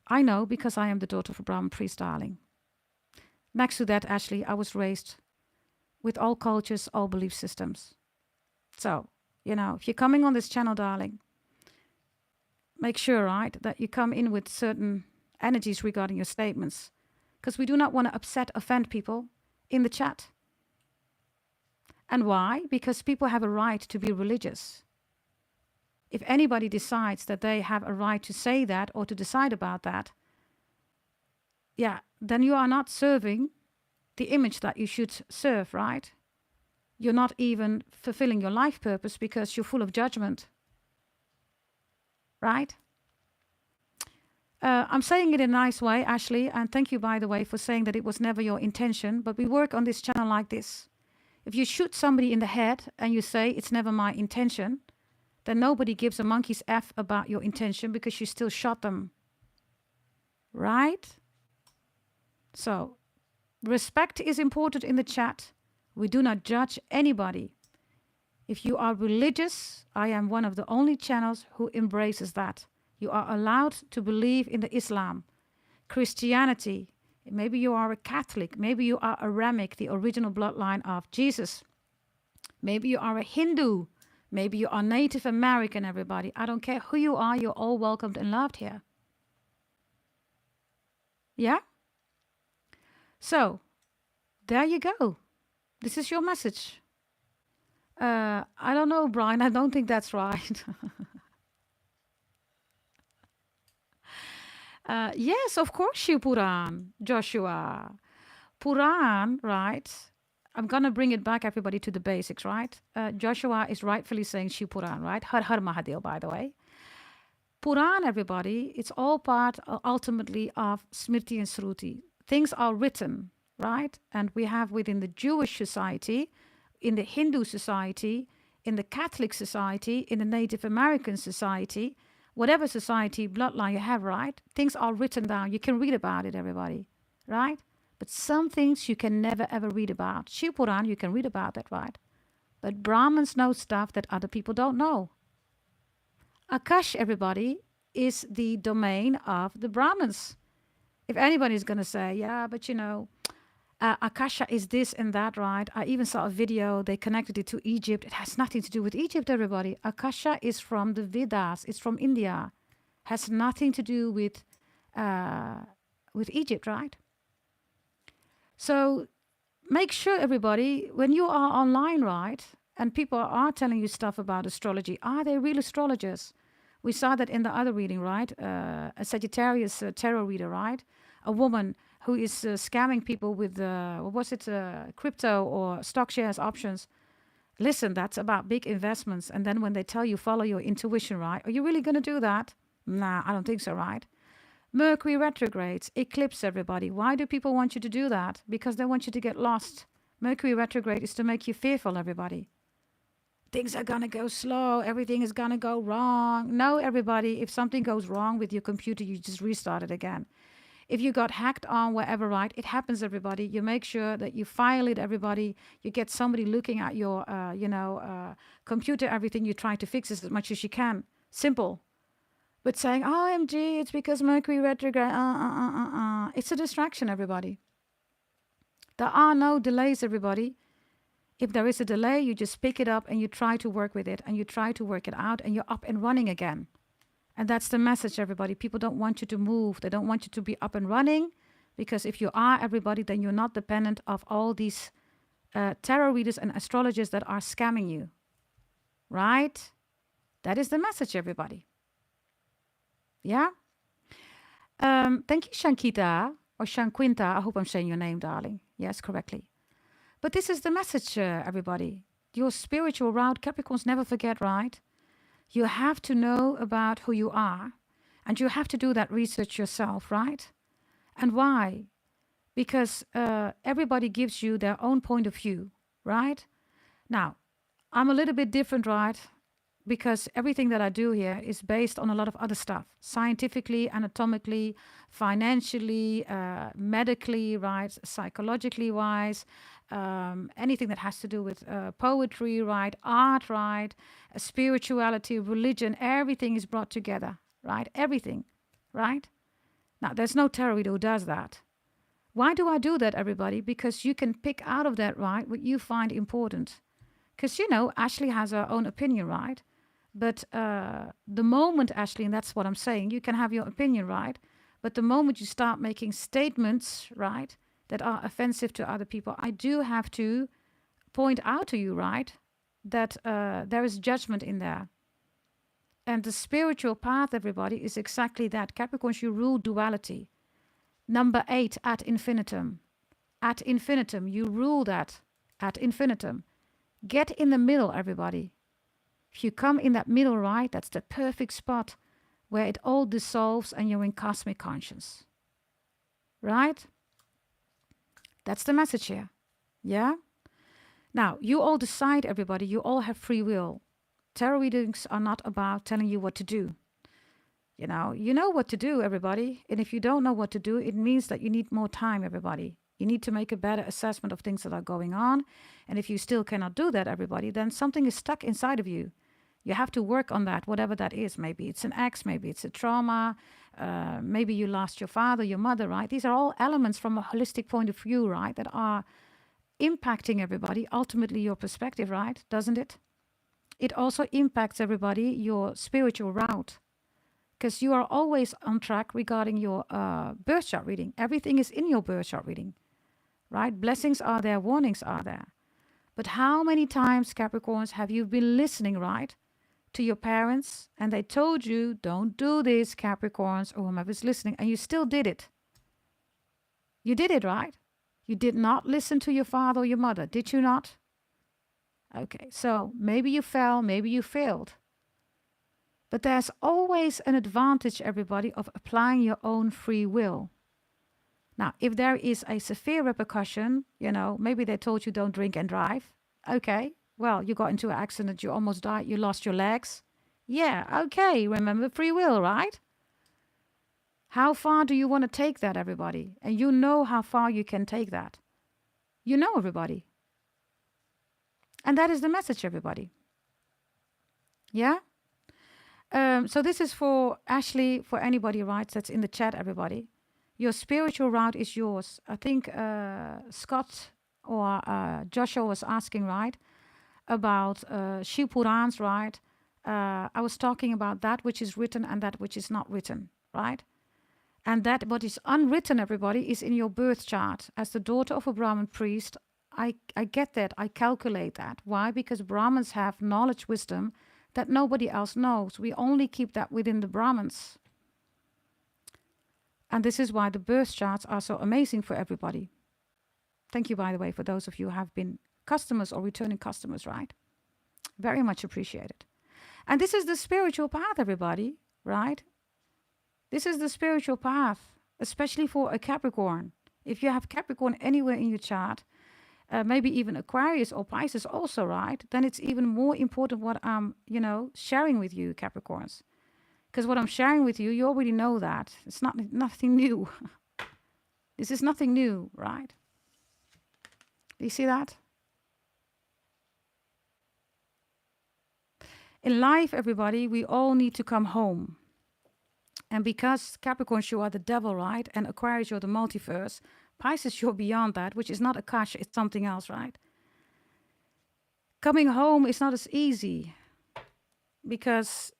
I know because I am the daughter of a Brahmin priest, darling. Next to that, Ashley, I was raised with all cultures, all belief systems. So, if you're coming on this channel, darling, make sure, right, that you come in with certain energies regarding your statements, because we do not want to upset, offend people in the chat. And why? Because people have a right to be religious. If anybody decides that they have a right to say that or to decide about that, then you are not serving the image that you should serve, right? You're not even fulfilling your life purpose because you're full of judgment, right? I'm saying it in a nice way, Ashley, and thank you, by the way, for saying that it was never your intention, but we work on this channel like this. If you shoot somebody in the head and you say it's never my intention, then nobody gives a monkey's F about your intention because you still shot them. Right? So, respect is important in the chat. We do not judge anybody. If you are religious, I am one of the only channels who embraces that. You are allowed to believe in the Islam, Christianity. Maybe you are a Catholic. Maybe you are Aramic, the original bloodline of Jesus. Maybe you are a Hindu. Maybe you are Native American, everybody. I don't care who you are. You're all welcomed and loved here. Yeah? So, there you go. This is your message. I don't know, Brian. I don't think that's right. Yes, of course, you Puran, Joshua. Puran, right? I'm going to bring it back, everybody, to the basics, right? Joshua is rightfully saying Shiv Puran, right? Har Har Mahadev, by the way. Puran, everybody, it's all part, ultimately, of Smriti and Sruti. Things are written, right? And we have within the Jewish society, in the Hindu society, in the Catholic society, in the Native American society, whatever society, bloodline you have, right? Things are written down. You can read about it, everybody, right? But some things you can never, ever read about. Shiv Puran, you can read about that, right? But Brahmins know stuff that other people don't know. Akash, everybody, is the domain of the Brahmins. If anybody's going to say, yeah, but Akasha is this and that, right? I even saw a video, they connected it to Egypt. It has nothing to do with Egypt, everybody. Akasha is from the Vedas. It's from India. Has nothing to do with Egypt, right? So make sure, everybody, when you are online, right, and people are telling you stuff about astrology, are they real astrologers? We saw that in the other reading, right? A Sagittarius tarot reader, right? A woman who is scamming people with, crypto or stock shares options. Listen, that's about big investments. And then when they tell you follow your intuition, right? Are you really going to do that? Nah, I don't think so, right? Mercury retrogrades, eclipse, everybody. Why do people want you to do that? Because they want you to get lost. Mercury retrograde is to make you fearful, everybody. Things are going to go slow. Everything is going to go wrong. No, everybody, if something goes wrong with your computer, you just restart it again. If you got hacked on wherever, right, it happens, everybody. You make sure that you file it, everybody. You get somebody looking at your, computer, everything. You try to fix it as much as you can. Simple. But saying, OMG, it's because Mercury retrograde. It's a distraction, everybody. There are no delays, everybody. If there is a delay, you just pick it up and you try to work with it and you try to work it out and you're up and running again. And that's the message, everybody. People don't want you to move. They don't want you to be up and running, because if you are, everybody, then you're not dependent of all these tarot readers and astrologers that are scamming you. Right? That is the message, everybody. Yeah? Thank you, Shankita, or Shanquinta. I hope I'm saying your name, darling. Yes, correctly. But this is the message, everybody. Your spiritual route, Capricorns never forget, right? You have to know about who you are, and you have to do that research yourself, right? And why? Because everybody gives you their own point of view, right? Now, I'm a little bit different, right? Because everything that I do here is based on a lot of other stuff. Scientifically, anatomically, financially, medically, right? Psychologically wise. Anything that has to do with poetry, right? Art, right? Spirituality, religion, everything is brought together, right? Everything, right? Now, there's no tarot reader who does that. Why do I do that, everybody? Because you can pick out of that, right, what you find important. Because, Ashley has her own opinion, right? But the moment, Ashley, and that's what I'm saying, you can have your opinion, right? But the moment you start making statements, right, that are offensive to other people, I do have to point out to you, right, that there is judgment in there. And the spiritual path, everybody, is exactly that. Capricorns, you rule duality. Number 8, ad infinitum. Ad infinitum, you rule that. Ad infinitum. Get in the middle, everybody. If you come in that middle, right, that's the perfect spot where it all dissolves and you're in cosmic conscience. Right? That's the message here. Yeah? Now, you all decide, everybody. You all have free will. Tarot readings are not about telling you what to do. You know what to do, everybody. And if you don't know what to do, it means that you need more time, everybody. You need to make a better assessment of things that are going on. And if you still cannot do that, everybody, then something is stuck inside of you. You have to work on that, whatever that is. Maybe it's an ex, maybe it's a trauma, maybe you lost your father, your mother, right? These are all elements from a holistic point of view, right, that are impacting everybody, ultimately your perspective, right? Doesn't it? It also impacts everybody, your spiritual route. Because you are always on track regarding your birth chart reading. Everything is in your birth chart reading, right? Blessings are there, warnings are there. But how many times, Capricorns, have you been listening, right, to your parents, and they told you, don't do this, Capricorns, or whomever's listening, and you still did it? You did it, right? You did not listen to your father or your mother, did you not? Okay, so maybe you fell, maybe you failed. But there's always an advantage, everybody, of applying your own free will. Now, if there is a severe repercussion, maybe they told you don't drink and drive. Okay, well, you got into an accident, you almost died, you lost your legs. Yeah, okay, remember free will, right? How far do you want to take that, everybody? And you know how far you can take that. You know, everybody. And that is the message, everybody. Yeah? So this is for Ashley, for anybody, right, that's in the chat, everybody. Your spiritual route is yours. I think Scott or Joshua was asking, right, about Shiv Purans, right? I was talking about that which is written and that which is not written, right? And that what is unwritten, everybody, is in your birth chart. As the daughter of a Brahmin priest, I get that. I calculate that. Why? Because Brahmins have knowledge, wisdom that nobody else knows. We only keep that within the Brahmins. And this is why the birth charts are so amazing for everybody. Thank you, by the way, for those of you who have been customers or returning customers, right? Very much appreciated. And this is the spiritual path, everybody, right? This is the spiritual path, especially for a Capricorn. If you have Capricorn anywhere in your chart, maybe even Aquarius or Pisces also, right? Then it's even more important what I'm, sharing with you, Capricorns. Because what I'm sharing with you, you already know that. It's nothing new. This is nothing new, right? Do you see that? In life, everybody, we all need to come home. And because Capricorns, you are the devil, right? And Aquarius, you're the multiverse. Pisces, you're beyond that, which is not Akasha, it's something else, right? Coming home is not as easy because,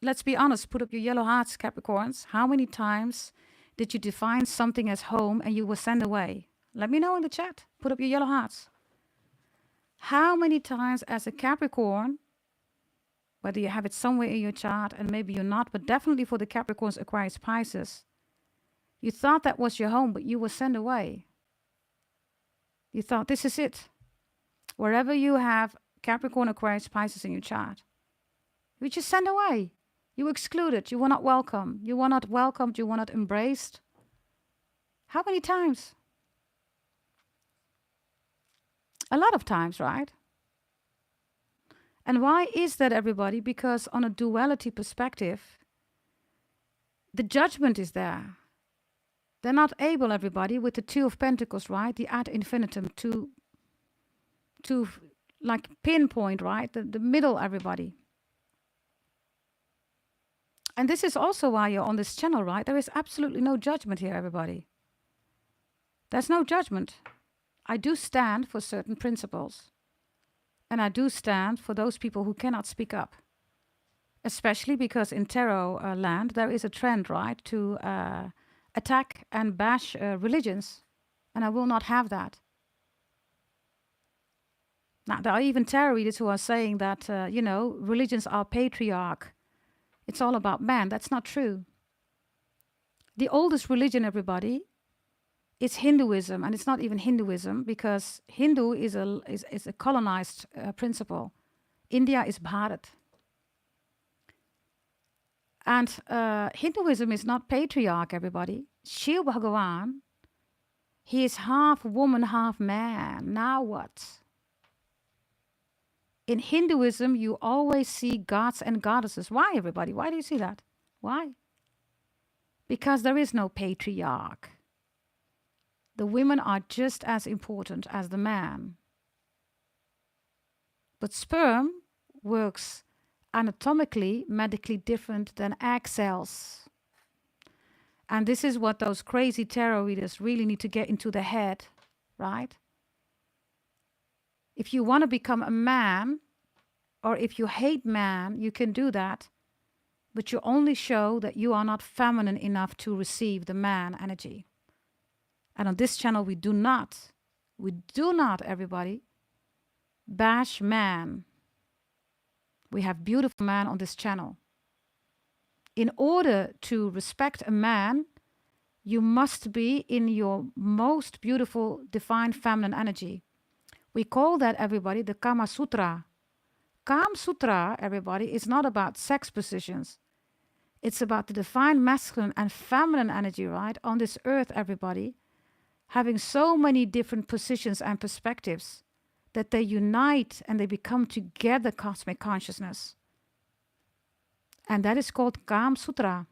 let's be honest, put up your yellow hearts, Capricorns. How many times did you define something as home and you were sent away? Let me know in the chat. Put up your yellow hearts. How many times as a Capricorn, whether you have it somewhere in your chart and maybe you're not, but definitely for the Capricorns, Aquarius, Pisces, you thought that was your home, but you were sent away. You thought this is it. Wherever you have Capricorn, Aquarius, Pisces in your chart, you were just sent away. You were excluded. You were not welcome. You were not welcomed. You were not embraced. How many times? A lot of times, right? And why is that, everybody? Because on a duality perspective, the judgment is there. They're not able, everybody, with the Two of Pentacles, right? The ad infinitum to like pinpoint, right? The middle, everybody. And this is also why you're on this channel, right? There is absolutely no judgment here, everybody. There's no judgment. I do stand for certain principles. And I do stand for those people who cannot speak up. Especially because in tarot land, there is a trend, right? To attack and bash religions. And I will not have that. Now, there are even tarot readers who are saying that, religions are patriarch. It's all about man. That's not true. The oldest religion, everybody, is Hinduism. And it's not even Hinduism because Hindu is a colonized principle. India is Bharat. And Hinduism is not patriarch, everybody. Shiv Bhagavan, he is half woman, half man. Now what? In Hinduism, you always see gods and goddesses. Why, everybody? Why do you see that? Why? Because there is no patriarch. The women are just as important as the man. But sperm works anatomically, medically different than egg cells. And this is what those crazy tarot readers really need to get into their head, right? If you want to become a man, or if you hate man, you can do that. But you only show that you are not feminine enough to receive the man energy. And on this channel, we do not, everybody, bash man. We have beautiful men on this channel. In order to respect a man, you must be in your most beautiful, divine feminine energy. We call that, everybody, the Kama Sutra. Kama Sutra, everybody, is not about sex positions. It's about the divine masculine and feminine energy, right? On this earth, everybody, having so many different positions and perspectives that they unite and they become together cosmic consciousness. And that is called Kama Sutra.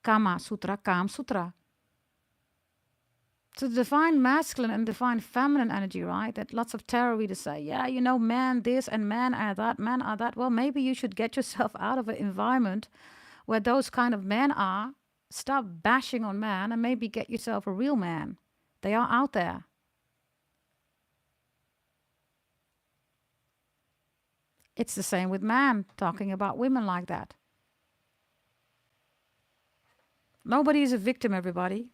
Kama Sutra, Kama Sutra. So the divine masculine and divine feminine energy, right? That lots of tarot readers say, yeah, man this and man are that, men are that. Well, maybe you should get yourself out of an environment where those kind of men are. Stop bashing on man and maybe get yourself a real man. They are out there. It's the same with man, talking about women like that. Nobody is a victim, everybody.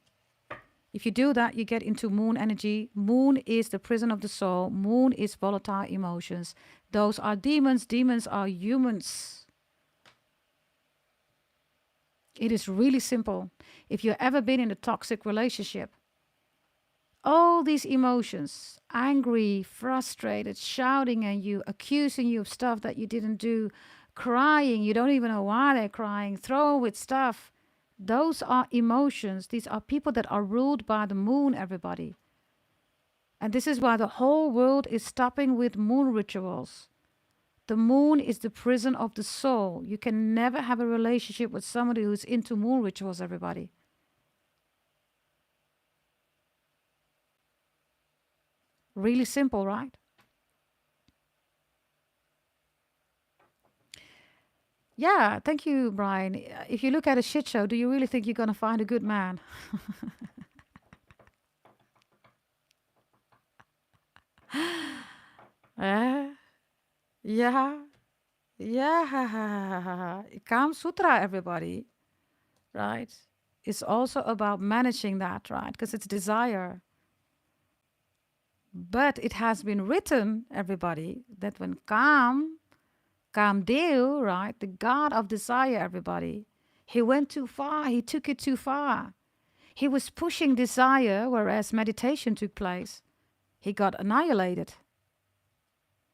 If you do that, you get into moon energy. Moon is the prison of the soul. Moon is volatile emotions. Those are demons. Demons are humans. It is really simple. If you've ever been in a toxic relationship, all these emotions, angry, frustrated, shouting at you, accusing you of stuff that you didn't do, crying, you don't even know why they're crying, throwing with stuff. Those are emotions. These are people that are ruled by the moon, everybody. And this is why the whole world is stopping with moon rituals. The moon is the prison of the soul. You can never have a relationship with somebody who's into moon rituals, everybody. Really simple, right? Yeah, thank you, Brian. If you look at a shit show, do you really think you're going to find a good man? Eh? Yeah, yeah. Kam Sutra, everybody, right? It's also about managing that, right? Because it's desire. But it has been written, everybody, that when Kamdeo, right, the god of desire, everybody, he went too far, he took it too far. He was pushing desire, whereas meditation took place. He got annihilated.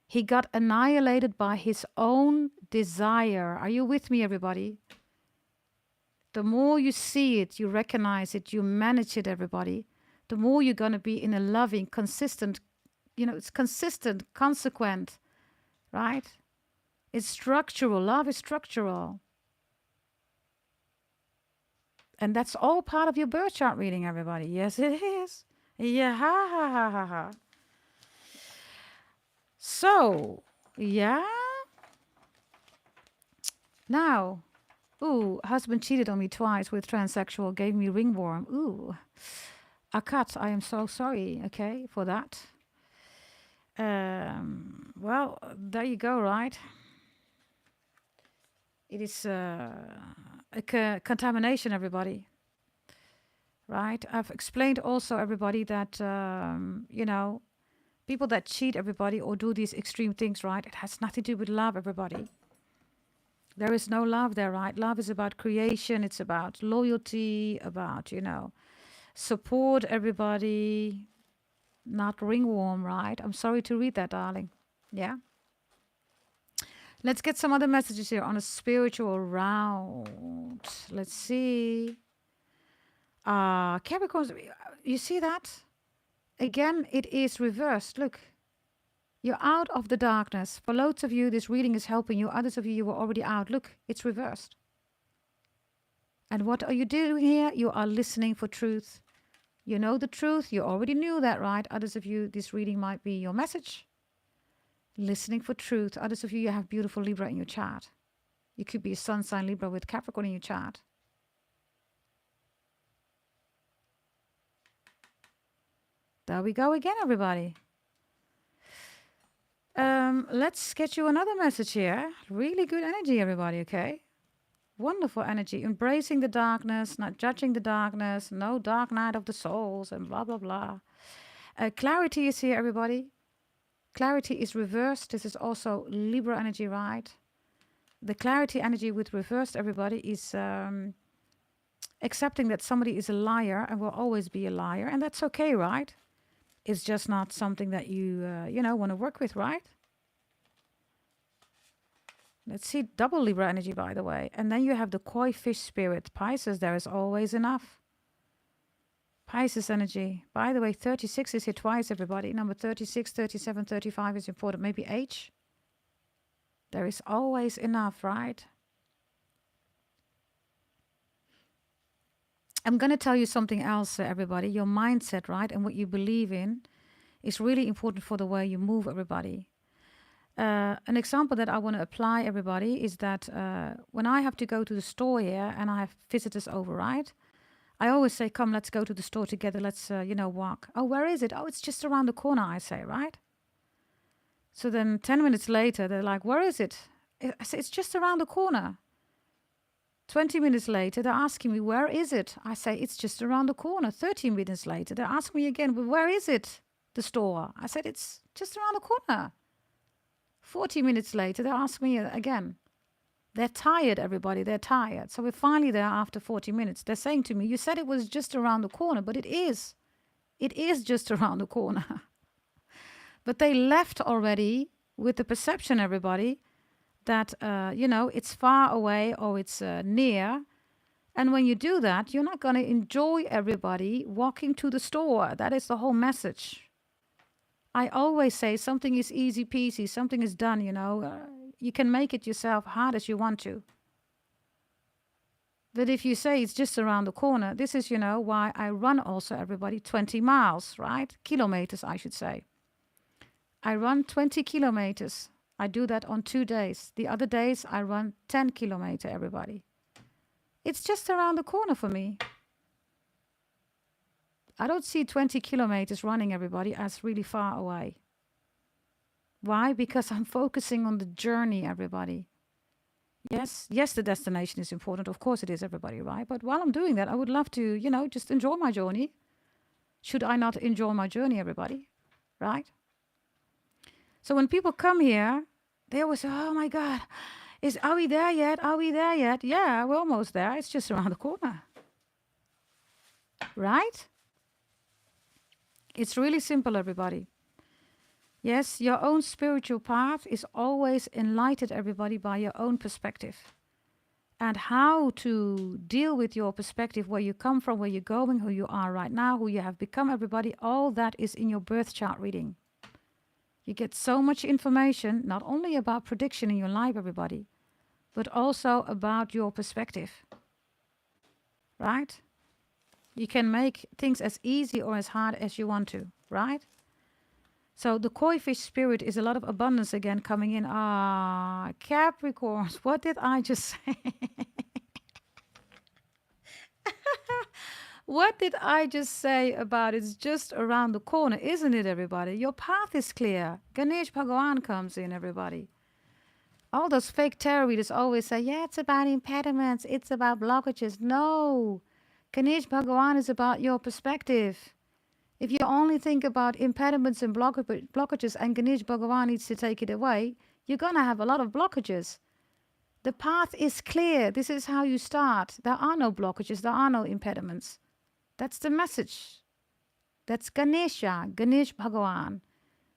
He got annihilated by his own desire. Are you with me, everybody? The more you see it, you recognize it, you manage it, everybody, the more you're going to be in a loving, consistent, it's consistent, consequent, right? It's structural. Love is structural. And that's all part of your birth chart reading, everybody. Yes, it is. Yeah, ha, ha, ha, ha, ha. So, yeah. Now, ooh, husband cheated on me twice with transsexual, gave me ringworm. Ooh, Akat, I am so sorry, okay, for that. Well, there you go, right? It is a contamination, everybody. Right? I've explained also, everybody, that, people that cheat, everybody, or do these extreme things, right? It has nothing to do with love, everybody. There is no love there, right? Love is about creation. It's about loyalty, about, support, everybody. Not ringworm, right? I'm sorry to read that, darling. Yeah? Let's get some other messages here on a spiritual route. Let's see. Capricorns, you see that? Again, it is reversed. Look, you're out of the darkness. For loads of you, this reading is helping you. Others of you, you were already out. Look, it's reversed. And what are you doing here? You are listening for truth. You know the truth. You already knew that, right? Others of you, this reading might be your message. Listening for truth. Others of you, you have beautiful Libra in your chart. You could be a sun sign Libra with Capricorn in your chart. There we go again, everybody. Let's get you another message here. Really good energy, everybody, okay? Wonderful energy. Embracing the darkness, not judging the darkness, no dark night of the souls, and blah, blah, blah. Clarity is here, everybody. Clarity is reversed. This is also Libra energy, right? The clarity energy with reversed, everybody, is accepting that somebody is a liar and will always be a liar. And that's okay, right? It's just not something that you, want to work with, right? Let's see, double Libra energy, by the way. And then you have the koi fish spirit. Pisces, there is always enough. Pisces energy. By the way, 36 is here twice, everybody. Number 36, 37, 35 is important. Maybe H. There is always enough, right? I'm going to tell you something else, everybody. Your mindset, right, and what you believe in is really important for the way you move, everybody. An example that I want to apply, everybody, is that when I have to go to the store here and I have visitors over, right? I always say, come, let's go to the store together. Let's, walk. Oh, where is it? Oh, it's just around the corner, I say, right? So then 10 minutes later, they're like, where is it? I say, it's just around the corner. 20 minutes later, they're asking me, where is it? I say, it's just around the corner. 30 minutes later, they ask me again, well, where is it, the store? I said, it's just around the corner. 40 minutes later, they ask me again. They're tired, everybody. They're tired. So we're finally there after 40 minutes. They're saying to me, you said it was just around the corner, but it is. It is just around the corner. But they left already with the perception, everybody, that, it's far away or it's near. And when you do that, you're not going to enjoy everybody walking to the store. That is the whole message. I always say something is easy peasy, something is done, you can make it yourself hard as you want to. But if you say it's just around the corner, this is, why I run also, everybody, 20 miles, right? Kilometers, I should say. I run 20 kilometers I do that on 2 days. The other days I run 10 kilometers, everybody. It's just around the corner for me. I don't see 20 kilometers running, everybody, as really far away. Why? Because I'm focusing on the journey, everybody. Yes, the destination is important. Of course it is, everybody, right? But while I'm doing that, I would love to, just enjoy my journey. Should I not enjoy my journey, everybody? Right? So when people come here, they always say, oh my God, are we there yet? Are we there yet? Yeah, we're almost there. It's just around the corner. Right? It's really simple, everybody. Yes, your own spiritual path is always enlightened, everybody, by your own perspective. And how to deal with your perspective, where you come from, where you're going, who you are right now, who you have become, everybody, all that is in your birth chart reading. You get so much information, not only about prediction in your life, everybody, but also about your perspective. Right? You can make things as easy or as hard as you want to, right? So the koi fish spirit is a lot of abundance again coming in. Capricorns, what did I just say? What did I just say about it's just around the corner, isn't it, everybody? Your path is clear. Ganesh Bhagawan comes in, everybody. All those fake tarot readers always say, yeah, it's about impediments, it's about blockages. No, Ganesh Bhagawan is about your perspective. If you only think about impediments and blockages and Ganesh Bhagawan needs to take it away, you're going to have a lot of blockages. The path is clear. This is how you start. There are no blockages. There are no impediments. That's the message. That's Ganesha, Ganesh Bhagawan.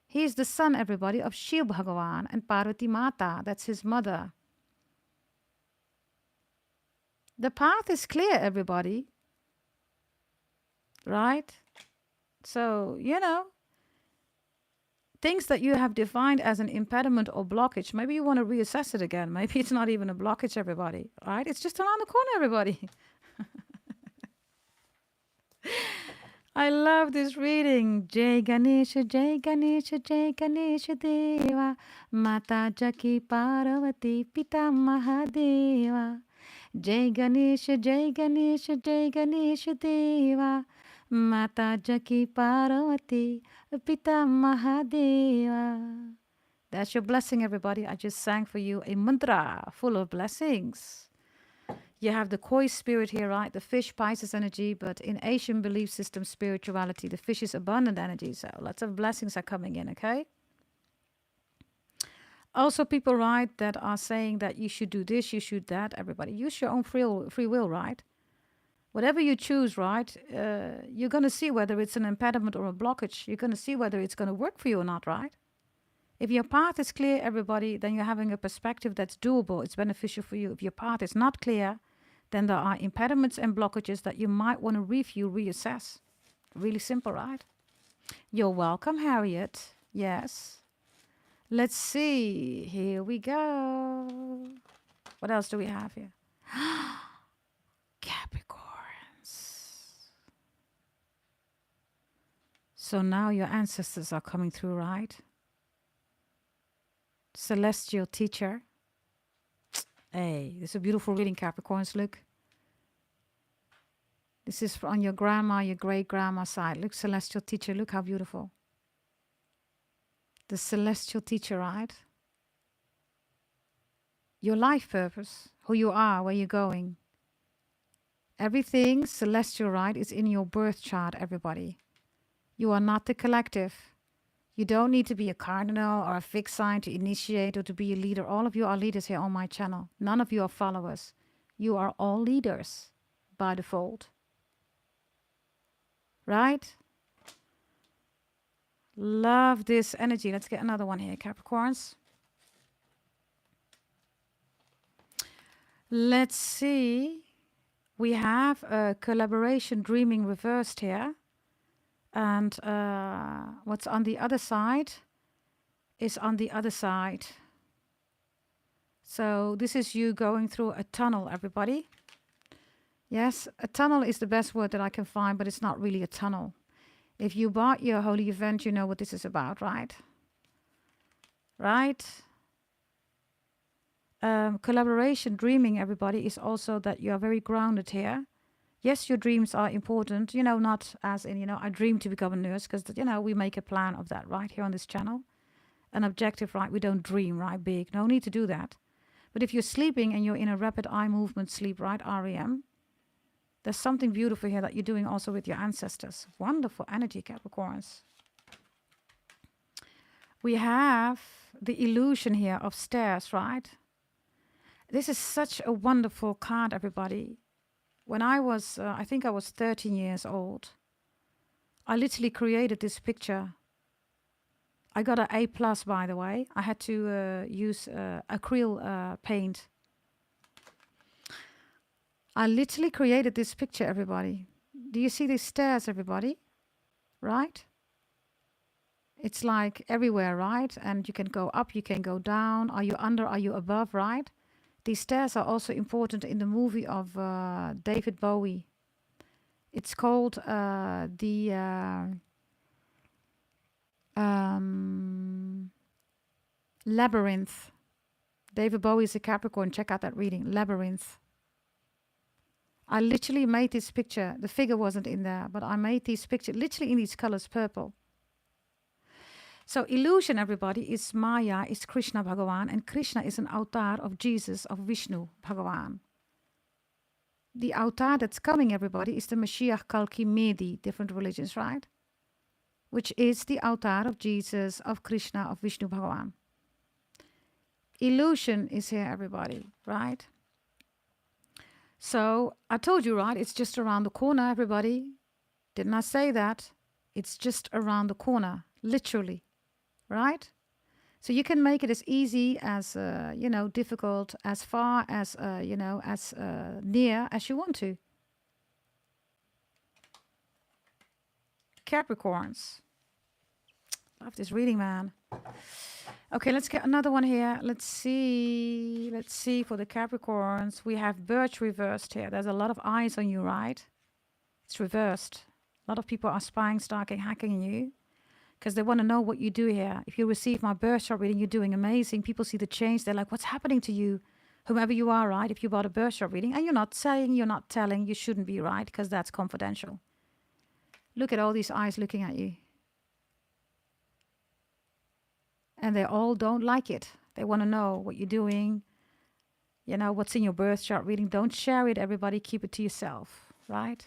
He is the son, everybody, of Shiv Bhagawan and Parvati Mata. That's his mother. The path is clear, everybody. Right? So, things that you have defined as an impediment or blockage, maybe you want to reassess it again. Maybe it's not even a blockage, everybody. Right? It's just around the corner, everybody. I love this reading. Jai Ganesha, Jai Ganesha, Jai Ganesha Deva, Mata Jaki Parvati Pita Mahadeva. Jai Ganesha, Jai Ganesha, Jai Ganesha Deva, Mata Jaki Parvati Pita Mahadeva. That's your blessing, everybody. I just sang for you a mantra full of blessings. You have the koi spirit here, right? The fish, Pisces energy, but in Asian belief system spirituality, the fish is abundant energy. So lots of blessings are coming in, okay? Also, people, right, that are saying that you should do this, you should that. Everybody, use your own free will, right? Whatever you choose, right, you're going to see whether it's an impediment or a blockage. You're going to see whether it's going to work for you or not, right? If your path is clear, everybody, then you're having a perspective that's doable. It's beneficial for you. If your path is not clear, then there are impediments and blockages that you might want to review, reassess. Really simple, right? You're welcome, Harriet. Yes. Let's see. Here we go. What else do we have here? Capricorns. So now your ancestors are coming through, right? Celestial teacher. Hey, this is a beautiful reading, Capricorns. Look. This is on your grandma, your great-grandma side. Look, celestial teacher. Look how beautiful. The celestial teacher, right? Your life purpose, who you are, where you're going. Everything celestial, right, is in your birth chart, everybody. You are not the collective. You don't need to be a cardinal or a fixed sign to initiate or to be a leader. All of you are leaders here on my channel. None of you are followers. You are all leaders by default. Right? Love this energy. Let's get another one here, Capricorns. Let's see. We have a collaboration dreaming reversed here. And what's on the other side is on the other side. So this is you going through a tunnel, everybody. Yes, a tunnel is the best word that I can find, but it's not really a tunnel. If you bought your holy event, you know what this is about, right? Right? Collaboration, dreaming, everybody, is also that you are very grounded here. Yes, your dreams are important, not as in, I dream to become a nurse, because, we make a plan of that, right, here on this channel. An objective, right? We don't dream, right, big. No need to do that. But if you're sleeping and you're in a rapid eye movement sleep, right, REM, there's something beautiful here that you're doing also with your ancestors. Wonderful energy, Capricorns. We have the illusion here of stairs, right? This is such a wonderful card, everybody. When I was, I think I was 13 years old, I literally created this picture. I got an A+, by the way. I had to use acrylic paint. I literally created this picture, everybody. Do you see these stairs, everybody? Right? It's like everywhere, right? And you can go up, you can go down. Are you under, are you above, right? These stairs are also important in the movie of David Bowie. It's called Labyrinth. David Bowie is a Capricorn. Check out that reading. Labyrinth. I literally made this picture. The figure wasn't in there, but I made this picture literally in these colors, purple. So illusion, everybody, is Maya, is Krishna Bhagavan, and Krishna is an avatar of Jesus, of Vishnu Bhagavan. The avatar that's coming, everybody, is the Mashiach Kalki Medi, different religions, right? Which is the avatar of Jesus, of Krishna, of Vishnu Bhagavan. Illusion is here, everybody, right? So I told you, right? It's just around the corner, everybody. Didn't I say that? It's just around the corner, literally, right? So you can make it as easy as, difficult, as far as, as near as you want to. Capricorns. Love this reading, man. Okay, let's get another one here. Let's see for the Capricorns. We have birch reversed here. There's a lot of eyes on you, right? It's reversed. A lot of people are spying, stalking, hacking on you because they want to know what you do here. If you receive my birth chart reading, you're doing amazing. People see the change. They're like, what's happening to you? Whomever you are, right? If you bought a birth chart reading and you're not saying, you're not telling, you shouldn't be, right? Because that's confidential. Look at all these eyes looking at you. And they all don't like it. They want to know what you're doing, what's in your birth chart reading. Don't share it, everybody. Keep it to yourself, right?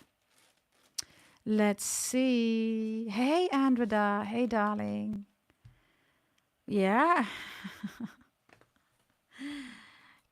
Let's see. Hey, Andreda. Hey, darling. Yeah.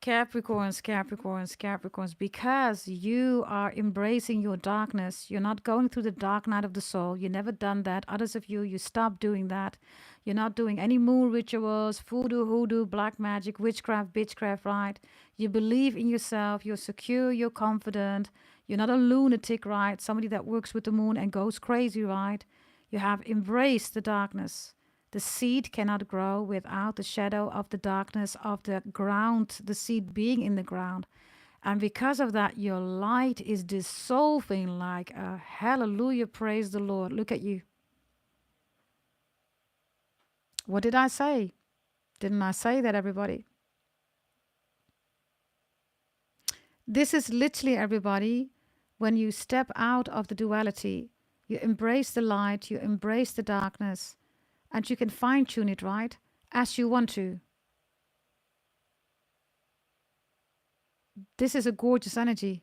Capricorns, Capricorns, Capricorns, because you are embracing your darkness. You're not going through the dark night of the soul. You've never done that. Others of you stopped doing that. You're not doing any moon rituals, voodoo, hoodoo, black magic, witchcraft, bitchcraft, right? You believe in yourself. You're secure. You're confident. You're not a lunatic, right? Somebody that works with the moon and goes crazy, right? You have embraced the darkness. The seed cannot grow without the shadow of the darkness of the ground, the seed being in the ground. And because of that, your light is dissolving like a hallelujah, praise the Lord. Look at you. What did I say? Didn't I say that, everybody? This is literally, everybody, when you step out of the duality, you embrace the light, you embrace the darkness, and you can fine-tune it, right, as you want to. This is a gorgeous energy.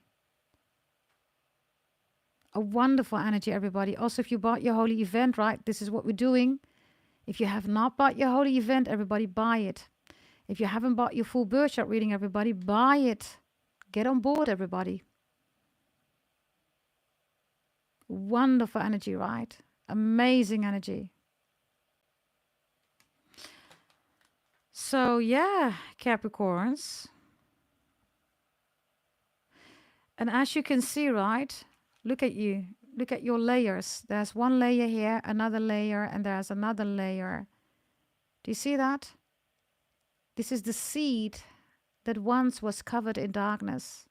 A wonderful energy, everybody. Also, if you bought your holy event, right, this is what we're doing. If you have not bought your holy event, everybody, buy it. If you haven't bought your full birth chart reading, everybody, buy it. Get on board, everybody. Wonderful energy, right? Amazing energy. So, yeah, Capricorns. And as you can see, right, look at you. Look at your layers. There's one layer here, another layer, and there's another layer. Do you see that? This is the seed that once was covered in darkness.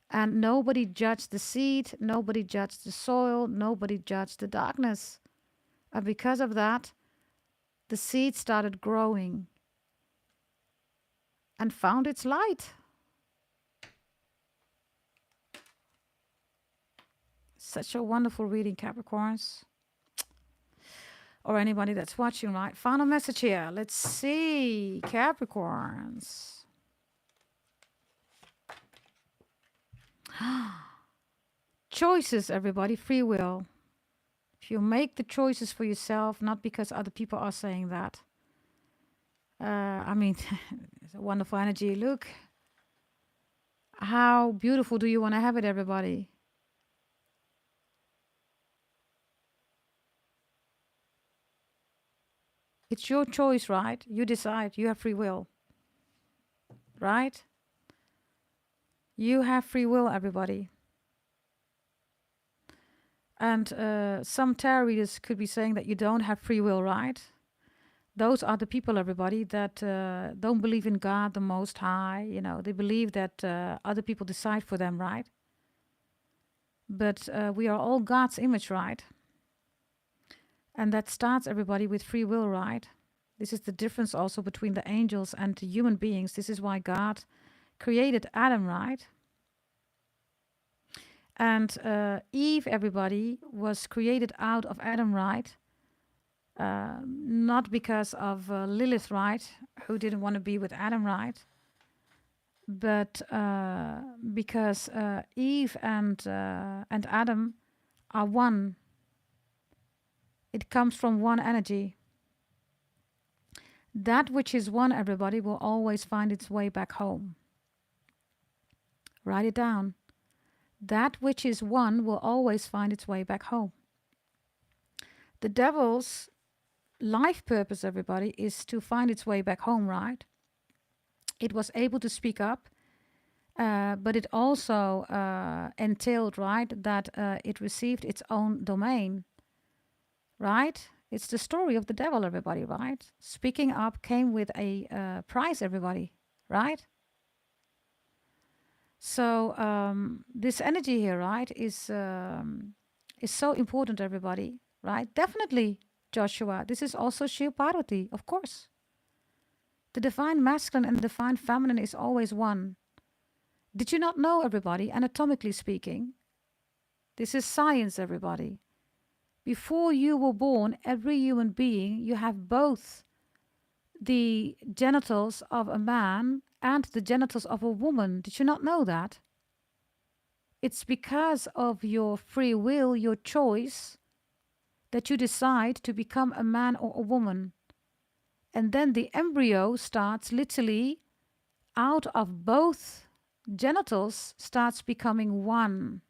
And nobody judged the seed, nobody judged the soil, nobody judged the darkness. And because of that, the seed started growing. and found its light. Such a wonderful reading, Capricorns. Or anybody that's watching, right? Final message here. Let's see, Capricorns. Choices, everybody, free will. If you make the choices for yourself, not because other people are saying that. I mean, it's a wonderful energy. Look, how beautiful do you want to have it, everybody? It's your choice, right? You decide. You have free will, right? You have free will, everybody. And some tarot readers could be saying that you don't have free will, right? Those are the people, everybody, that don't believe in God, the Most High. You know, they believe that other people decide for them, right? But we are all God's image, right? And that starts, everybody, with free will, right? This is the difference also between the angels and the human beings. This is why God created Adam, right? And Eve, everybody, was created out of Adam, right? Not because of Lilith, right? Who didn't want to be with Adam, right? But because Eve and Adam are one. It comes from one energy. That which is one, everybody, will always find its way back home. Write it down. That which is one will always find its way back home. The devil's life purpose, everybody, is to find its way back home, right? It was able to speak up, but it also entailed, right, that it received its own domain, right? It's the story of the devil, everybody, right? Speaking up came with a price, everybody, right? So this energy here, right, is so important, everybody, right? Definitely, Joshua. This is also Shiv Parvati, of course. The divine masculine and the divine feminine is always one. Did you not know, everybody, anatomically speaking? This is science, everybody. Before you were born, every human being, you have both the genitals of a man and the genitals of a woman. Did you not know that? It's because of your free will, your choice, that you decide to become a man or a woman. And then the embryo starts literally out of both genitals, starts becoming one,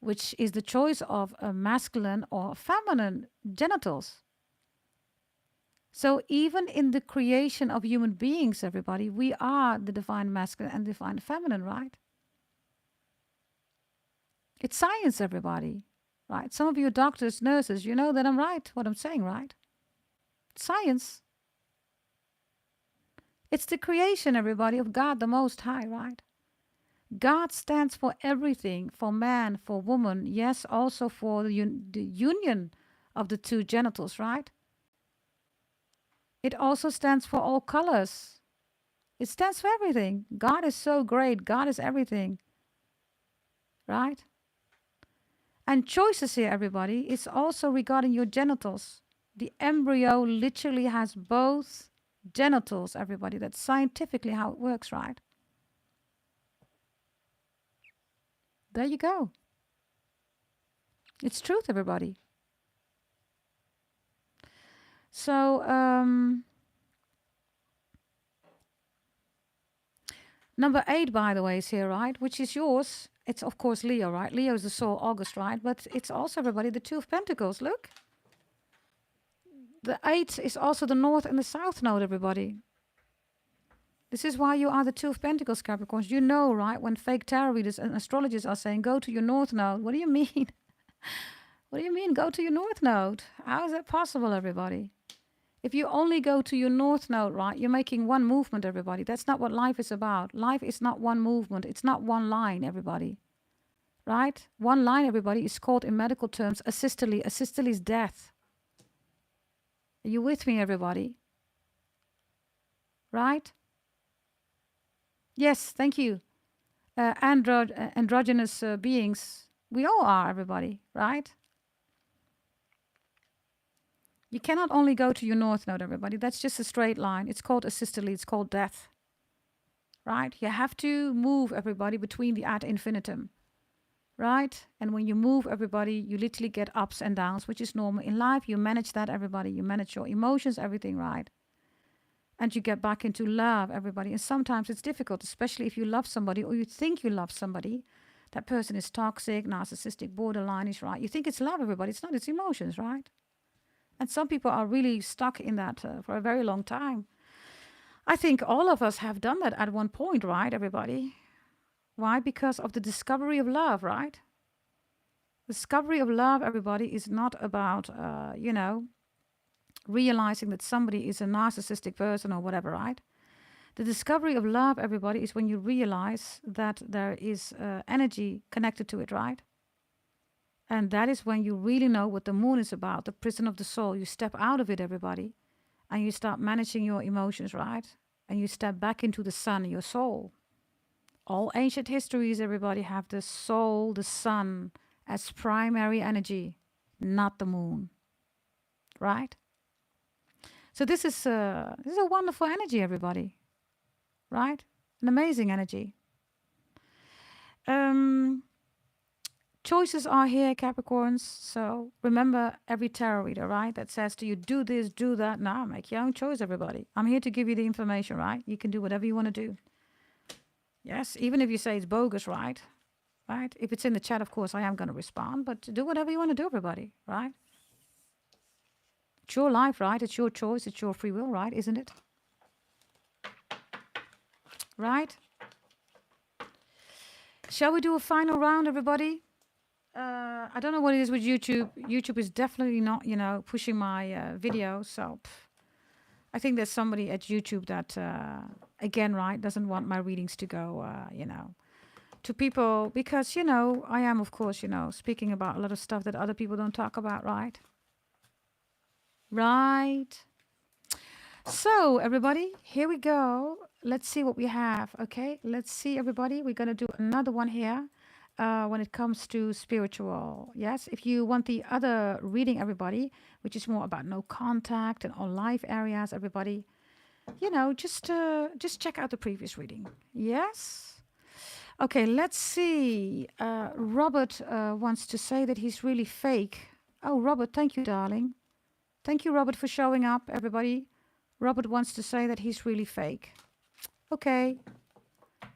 which is the choice of a masculine or feminine genitals. So even in the creation of human beings, everybody, we are the divine masculine and divine feminine, right? It's science, everybody, right? Some of you doctors, nurses, you know that I'm right, what I'm saying, right? It's science. It's the creation, everybody, of God, the Most High, right? God stands for everything, for man, for woman, yes, also for the union of the two genitals, right? It also stands for all colors. It stands for everything. God is so great. God is everything, right? And choices here, everybody, is also regarding your genitals. The embryo literally has both genitals, everybody. That's scientifically how it works, right? There you go. It's truth, everybody. So, number 8, by the way, is here, right? Which is yours. It's, of course, Leo, right? Leo is the soul, August, right? But it's also, everybody, the 2 of Pentacles. Look. The 8 is also the North and the South node, everybody. This is why you are the 2 of Pentacles, Capricorns. You know, right? When fake tarot readers and astrologers are saying, go to your North node. What do you mean? What do you mean, go to your North node? How is that possible, everybody? If you only go to your North node, right, you're making one movement, everybody. That's not what life is about. Life is not one movement. It's not one line, everybody. Right? One line, everybody, is called in medical terms asystole. Asystole is death. Are you with me, everybody? Right? Yes, thank you. Androgynous beings. We all are, everybody, right? You cannot only go to your north node, everybody. That's just a straight line. It's called asystole. It's called death, right? You have to move, everybody, between the ad infinitum, right? And when you move, everybody, you literally get ups and downs, which is normal. In life, you manage that, everybody. You manage your emotions, everything, right? And you get back into love, everybody. And sometimes it's difficult, especially if you love somebody or you think you love somebody. That person is toxic, narcissistic, borderline is right. You think it's love, everybody. It's not, it's emotions, right? And some people are really stuck in that for a very long time. I think all of us have done that at one point, right, everybody? Why? Because of the discovery of love, right? Discovery of love, everybody, is not about, realizing that somebody is a narcissistic person or whatever, right? The discovery of love, everybody, is when you realize that there is energy connected to it, right? And that is when you really know what the moon is about, the prison of the soul. You step out of it, everybody, and you start managing your emotions, right? And you step back into the sun, your soul. All ancient histories, everybody, have the soul, the sun, as primary energy, not the moon, right? So this is a wonderful energy, everybody, right? An amazing energy. Choices are here, Capricorns. So remember every tarot reader, right? That says to you, do this, do that. Now make your own choice, everybody. I'm here to give you the information, right? You can do whatever you want to do. Yes, even if you say it's bogus, right? Right? If it's in the chat, of course, I am going to respond. But do whatever you want to do, everybody, right? It's your life, right? It's your choice. It's your free will, right? Isn't it? Right? Shall we do a final round, everybody? I don't know what it is with YouTube. YouTube is definitely not, pushing my video. So I think there's somebody at YouTube that, again, right, doesn't want my readings to go, to people. Because, I am, of course, speaking about a lot of stuff that other people don't talk about, right? Right. So, everybody, here we go. Let's see what we have, okay? Let's see, everybody. We're going to do another one here. When it comes to spiritual. Yes, if you want the other reading, everybody, which is more about no contact and all life areas, everybody, just check out the previous reading. Yes. Okay, let's see. Robert wants to say that he's really fake. Oh, Robert, thank you, darling. Thank you, Robert, for showing up, everybody. Robert wants to say that he's really fake. Okay.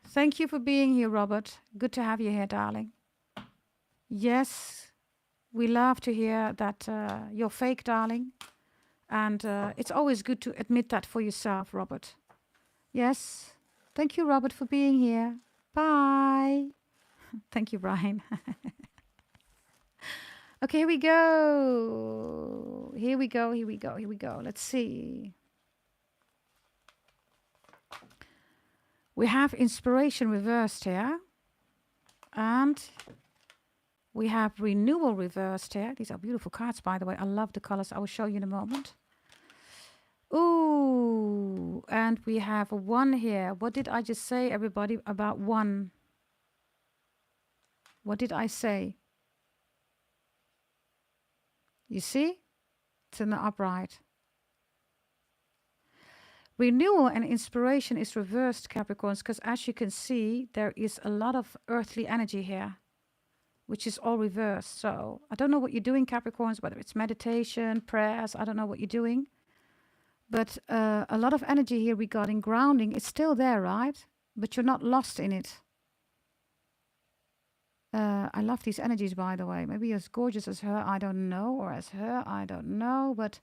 Thank you for being here, Robert. Good to have you here, darling. Yes, we love to hear that you're fake, darling. And it's always good to admit that for yourself, Robert. Yes. Thank you, Robert, for being here. Bye. Thank you, Brian. Okay, here we go. Here we go, here we go, here we go. Let's see. We have inspiration reversed here. And we have renewal reversed here. These are beautiful cards, by the way. I love the colors. I will show you in a moment. Ooh, and we have a 1 here. What did I just say, everybody, about 1? What did I say? You see? It's in the upright. Renewal and inspiration is reversed, Capricorns, because as you can see, there is a lot of earthly energy here, which is all reversed. So I don't know what you're doing, Capricorns, whether it's meditation, prayers, I don't know what you're doing. But a lot of energy here regarding grounding is still there, right? But you're not lost in it. I love these energies, by the way. Maybe as gorgeous as her, I don't know, or as her, I don't know. But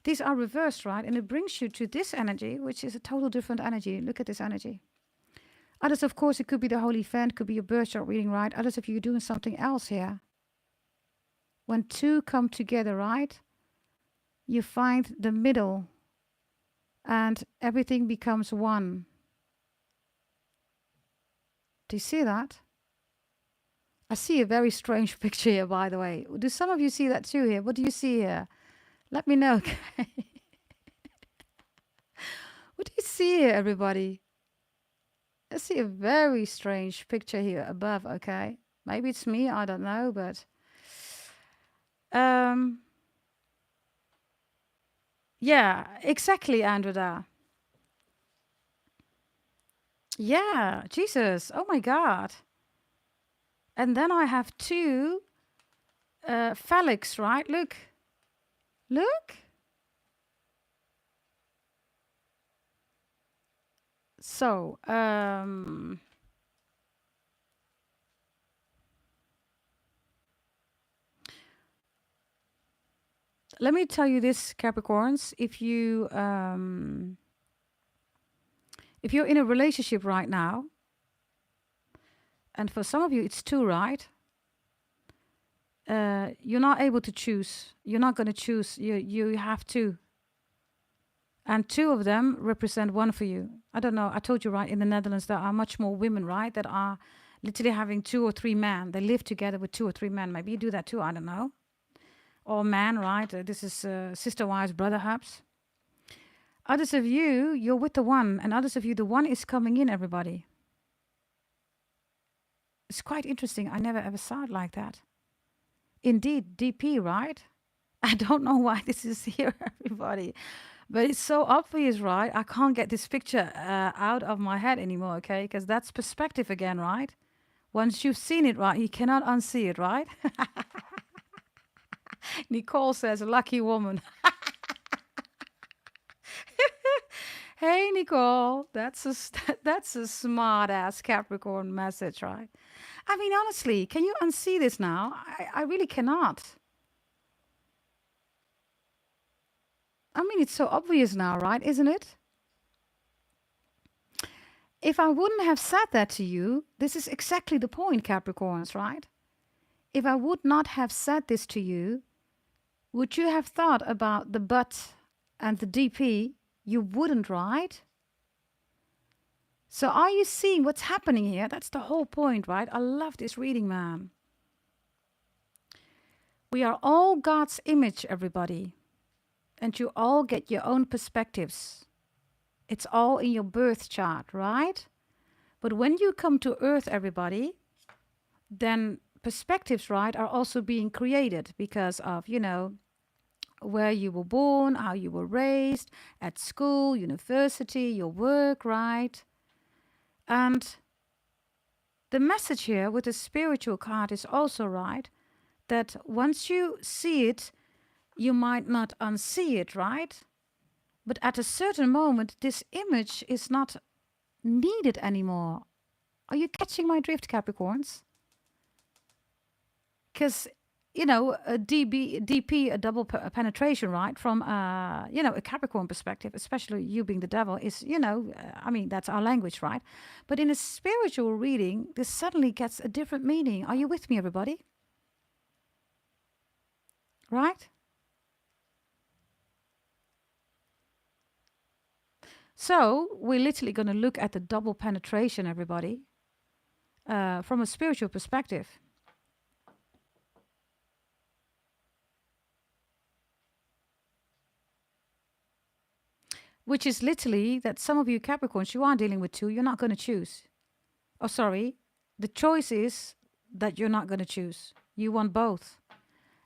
these are reversed, right? And it brings you to this energy, which is a total different energy. Look at this energy. Others, of course, it could be the holy event, could be your birth chart reading, right? Others of you doing something else here. When 2 come together, right? You find the middle and everything becomes 1. Do you see that? I see a very strange picture here, by the way. Do some of you see that too here? What do you see here? Let me know. Okay. What do you see here, everybody? I see a very strange picture here above, okay? Maybe it's me, I don't know, but um yeah, exactly, Andrea. Yeah, Jesus. Oh my God. And then I have two phallics, right? Look. Look. So, let me tell you this, Capricorns. If you're in a relationship right now, and for some of you it's two, right? You're not able to choose. You're not going to choose. You have two, and two of them represent one for you. I don't know. I told you, right? In the Netherlands, there are much more women, right, that are literally having two or three men. They live together with two or three men. Maybe you do that too. I don't know. Or man, right? This is sister wives, brother hubs. Others of you, you're with the one, and others of you, the one is coming in. Everybody. It's quite interesting. I never ever saw it like that. Indeed, DP, right? I don't know why this is here, everybody. But it's so obvious, right? I can't get this picture out of my head anymore, okay? Because that's perspective again, right? Once you've seen it, right, you cannot unsee it, right? Nicole says, lucky woman. Hey, Nicole, that's a smart ass Capricorn message, right? I mean, honestly, can you unsee this now? I really cannot. I mean, it's so obvious now, right? Isn't it? If I wouldn't have said that to you, this is exactly the point, Capricorns, right? If I would not have said this to you, would you have thought about the but and the DP? You wouldn't, right? So are you seeing what's happening here? That's the whole point, right? I love this reading, man. We are all God's image, everybody. And you all get your own perspectives. It's all in your birth chart, right? But when you come to Earth, everybody, then perspectives, right, are also being created because of, where you were born, how you were raised, at school, university, your work, right? And the message here with the spiritual card is also right that once you see it, you might not unsee it, right? But at a certain moment, this image is not needed anymore. Are you catching my drift, Capricorns? Because a DP, a double penetration, right? From a Capricorn perspective, especially you being the devil, is I mean that's our language, right? But in a spiritual reading, this suddenly gets a different meaning. Are you with me, everybody? Right? So we're literally going to look at the double penetration, everybody, from a spiritual perspective. Which is literally that some of you Capricorns, you are dealing with two, you're not going to choose. Oh, sorry. The choice is that you're not going to choose. You want both.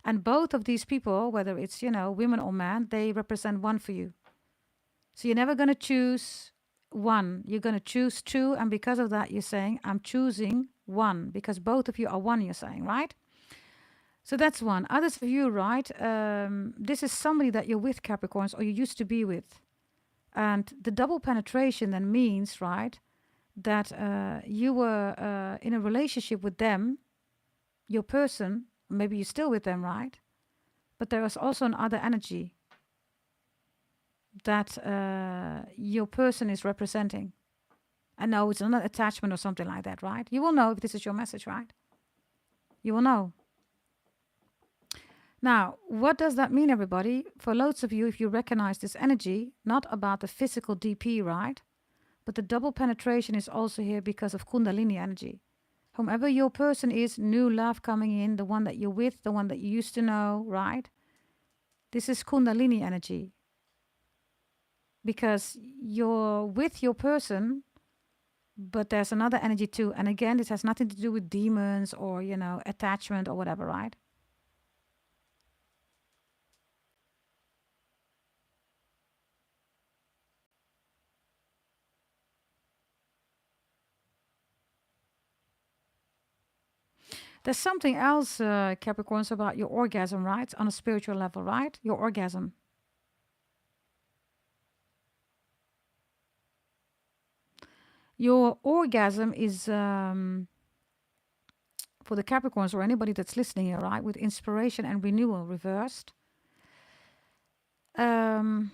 And both of these people, whether it's, women or men, they represent one for you. So you're never going to choose one. You're going to choose two. And because of that, you're saying, I'm choosing one. Because both of you are one, you're saying, right? So that's one. Others of you, right? This is somebody that you're with, Capricorns, or you used to be with. And the double penetration then means, right, that you were in a relationship with them, your person, maybe you're still with them, right? But there is also another energy that your person is representing. And no, it's not attachment or something like that, right? You will know if this is your message, right? You will know. Now, what does that mean, everybody? For loads of you, if you recognize this energy, not about the physical DP, right? But the double penetration is also here because of Kundalini energy. Whomever your person is, new love coming in, the one that you're with, the one that you used to know, right? This is Kundalini energy. Because you're with your person, But there's another energy too. And again, this has nothing to do with demons or, attachment or whatever, right? There's something else, Capricorns, about your orgasm, right? On a spiritual level, right? Your orgasm. Your orgasm is, for the Capricorns or anybody that's listening here, right? With inspiration and renewal reversed. Um,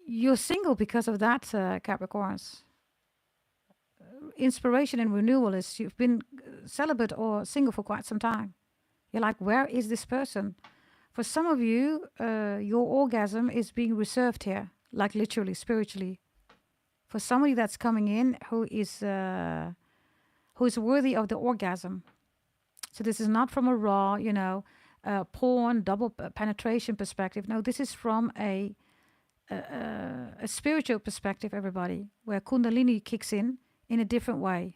you're single because of that, Capricorns. Inspiration and renewal is you've been celibate or single for quite some time. You're like, where is this person? For some of you, your orgasm is being reserved here, like literally, spiritually. For somebody that's coming in who is worthy of the orgasm. So this is not from a raw, porn, double penetration perspective. No, this is from a spiritual perspective, everybody, where Kundalini kicks in a different way.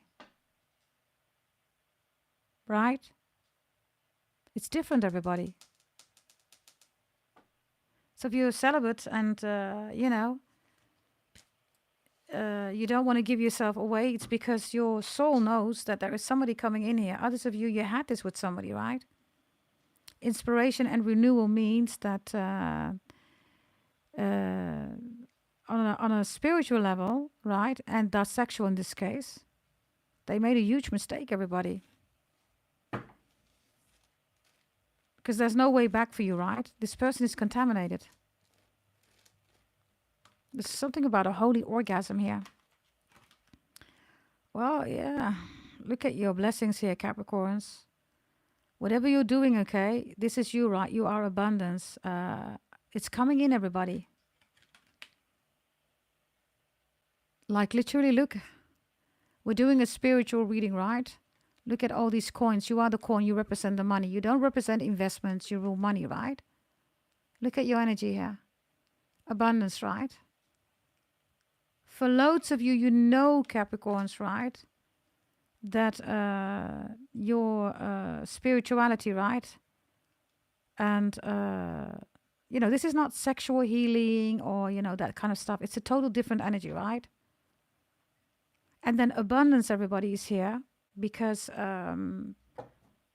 Right? It's different, everybody. So if you're celibate and, you don't want to give yourself away, it's because your soul knows that there is somebody coming in here. Others of you had this with somebody, right? Inspiration and renewal means that on a spiritual level, right, and that's sexual in this case, they made a huge mistake, everybody. Because there's no way back for you, right? This person is contaminated. There's something about a holy orgasm here. Well, yeah. Look at your blessings here, Capricorns. Whatever you're doing, okay, this is you, right? You are abundance. It's coming in, everybody. Like literally, look. We're doing a spiritual reading, right? Look at all these coins. You are the coin. You represent the money. You don't represent investments. You rule money, right? Look at your energy here. Abundance, right? For loads of you, Capricorns, right? That your spirituality, right? And, this is not sexual healing or, that kind of stuff. It's a total different energy, right? And then abundance, everybody, is here because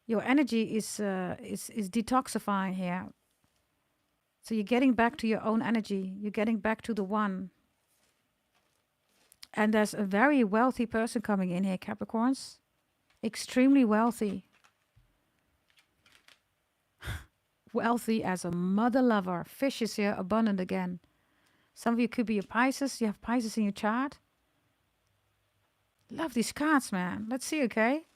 your energy is detoxifying here. So you're getting back to your own energy. You're getting back to the one. And there's a very wealthy person coming in here, Capricorns. Extremely wealthy. Wealthy as a mother lover. Fish is here, abundant again. Some of you could be a Pisces. You have Pisces in your chart. Love these cards, man. Let's see, okay?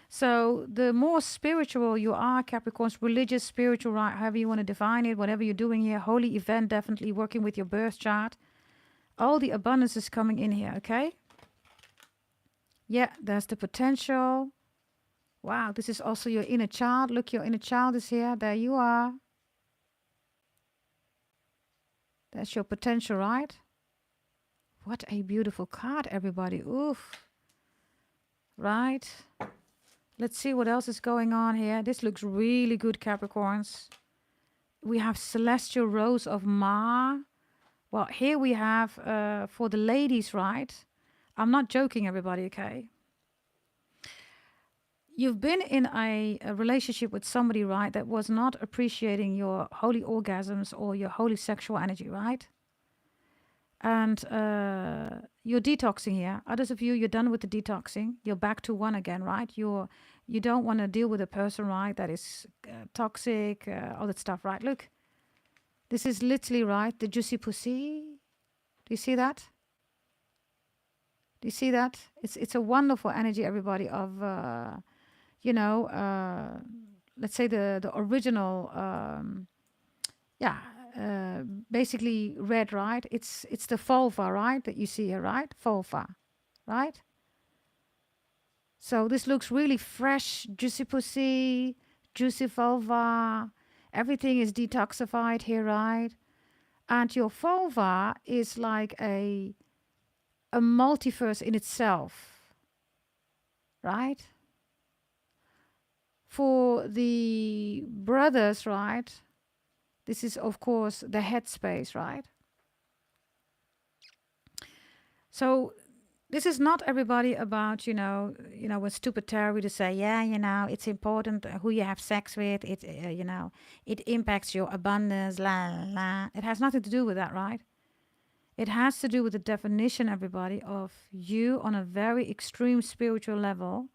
So the more spiritual you are, Capricorns, religious, spiritual, right, however you want to define it, whatever you're doing here, holy event, definitely working with your birth chart. All the abundance is coming in here, okay? Yeah, there's the potential. Wow, this is also your inner child. Look, your inner child is here. There you are. That's your potential, right? What a beautiful card, everybody. Oof. Right? Let's see what else is going on here. This looks really good, Capricorns. We have Celestial Rose of Ma. Well, here we have, for the ladies, right? I'm not joking, everybody, okay? You've been in a relationship with somebody, right, that was not appreciating your holy orgasms or your holy sexual energy, right? And you're detoxing here. Others of you, you're done with the detoxing. You're back to one again, right? You don't want to deal with a person, right, that is toxic, all that stuff, right? Look. This is literally, right, the juicy pussy. Do you see that? Do you see that? It's a wonderful energy, everybody, of, let's say the original, basically red, right? It's the vulva, right, that you see here, right? Vulva, right? So this looks really fresh, juicy pussy, juicy vulva. Everything is detoxified here, right? And your vulva is like a a multiverse in itself, right? For the brothers, right? This is, of course, the headspace, right? So this is not everybody about, with stupid theory to say, yeah, it's important who you have sex with. It, it impacts your abundance, la, la, la. It has nothing to do with that, right? It has to do with the definition, everybody, of you on a very extreme spiritual level,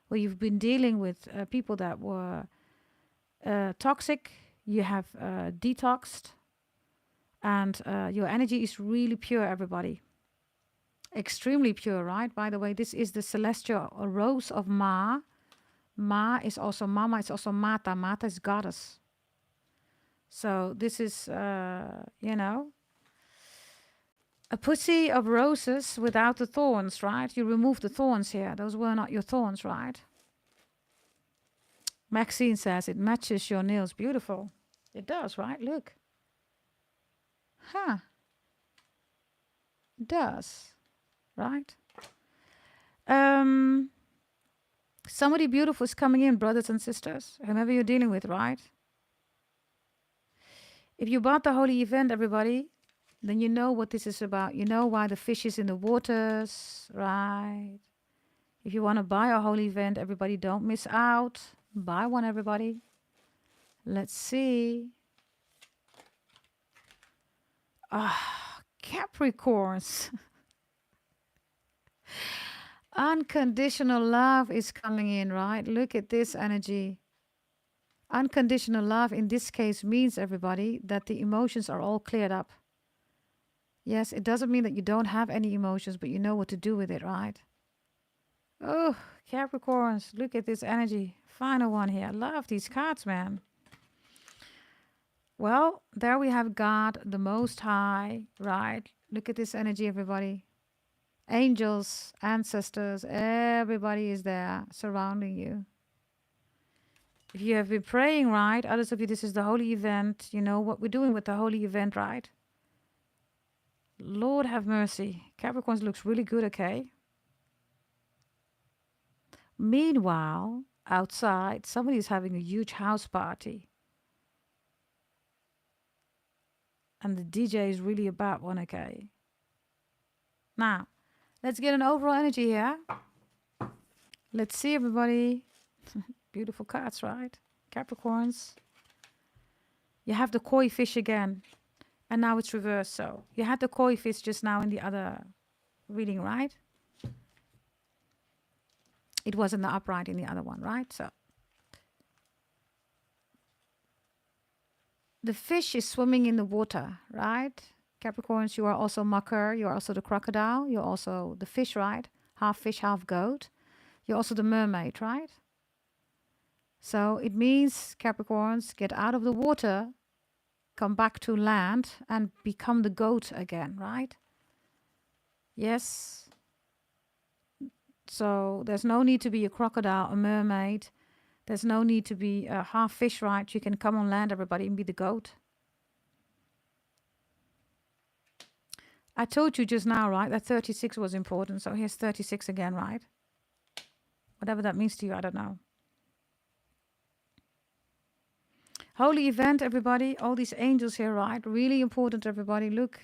where you've been dealing with people that were toxic, you have detoxed, and your energy is really pure, everybody. Extremely pure, right? By the way, this is the celestial rose of Ma. Ma is also Mama, it's also Mata. Mata is goddess. So this is, a pussy of roses without the thorns, right? You remove the thorns here. Those were not your thorns, right? Maxine says it matches your nails. Beautiful. It does, right? Look. Huh. It does. Right? Somebody beautiful is coming in, brothers and sisters. Whomever you're dealing with, right? If you bought the holy event, everybody, then you know what this is about. You know why the fish is in the waters, right? If you want to buy a holy event, everybody, don't miss out. Buy one, everybody. Let's see. Capricorns. Unconditional love is coming in, right? Look at this energy. Unconditional love in this case means, everybody, that the emotions are all cleared up. Yes, it doesn't mean that you don't have any emotions, but you know what to do with it, right? Oh, Capricorns, look at this energy. Final one here. I love these cards, man. Well, there we have God, the Most High, right? Look at this energy, everybody. Angels, ancestors, everybody is there surrounding you. If you have been praying, right? Others of you, this is the holy event. You know what we're doing with the holy event, right? Lord have mercy. Capricorns looks really good, okay? Meanwhile, outside, somebody's having a huge house party. And the DJ is really a bad one, okay? Now, let's get an overall energy here. Let's see, everybody. Beautiful cards, right? Capricorns. You have the koi fish again. And now it's reversed. So you had the koi fish just now in the other reading, right? It was in the upright in the other one, right? So the fish is swimming in the water, right? Capricorns, you are also mucker. You are also the crocodile. You're also the fish, right? Half fish, half goat. You're also the mermaid, right? So it means, Capricorns, get out of the water, come back to land, and become the goat again, right? Yes. So there's no need to be a crocodile, a mermaid. There's no need to be a half fish, right? You can come on land, everybody, and be the goat. I told you just now, right, that 36 was important. So here's 36 again, right? Whatever that means to you, I don't know. Holy event, everybody. All these angels here, right? Really important, everybody. Look.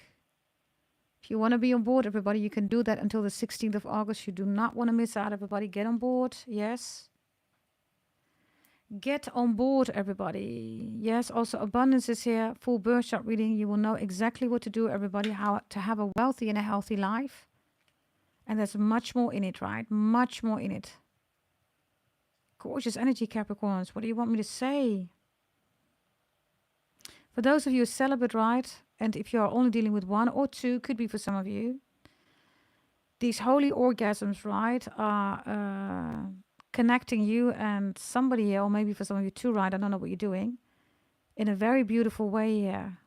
If you want to be on board, everybody, you can do that until the 16th of August. You do not want to miss out, everybody. Get on board. Yes. Get on board, everybody. Yes, also abundance is here. Full birth chart reading. You will know exactly what to do, everybody, how to have a wealthy and a healthy life. And there's much more in it, right? Much more in it. Gorgeous energy, Capricorns. What do you want me to say? For those of you who celibate, right? And if you are only dealing with one or two, could be for some of you. These holy orgasms, right, are connecting you and somebody, or maybe for some of you too, right? I don't know what you're doing. In a very beautiful way here.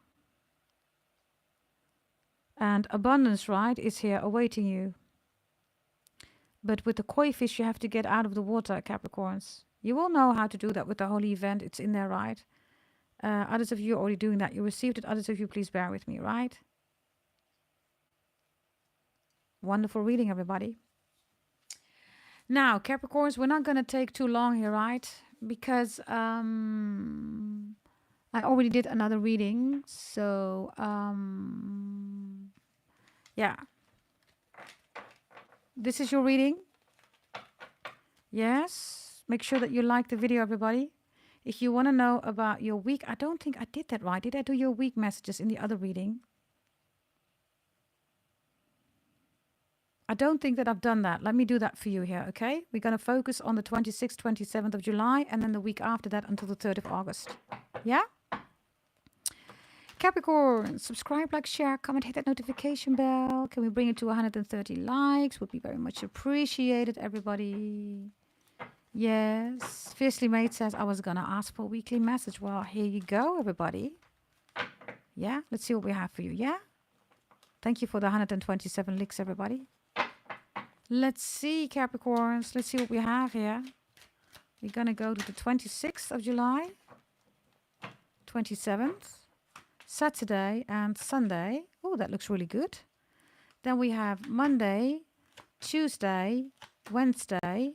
And abundance, right, is here awaiting you. But with the koi fish, you have to get out of the water, Capricorns. You will know how to do that with the holy event. It's in there, right? Others of you are already doing that. You received it. Others of you, please bear with me, right? Wonderful reading, everybody. Now, Capricorns, we're not going to take too long here, right? Because I already did another reading. So, yeah. This is your reading. Yes. Make sure that you like the video, everybody. If you want to know about your week, I don't think I did that right. Did I do your week messages in the other reading? I don't think that I've done that. Let me do that for you here, okay? We're going to focus on the 26th, 27th of July, and then the week after that until the 3rd of August. Yeah? Capricorn, subscribe, like, share, comment, hit that notification bell. Can we bring it to 130 likes? Would be very much appreciated, everybody. Yes. Fiercely Made says, I was going to ask for a weekly message. Well, here you go, everybody. Yeah? Let's see what we have for you, yeah? Thank you for the 127 licks, everybody. Let's see, Capricorns. Let's see what we have here. We're going to go to the 26th of July, 27th, Saturday and Sunday. Oh, that looks really good. Then we have Monday, Tuesday, Wednesday.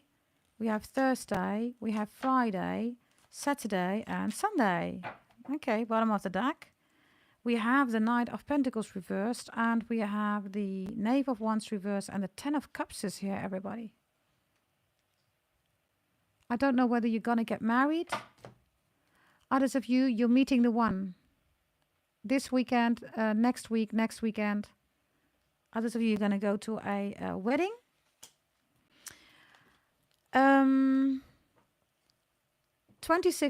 We have Thursday. We have Friday, Saturday and Sunday. Okay, bottom of the deck. We have the Knight of Pentacles reversed, and we have the Knave of Wands reversed, and the Ten of Cups is here, everybody. I don't know whether you're going to get married. Others of you, you're meeting the one. This weekend, next weekend. Others of you are going to go to a wedding. 26th,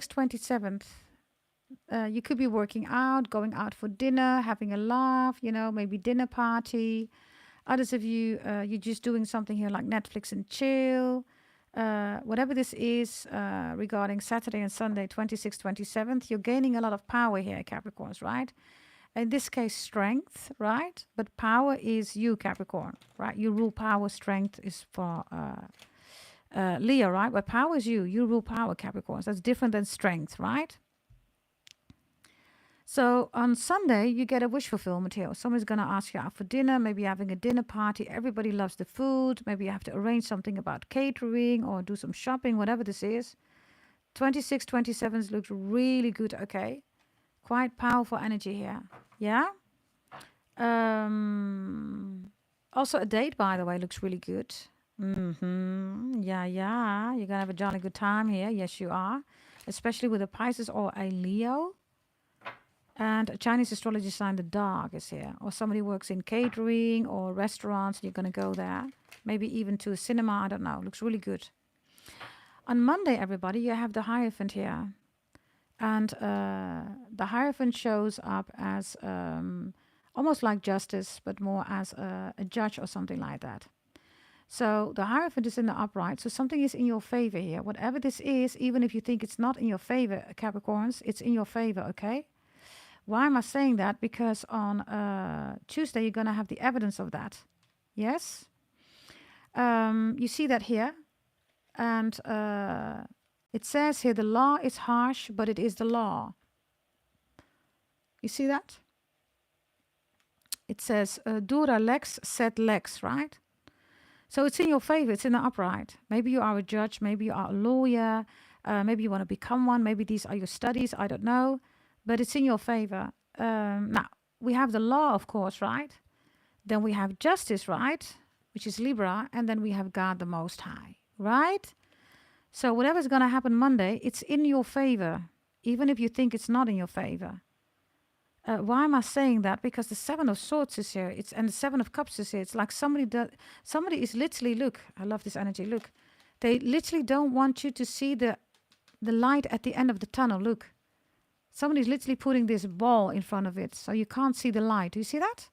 27th. You could be working out, going out for dinner, having a laugh, you know, maybe dinner party. Others of you, you're just doing something here like Netflix and chill. Whatever this is regarding Saturday and Sunday, 26th, 27th, you're gaining a lot of power here, Capricorns, right? In this case, strength, right? But power is you, Capricorn, right? You rule power. Strength is for Leo, right? But power is you. You rule power, Capricorns. That's different than strength, right? So on Sunday, you get a wish fulfillment here. Somebody's going to ask you out for dinner, maybe having a dinner party. Everybody loves the food. Maybe you have to arrange something about catering or do some shopping, whatever this is. 26, 27 looks really good, okay? Quite powerful energy here. Yeah? Also a date, by the way, looks really good. Yeah. You're going to have a jolly good time here. Yes, you are. Especially with a Pisces or a Leo. And a Chinese astrology sign, the dog, is here. Or somebody works in catering or restaurants. You're going to go there. Maybe even to a cinema. I don't know. Looks really good. On Monday, everybody, you have the Hierophant here. And the Hierophant shows up as almost like justice, but more as a judge or something like that. So the Hierophant is in the upright. So something is in your favor here. Whatever this is, even if you think it's not in your favor, Capricorns, it's in your favor, okay? Why am I saying that? Because on Tuesday, you're going to have the evidence of that. Yes? You see that here. And it says here, the law is harsh, but it is the law. You see that? It says, dura lex sed lex, right? So it's in your favor. It's in the upright. Maybe you are a judge. Maybe you are a lawyer. Maybe you want to become one. Maybe these are your studies. I don't know. But it's in your favor. Now, we have the law, of course, right? Then we have justice, right? Which is Libra. And then we have God the Most High, right? So whatever's going to happen Monday, it's in your favor. Even if you think it's not in your favor. Why am I saying that? Because the Seven of Swords is here. And the Seven of Cups is here. It's like somebody is literally, look, I love this energy, look. They literally don't want you to see the light at the end of the tunnel, look. Somebody's literally putting this ball in front of it, so you can't see the light. Do you see that?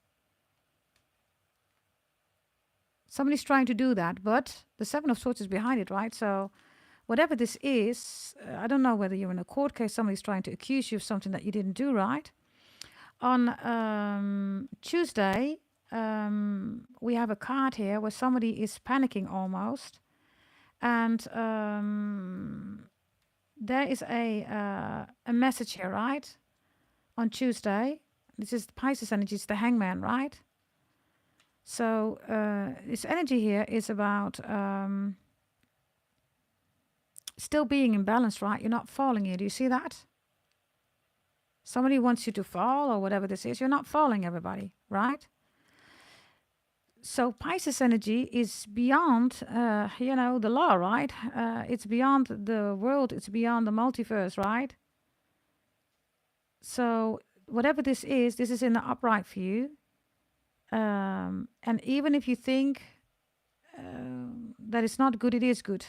Somebody's trying to do that, but the Seven of Swords is behind it, right? So whatever this is, I don't know whether you're in a court case, somebody's trying to accuse you of something that you didn't do, right? On Tuesday, we have a card here where somebody is panicking almost. And there is a message here, right? On Tuesday. This is Pisces energy. It's the Hangman, right? So this energy here is about still being in balance, right? You're not falling here. Do you see that? Somebody wants you to fall or whatever this is. You're not falling, everybody, right? So Pisces energy is beyond, the law, right? It's beyond the world. It's beyond the multiverse, right? So whatever this is in the upright for you. And even if you think that it's not good, it is good.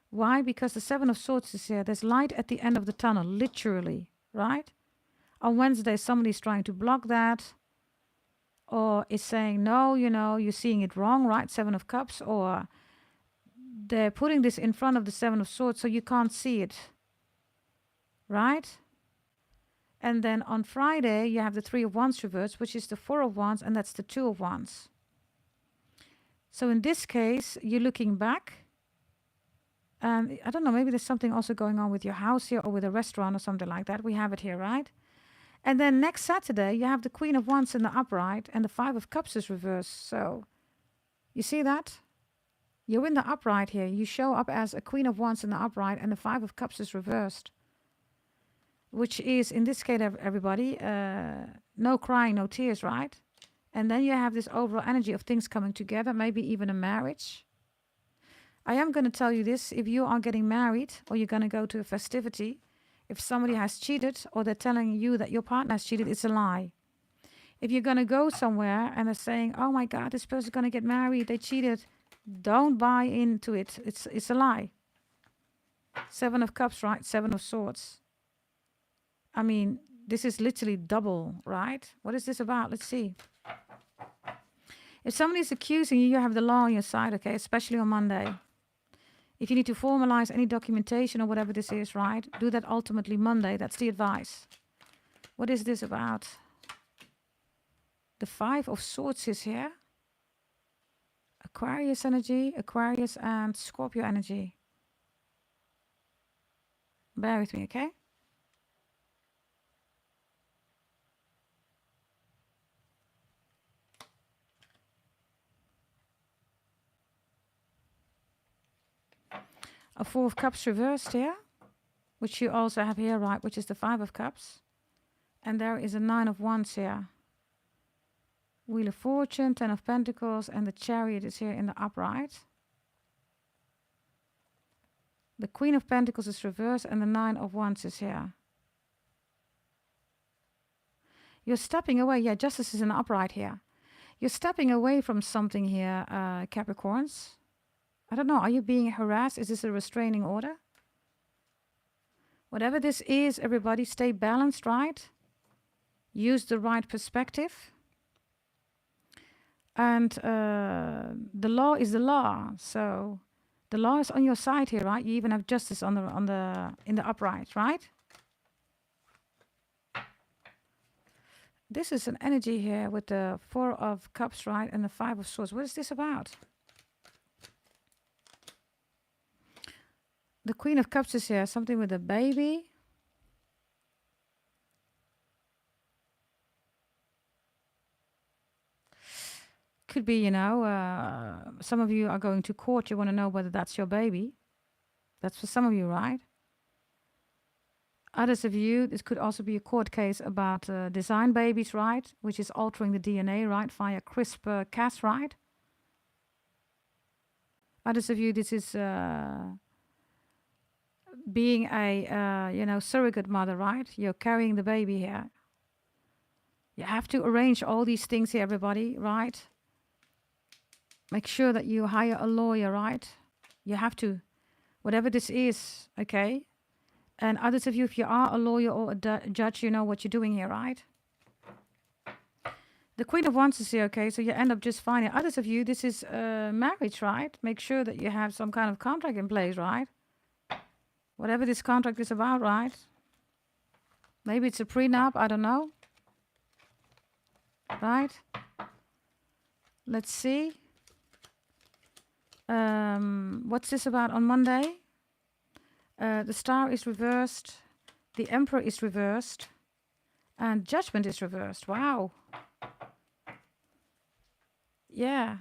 Why? Because the Seven of Swords is here. There's light at the end of the tunnel, literally, right? On Wednesday, somebody's trying to block that, or is saying, no, you're seeing it wrong, right? Seven of Cups, or they're putting this in front of the Seven of Swords so you can't see it, right? And then on Friday, you have the Three of Wands reversed, which is the Four of Wands, and that's the Two of Wands. So in this case, you're looking back. And I don't know, maybe there's something also going on with your house here or with a restaurant or something like that. We have it here, right? And then next Saturday, you have the Queen of Wands in the upright and the Five of Cups is reversed. So you see that? You're in the upright here. You show up as a Queen of Wands in the upright and the Five of Cups is reversed. Which is, in this case, everybody, no crying, no tears, right? And then you have this overall energy of things coming together, maybe even a marriage. I am going to tell you this, if you are getting married or you're going to go to a festivity, if somebody has cheated or they're telling you that your partner has cheated, it's a lie. If you're going to go somewhere and they're saying, oh my God, this person's going to get married, they cheated, don't buy into it. It's a lie. Seven of Cups, right? Seven of Swords. I mean, this is literally double, right? What is this about? Let's see. If somebody's accusing you, you have the law on your side, okay? Especially on Monday. If you need to formalize any documentation or whatever this is, right? Do that ultimately Monday. That's the advice. What is this about? The Five of Swords is here. Aquarius energy, Aquarius and Scorpio energy. Bear with me, okay? A Four of Cups reversed here, which you also have here, right, which is the Five of Cups. And there is a Nine of Wands here. Wheel of Fortune, Ten of Pentacles, and the Chariot is here in the upright. The Queen of Pentacles is reversed and the Nine of Wands is here. You're stepping away. Yeah, Justice is in the upright here. You're stepping away from something here, Capricorns. I don't know. Are you being harassed? Is this a restraining order? Whatever this is, everybody stay balanced, right? Use the right perspective. And the law is the law. So the law is on your side here, right? You even have justice in the upright, right? This is an energy here with the Four of Cups, right? And the Five of Swords. What is this about? The Queen of Cups is here. Something with a baby. Could be, some of you are going to court. You want to know whether that's your baby. That's for some of you, right? Others of you, this could also be a court case about design babies, right? Which is altering the DNA, right? Via CRISPR-Cas, right? Others of you, this is being a, surrogate mother, right? You're carrying the baby here. You have to arrange all these things here, everybody, right? Make sure that you hire a lawyer, right? You have to, whatever this is, okay? And others of you, if you are a lawyer or a judge, you know what you're doing here, right? The Queen of Wands is here, okay? So you end up just fine. Others of you, this is marriage, right? Make sure that you have some kind of contract in place, right? Whatever this contract is about, right? Maybe it's a prenup, I don't know. Right? Let's see. What's this about on Monday? The Star is reversed. The Emperor is reversed. And Judgment is reversed. Wow. Yeah.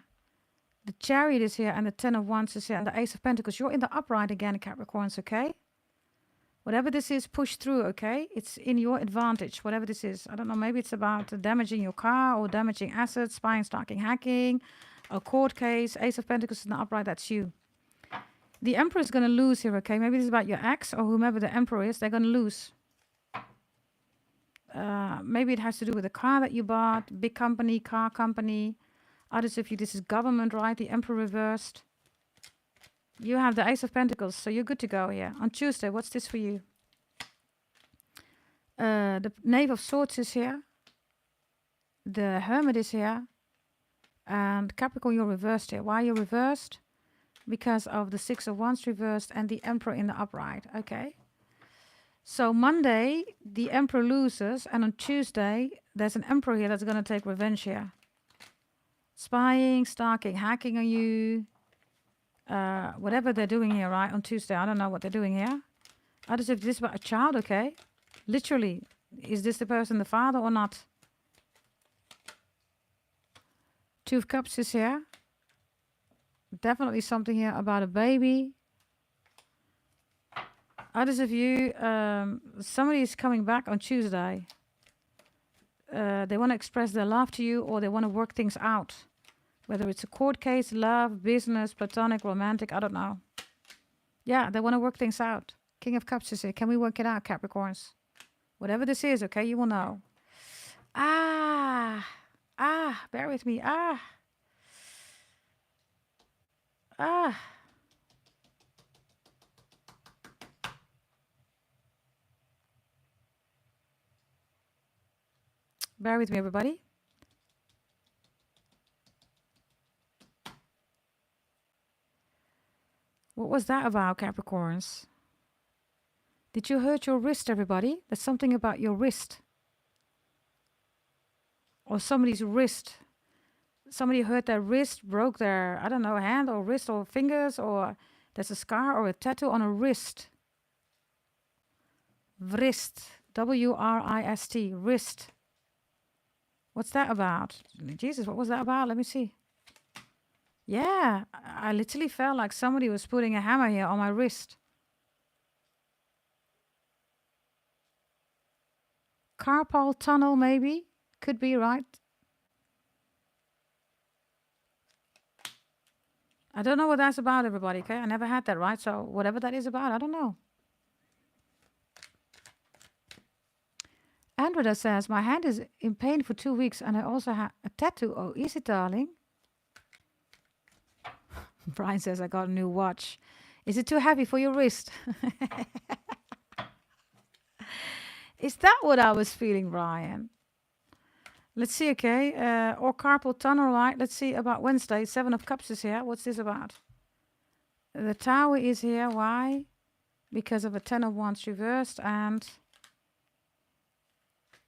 The Chariot is here and the Ten of Wands is here and the Ace of Pentacles. You're in the upright again, Capricorns, okay? Whatever this is, push through, okay? It's in your advantage, whatever this is. I don't know, maybe it's about damaging your car or damaging assets, spying, stalking, hacking, a court case. Ace of Pentacles in the upright, that's you. The Emperor is going to lose here, okay? Maybe this is about your ex or whomever the Emperor is. They're going to lose. Maybe it has to do with the car that you bought, big company, car company. Others of you, this is government, right? The Emperor reversed. You have the Ace of Pentacles, so you're good to go here. On Tuesday, what's this for you? The Knave of Swords is here. The Hermit is here. And Capricorn, you're reversed here. Why are you reversed? Because of the Six of Wands reversed and the Emperor in the upright. Okay. So Monday, the Emperor loses. And on Tuesday, there's an Emperor here that's going to take revenge here. Spying, stalking, hacking on you. Whatever they're doing here, right? On Tuesday, I don't know what they're doing here. Others, if this is about a child, okay? Literally, is this the person, the father or not? Two of Cups is here. Definitely something here about a baby. Others of you, somebody is coming back on Tuesday. They want to express their love to you or they want to work things out. Whether it's a court case, love, business, platonic, romantic, I don't know. Yeah, they want to work things out. King of Cups is here. Can we work it out, Capricorns? Whatever this is, okay, you will know. Bear with me. Bear with me, everybody. What was that about, Capricorns? Did you hurt your wrist, everybody? There's something about your wrist. Or somebody's wrist. Somebody hurt their wrist, broke their, I don't know, hand or wrist or fingers, or there's a scar or a tattoo on a wrist. Wrist. W-R-I-S-T. Wrist. What's that about? Jesus, what was that about? Let me see. Yeah, I literally felt like somebody was putting a hammer here on my wrist. Carpal tunnel, maybe? Could be, right? I don't know what that's about, everybody, okay? I never had that, right? So whatever that is about, I don't know. Andrea says, my hand is in pain for 2 weeks and I also have a tattoo. Oh, is it, darling? Brian says, I got a new watch. Is it too heavy for your wrist? Is that what I was feeling, Brian? Let's see, okay. Or carpal tunnel, right? Let's see about Wednesday. 7 of Cups is here. What's this about? The Tower is here. Why? Because of a 10 of Wands reversed and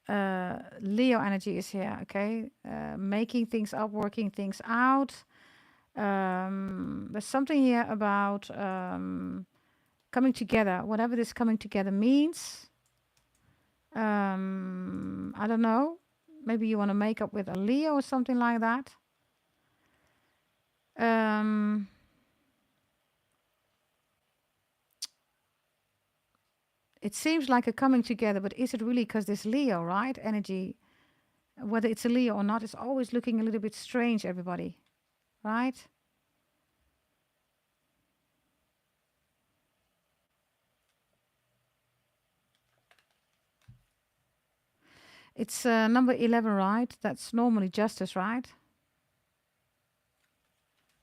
Leo energy is here, okay. Making things up, working things out. There's something here about coming together, whatever this coming together means. I don't know. Maybe you want to make up with a Leo or something like that. It seems like a coming together, but is it really because this Leo, right? Energy, whether it's a Leo or not, is always looking a little bit strange, everybody. Right? It's number 11, right? That's normally justice, right?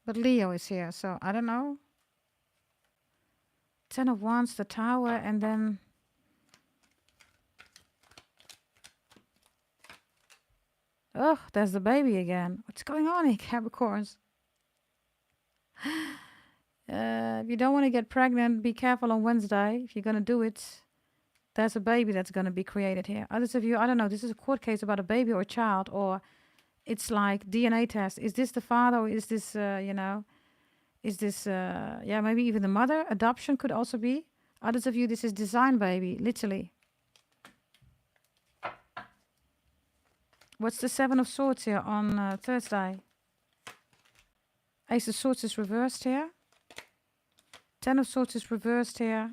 But Leo is here, so I don't know. 10 of Wands, the Tower, and then... Oh, there's the baby again. What's going on here, Capricorns? If you don't want to get pregnant, be careful on Wednesday. If you're going to do it, there's a baby that's going to be created here. Others of you, I don't know, this is a court case about a baby or a child, or it's like DNA test. Is this the father or is this, you know, is this, yeah, maybe even the mother? Adoption could also be. Others of you, this is design baby, literally. What's the 7 of Swords here on Thursday? Ace of Swords is reversed here. 10 of Swords is reversed here.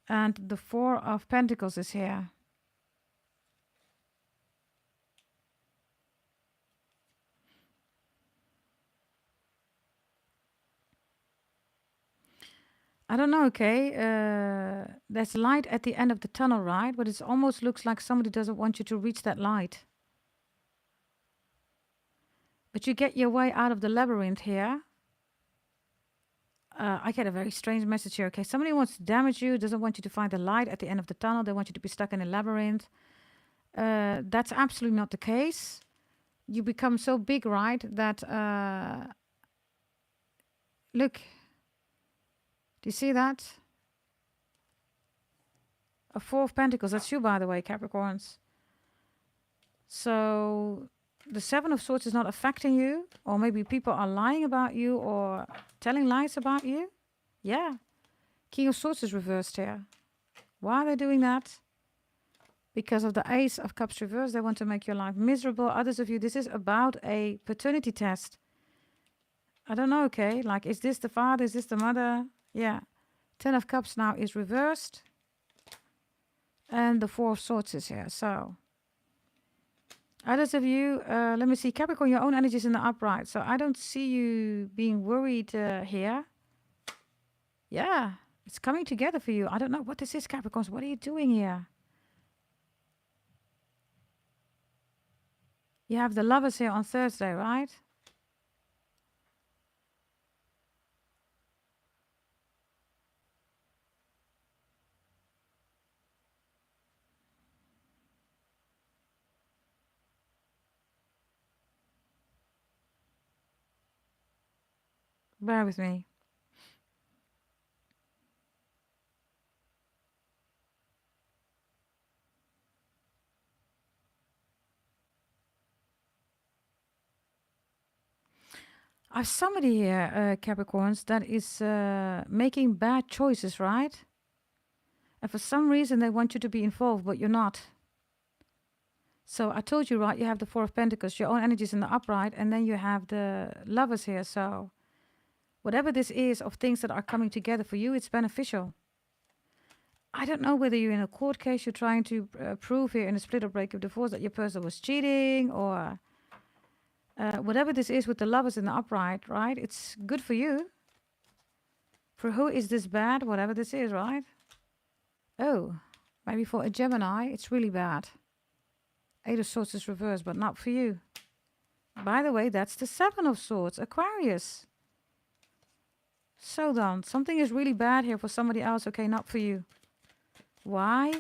And the 4 of Pentacles is here. I don't know, okay. There's light at the end of the tunnel, right? But it almost looks like somebody doesn't want you to reach that light. But you get your way out of the labyrinth here. I get a very strange message here, okay? Somebody wants to damage you, doesn't want you to find the light at the end of the tunnel. They want you to be stuck in a labyrinth. That's absolutely not the case. You become so big, right, that... look... Do you see that? A 4 of Pentacles. That's you, by the way, Capricorns. So the 7 of Swords is not affecting you. Or maybe people are lying about you or telling lies about you. Yeah. King of Swords is reversed here. Why are they doing that? Because of the Ace of Cups reversed. They want to make your life miserable. Others of you, this is about a paternity test. I don't know, okay? Like, is this the father? Is this the mother? Yeah. 10 of Cups now is reversed. And the 4 of Swords is here. So, others of you, let me see. Capricorn, your own energy is in the upright. So, I don't see you being worried here. Yeah. It's coming together for you. I don't know what this is, Capricorns. What are you doing here? You have the Lovers here on Thursday, right? Bear with me. I have somebody here, Capricorns, that is making bad choices, right? And for some reason they want you to be involved, but you're not. So I told you, right, you have the 4 of Pentacles, your own energy is in the upright, and then you have the Lovers here. So whatever this is of things that are coming together for you, it's beneficial. I don't know whether you're in a court case, you're trying to prove here in a split or break of divorce that your person was cheating, or whatever this is with the Lovers in the upright, right? It's good for you. For who is this bad? Whatever this is, right? Oh, maybe for a Gemini, it's really bad. 8 of Swords is reversed, but not for you. By the way, that's the 7 of Swords, Aquarius. So done. Something is really bad here for somebody else. Okay, not for you. Why?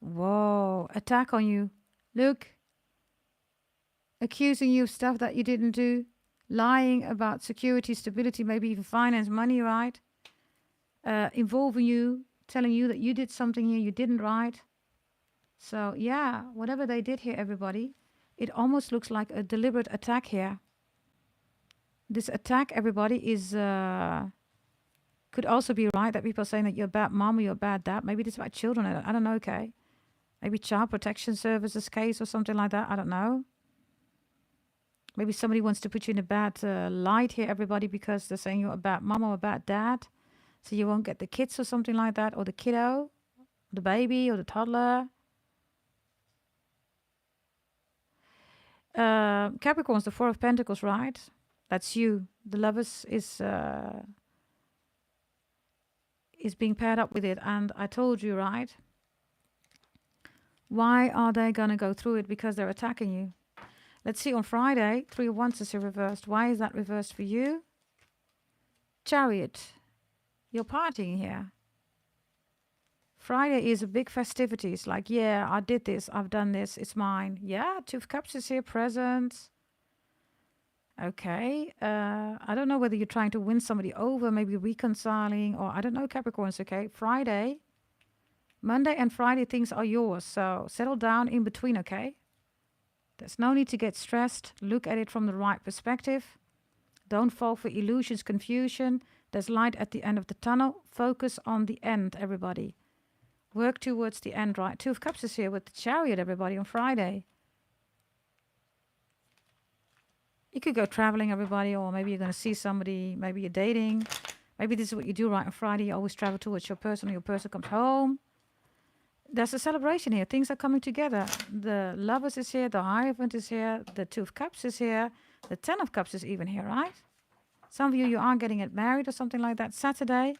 Whoa, attack on you. Look. Accusing you of stuff that you didn't do. Lying about security, stability, maybe even finance, money, right? Involving you, telling you that you did something here you didn't, right? So, yeah, whatever they did here, everybody, it almost looks like a deliberate attack here. This attack, everybody, is... could also be right that people are saying that you're a bad mom or you're a bad dad. Maybe it's about children. I don't know, okay? Maybe Child Protection Services case or something like that. I don't know. Maybe somebody wants to put you in a bad light here, everybody, because they're saying you're a bad mom or a bad dad. So you won't get the kids or something like that, or the kiddo, the baby or the toddler. Capricorn's the 4 of Pentacles, right? That's you. The Lovers is being paired up with it. And I told you, right? Why are they going to go through it? Because they're attacking you. Let's see, on Friday, 3 of Wands is reversed. Why is that reversed for you? Chariot. You're partying here. Friday is a big festivity. It's like, yeah, I did this. I've done this. It's mine. Yeah, 2 of Cups is here, presents. Okay. I don't know whether you're trying to win somebody over, maybe reconciling, or I don't know, Capricorns, okay? Friday, Monday and Friday, things are yours. So settle down in between, okay? There's no need to get stressed. Look at it from the right perspective. Don't fall for illusions, confusion. There's light at the end of the tunnel. Focus on the end, everybody. Work towards the end, right? 2 of Cups is here with the Chariot, everybody, on Friday. You could go traveling, everybody, or maybe you're going to see somebody. Maybe you're dating. Maybe this is what you do right on Friday. You always travel towards your person, or your person comes home. There's a celebration here. Things are coming together. The Lovers is here. The Hierophant is here. The Two of Cups is here. The Ten of Cups is even here, right? Some of you are getting it married or something like that. Saturday,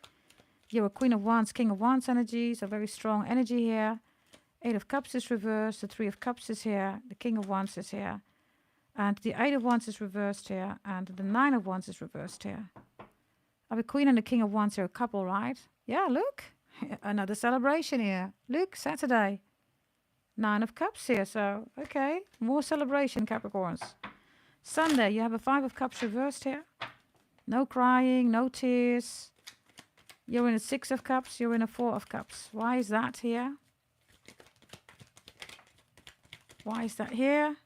you're a Queen of Wands, King of Wands energy. So very strong energy here. Eight of Cups is reversed. The Three of Cups is here. The King of Wands is here. And the Eight of Wands is reversed here. And the Nine of Wands is reversed here. Are the Queen and the King of Wands are a couple, right? Yeah, look. Another celebration here. Look, Saturday. Nine of Cups here. So, okay. More celebration, Capricorns. Sunday, you have a Five of Cups reversed here. No crying, no tears. You're in a Six of Cups. You're in a Four of Cups. Why is that here? Why is that here?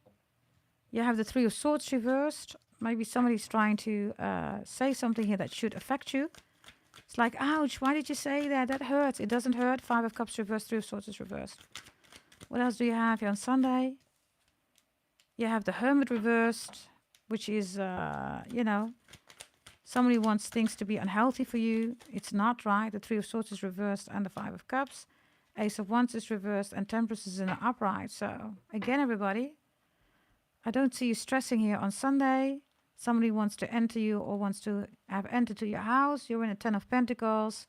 You have the Three of Swords reversed. Maybe somebody's trying to say something here that should affect you. It's like, ouch, why did you say that? That hurts. It doesn't hurt. Five of Cups reversed. Three of Swords is reversed. What else do you have here on Sunday? You have the Hermit reversed, which is, somebody wants things to be unhealthy for you. It's not right. The Three of Swords is reversed and the Five of Cups. Ace of Wands is reversed and Temperance is in the upright. So, again, everybody, I don't see you stressing here on Sunday. Somebody wants to enter you or wants to have entered to your house. You're in a Ten of Pentacles.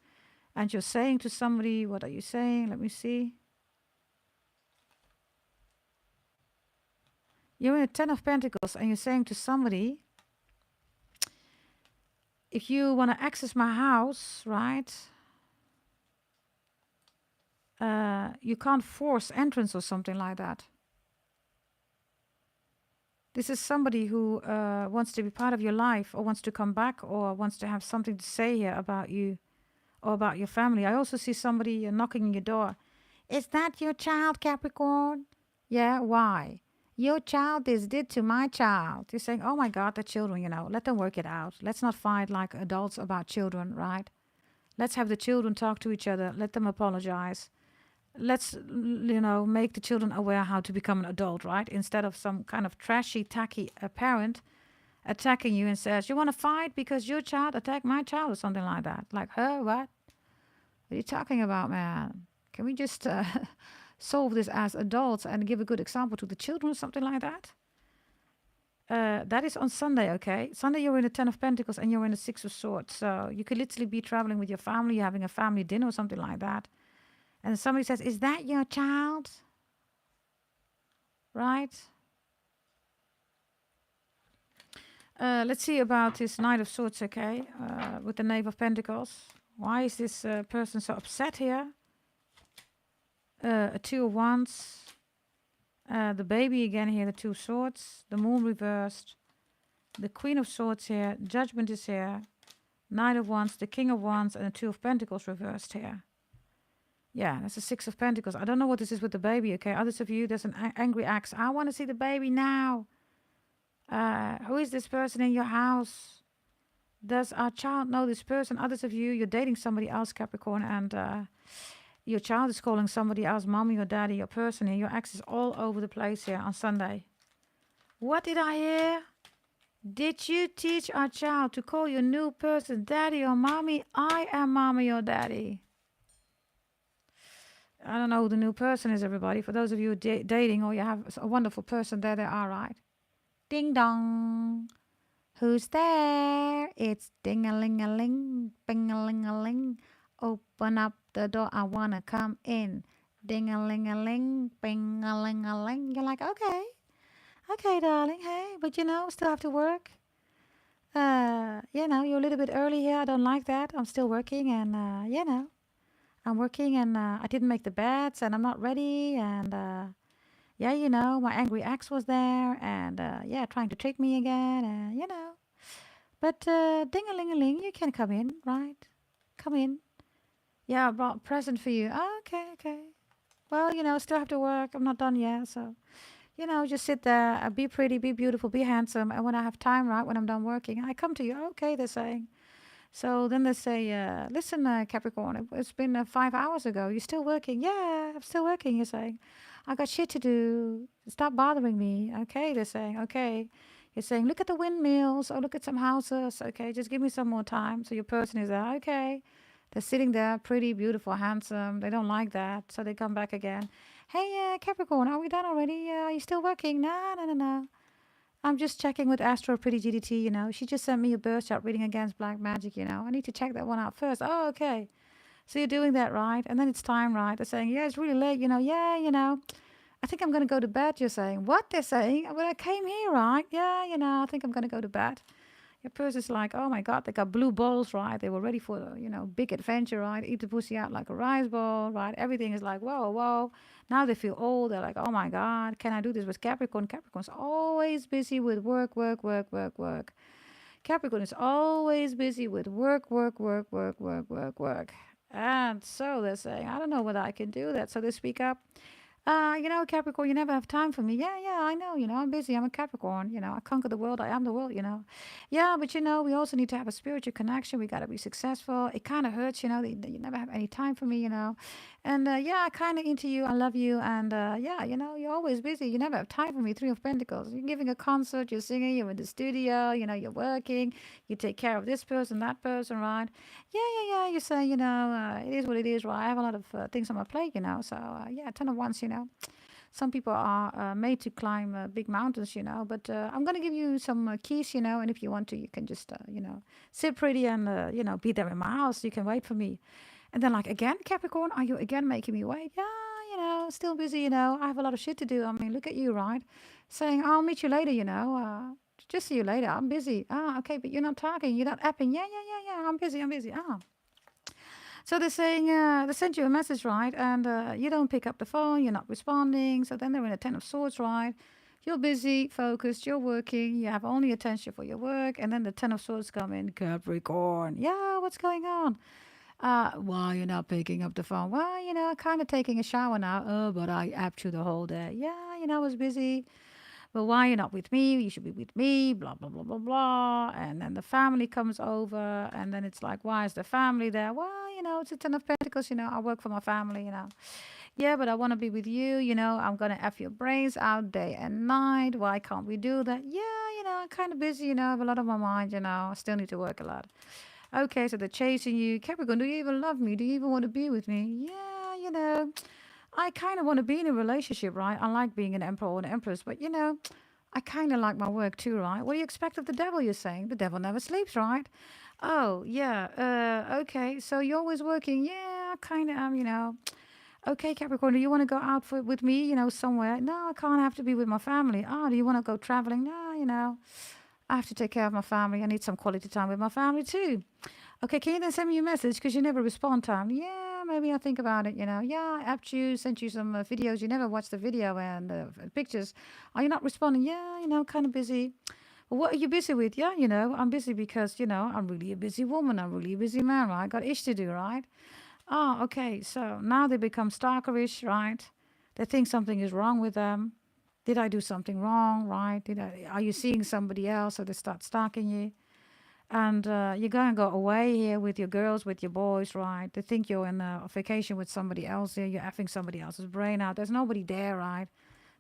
And you're saying to somebody, what are you saying? Let me see. You're in a Ten of Pentacles and you're saying to somebody, if you want to access my house, right, you can't force entrance or something like that. This is somebody who wants to be part of your life or wants to come back or wants to have something to say here about you or about your family. I also see somebody knocking on your door. Is that your child, Capricorn? Yeah, why? Your child is did to my child. You're saying, oh my God, the children, let them work it out. Let's not fight like adults about children, right? Let's have the children talk to each other. Let them apologize. Let's, make the children aware how to become an adult, right? Instead of some kind of trashy, tacky parent attacking you and says, you want to fight because your child attacked my child or something like that. Like, huh, what? What are you talking about, man? Can we just solve this as adults and give a good example to the children or something like that? That is on Sunday, okay? Sunday you're in the Ten of Pentacles and you're in the Six of Swords. So you could literally be traveling with your family, having a family dinner or something like that. And somebody says, is that your child? Right? Let's see about this Knight of Swords, okay? With the Knave of Pentacles. Why is this person so upset here? A Two of Wands. The baby again here, the Two of Swords. The Moon reversed. The Queen of Swords here. Judgment is here. Knight of Wands, the King of Wands, and the Two of Pentacles reversed here. Yeah, that's a Six of Pentacles. I don't know what this is with the baby, okay? Others of you, there's an angry axe. I want to see the baby now. Who is this person in your house? Does our child know this person? Others of you, you're dating somebody else, Capricorn, and your child is calling somebody else, mommy or daddy, your person here. Your ex is all over the place here on Sunday. What did I hear? Did you teach our child to call your new person daddy or mommy? I am mommy or daddy. I don't know who the new person is, everybody. For those of you dating or you have a wonderful person, there they are, right? Ding dong. Who's there? It's ding-a-ling-a-ling, bing-a-ling-a-ling. Open up the door, I want to come in. Ding-a-ling-a-ling, bing-a-ling-a-ling. You're like, okay, darling, hey, but still have to work. You're a little bit early here. I don't like that. I'm still working and, I'm working and I didn't make the beds and I'm not ready. And, my angry ex was there and, trying to trick me again. And, But ding-a-ling-a-ling, you can come in, right? Come in. Yeah, I brought a present for you. Oh, okay. Well, still have to work. I'm not done yet. So, just sit there, be pretty, be beautiful, be handsome. And when I have time, right, when I'm done working, I come to you. Okay, they're saying. So then they say, listen, Capricorn, it's been 5 hours ago. You're still working? Yeah, I'm still working, you're saying. I got shit to do. Stop bothering me. Okay, they're saying. Okay. You're saying, look at the windmills, or look at some houses. Okay, just give me some more time. So your person is there. Okay. They're sitting there, pretty, beautiful, handsome. They don't like that. So they come back again. Hey, Capricorn, are we done already? Are you still working? No, no, no, no. I'm just checking with Astro Pretty GDT, She just sent me a birth chart reading against black magic, I need to check that one out first. Oh, okay. So you're doing that, right? And then it's time, right? They're saying, yeah, it's really late, yeah, I think I'm going to go to bed, you're saying. What? They're saying? Well, I came here, right? Yeah, I think I'm going to go to bed. Your person's like, oh my God, they got blue balls, right? They were ready for the, big adventure, right? Eat the pussy out like a rice ball, right? Everything is like, whoa, whoa. Now they feel old. They're like, oh my God, can I do this with Capricorn? Capricorn's always busy with work, work, work, work, work. Capricorn is always busy with work, work, work, work, work, work, work. And so they're saying, I don't know whether I can do that. So they speak up. Capricorn, you never have time for me. Yeah, yeah, I know, I'm busy. I'm a Capricorn, I conquer the world. I am the world. Yeah, but we also need to have a spiritual connection. We got to be successful. It kind of hurts, that you never have any time for me. And yeah, I kind of into you. I love you. And yeah, you're always busy. You never have time for me. Three of Pentacles. You're giving a concert, you're singing, you're in the studio, you're working, you take care of this person, that person, right? Yeah, yeah, yeah. You say, it is what it is, right? I have a lot of things on my plate. So yeah, 10 of Wands. Some people are made to climb big mountains, but I'm going to give you some keys, and if you want to, you can just, sit pretty and, be there in my house. You can wait for me. And then like, again, Capricorn, are you again making me wait? Yeah, still busy, I have a lot of shit to do. I mean, look at you, right? Saying, I'll meet you later, just see you later. I'm busy. Ah, okay, but you're not talking. You're not apping. Yeah, yeah, yeah, yeah. I'm busy. I'm busy. Ah. So they're saying, they sent you a message, right? And you don't pick up the phone, you're not responding. So then they're in a 10 of Swords, right? You're busy, focused, you're working, you have only attention for your work. And then the 10 of Swords come in, Capricorn. Yeah, what's going on? Why you're not picking up the phone? Well, kind of taking a shower now. Oh, but I apped you the whole day. Yeah, I was busy. Well, why you're not with me? You should be with me, blah, blah, blah, blah, blah. And then the family comes over, and then it's like, why is the family there? Well, it's a 10 of Pentacles, I work for my family. Yeah, but I want to be with you, I'm going to F your brains out day and night. Why can't we do that? Yeah, I'm kind of busy, I have a lot on my mind, I still need to work a lot. Okay, so they're chasing you. Capricorn, do you even love me? Do you even want to be with me? Yeah, I kind of want to be in a relationship, right? I like being an emperor or an empress, but I kind of like my work too, right? What do you expect of the devil, you're saying? The devil never sleeps, right? Oh, yeah, okay, so you're always working. Yeah, I kind of am. Okay, Capricorn, do you want to go out with me, somewhere? No, I can't have to be with my family. Oh, do you want to go traveling? No, I have to take care of my family. I need some quality time with my family too. Okay, can you then send me a message because you never respond time? Yeah, maybe I'll think about it, Yeah, I apped you, sent you some videos. You never watched the video and pictures. Are you not responding? Yeah, kind of busy. Well, what are you busy with? Yeah, I'm busy because, I'm really a busy woman. I'm really a busy man, right? Got ish to do, right? Oh, okay. So now they become stalkerish, right? They think something is wrong with them. Did I do something wrong, right? Are you seeing somebody else? So they start stalking you. And you're going to go away here with your girls, with your boys, right? They think you're in a vacation with somebody else here. You're effing somebody else's brain out. There's nobody there, right?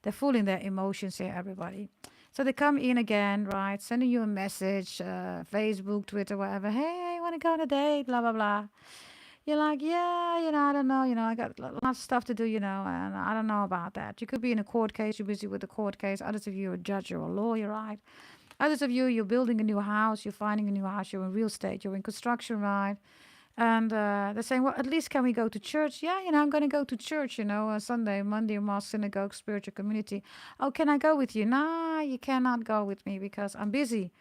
They're fooling their emotions here, everybody. So they come in again, right? Sending you a message, Facebook, Twitter, whatever. Hey, I want to go on a date, blah, blah, blah. You're like, yeah, I don't know, I got lots of stuff to do, and I don't know about that. You could be in a court case. You're busy with the court case. Others of you are a judge or a lawyer, right? Others of you, you're building a new house, you're finding a new house, you're in real estate, you're in construction, right? And they're saying, well, at least can we go to church? Yeah, I'm going to go to church, Sunday, Monday, mosque, synagogue, spiritual community. Oh, can I go with you? Nah, you cannot go with me because I'm busy.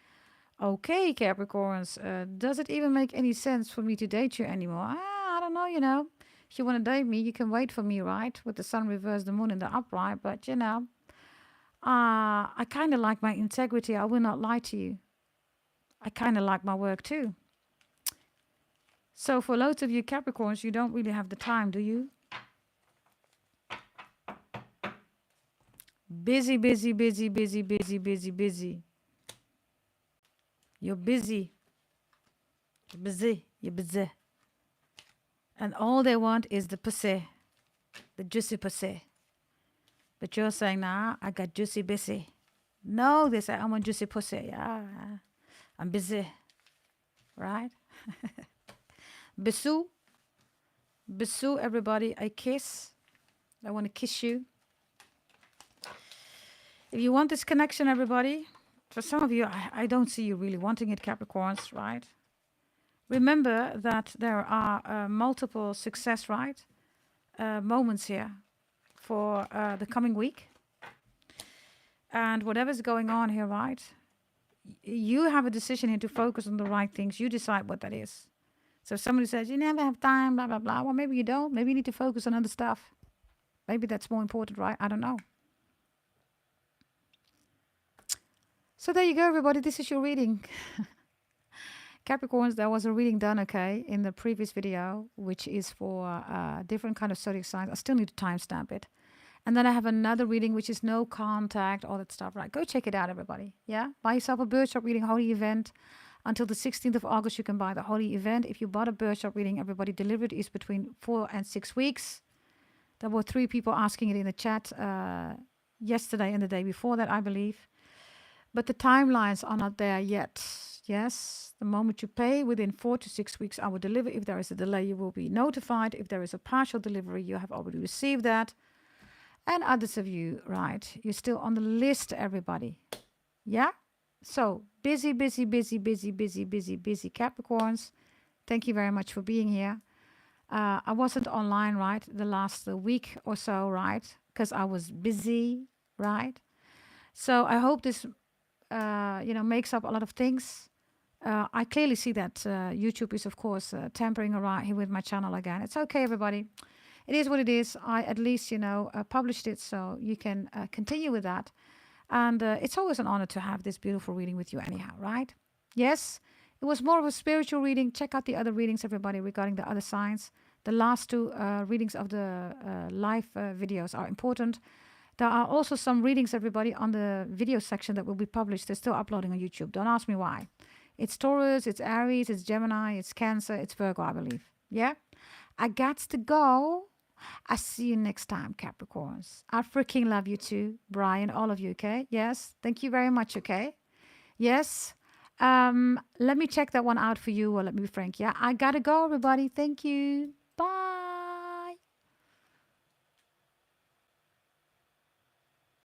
Okay, Capricorns, does it even make any sense for me to date you anymore? I don't know, If you want to date me, you can wait for me, right? With the sun reversed, the moon in the upright, but, I kind of like my integrity. I will not lie to you. I kind of like my work too. So for loads of you Capricorns, you don't really have the time, do you? Busy, busy, busy, busy, busy, busy, busy. You're busy. You're busy. You're busy. And all they want is the pussy. The juicy pussy. But you're saying, nah, I got juicy busy. No, they say, I'm a juicy pussy. Yeah, I'm busy, right? Bisou, bisou, everybody. A kiss. I want to kiss you. If you want this connection, everybody, for some of you, I don't see you really wanting it, Capricorns, right? Remember that there are multiple success, right? Moments here for the coming week. And whatever's going on here, right? You have a decision here to focus on the right things. You decide what that is. So if somebody says, you never have time, blah, blah, blah. Well, maybe you don't. Maybe you need to focus on other stuff. Maybe that's more important, right? I don't know. So there you go, everybody. This is your reading. Capricorns, there was a reading done, okay, in the previous video, which is for different kind of zodiac signs. I still need to timestamp it. And then I have another reading, which is no contact, all that stuff, right? Go check it out, everybody. Yeah? Buy yourself a Birdshot reading, holy event. Until the 16th of August, you can buy the holy event. If you bought a Birdshot reading, everybody, delivered is between 4 and 6 weeks. There were 3 people asking it in the chat yesterday and the day before that, I believe. But the timelines are not there yet. Yes, the moment you pay, within 4 to 6 weeks, I will deliver. If there is a delay, you will be notified. If there is a partial delivery, you have already received that. And others of you, right, you're still on the list, everybody. Yeah? So, busy, busy, busy, busy, busy, busy, busy Capricorns. Thank you very much for being here. I wasn't online, right, the last week or so, right, because I was busy, right? So I hope this, makes up a lot of things. I clearly see that YouTube is, of course, tampering around here with my channel again. It's okay, everybody. It is what it is. I at least, published it so you can continue with that. And it's always an honor to have this beautiful reading with you anyhow, right? Yes, it was more of a spiritual reading. Check out the other readings, everybody, regarding the other signs. The last 2 readings of the live videos are important. There are also some readings, everybody, on the video section that will be published. They're still uploading on YouTube. Don't ask me why. It's Taurus, it's Aries, it's Gemini, it's Cancer, it's Virgo, I believe. Yeah? I got to go. I see you next time, Capricorns. I freaking love you too, Brian, all of you, okay? Yes, thank you very much, okay? Yes. Let me check that one out for you, or let me be frank. Yeah, I gotta go, everybody. Thank you.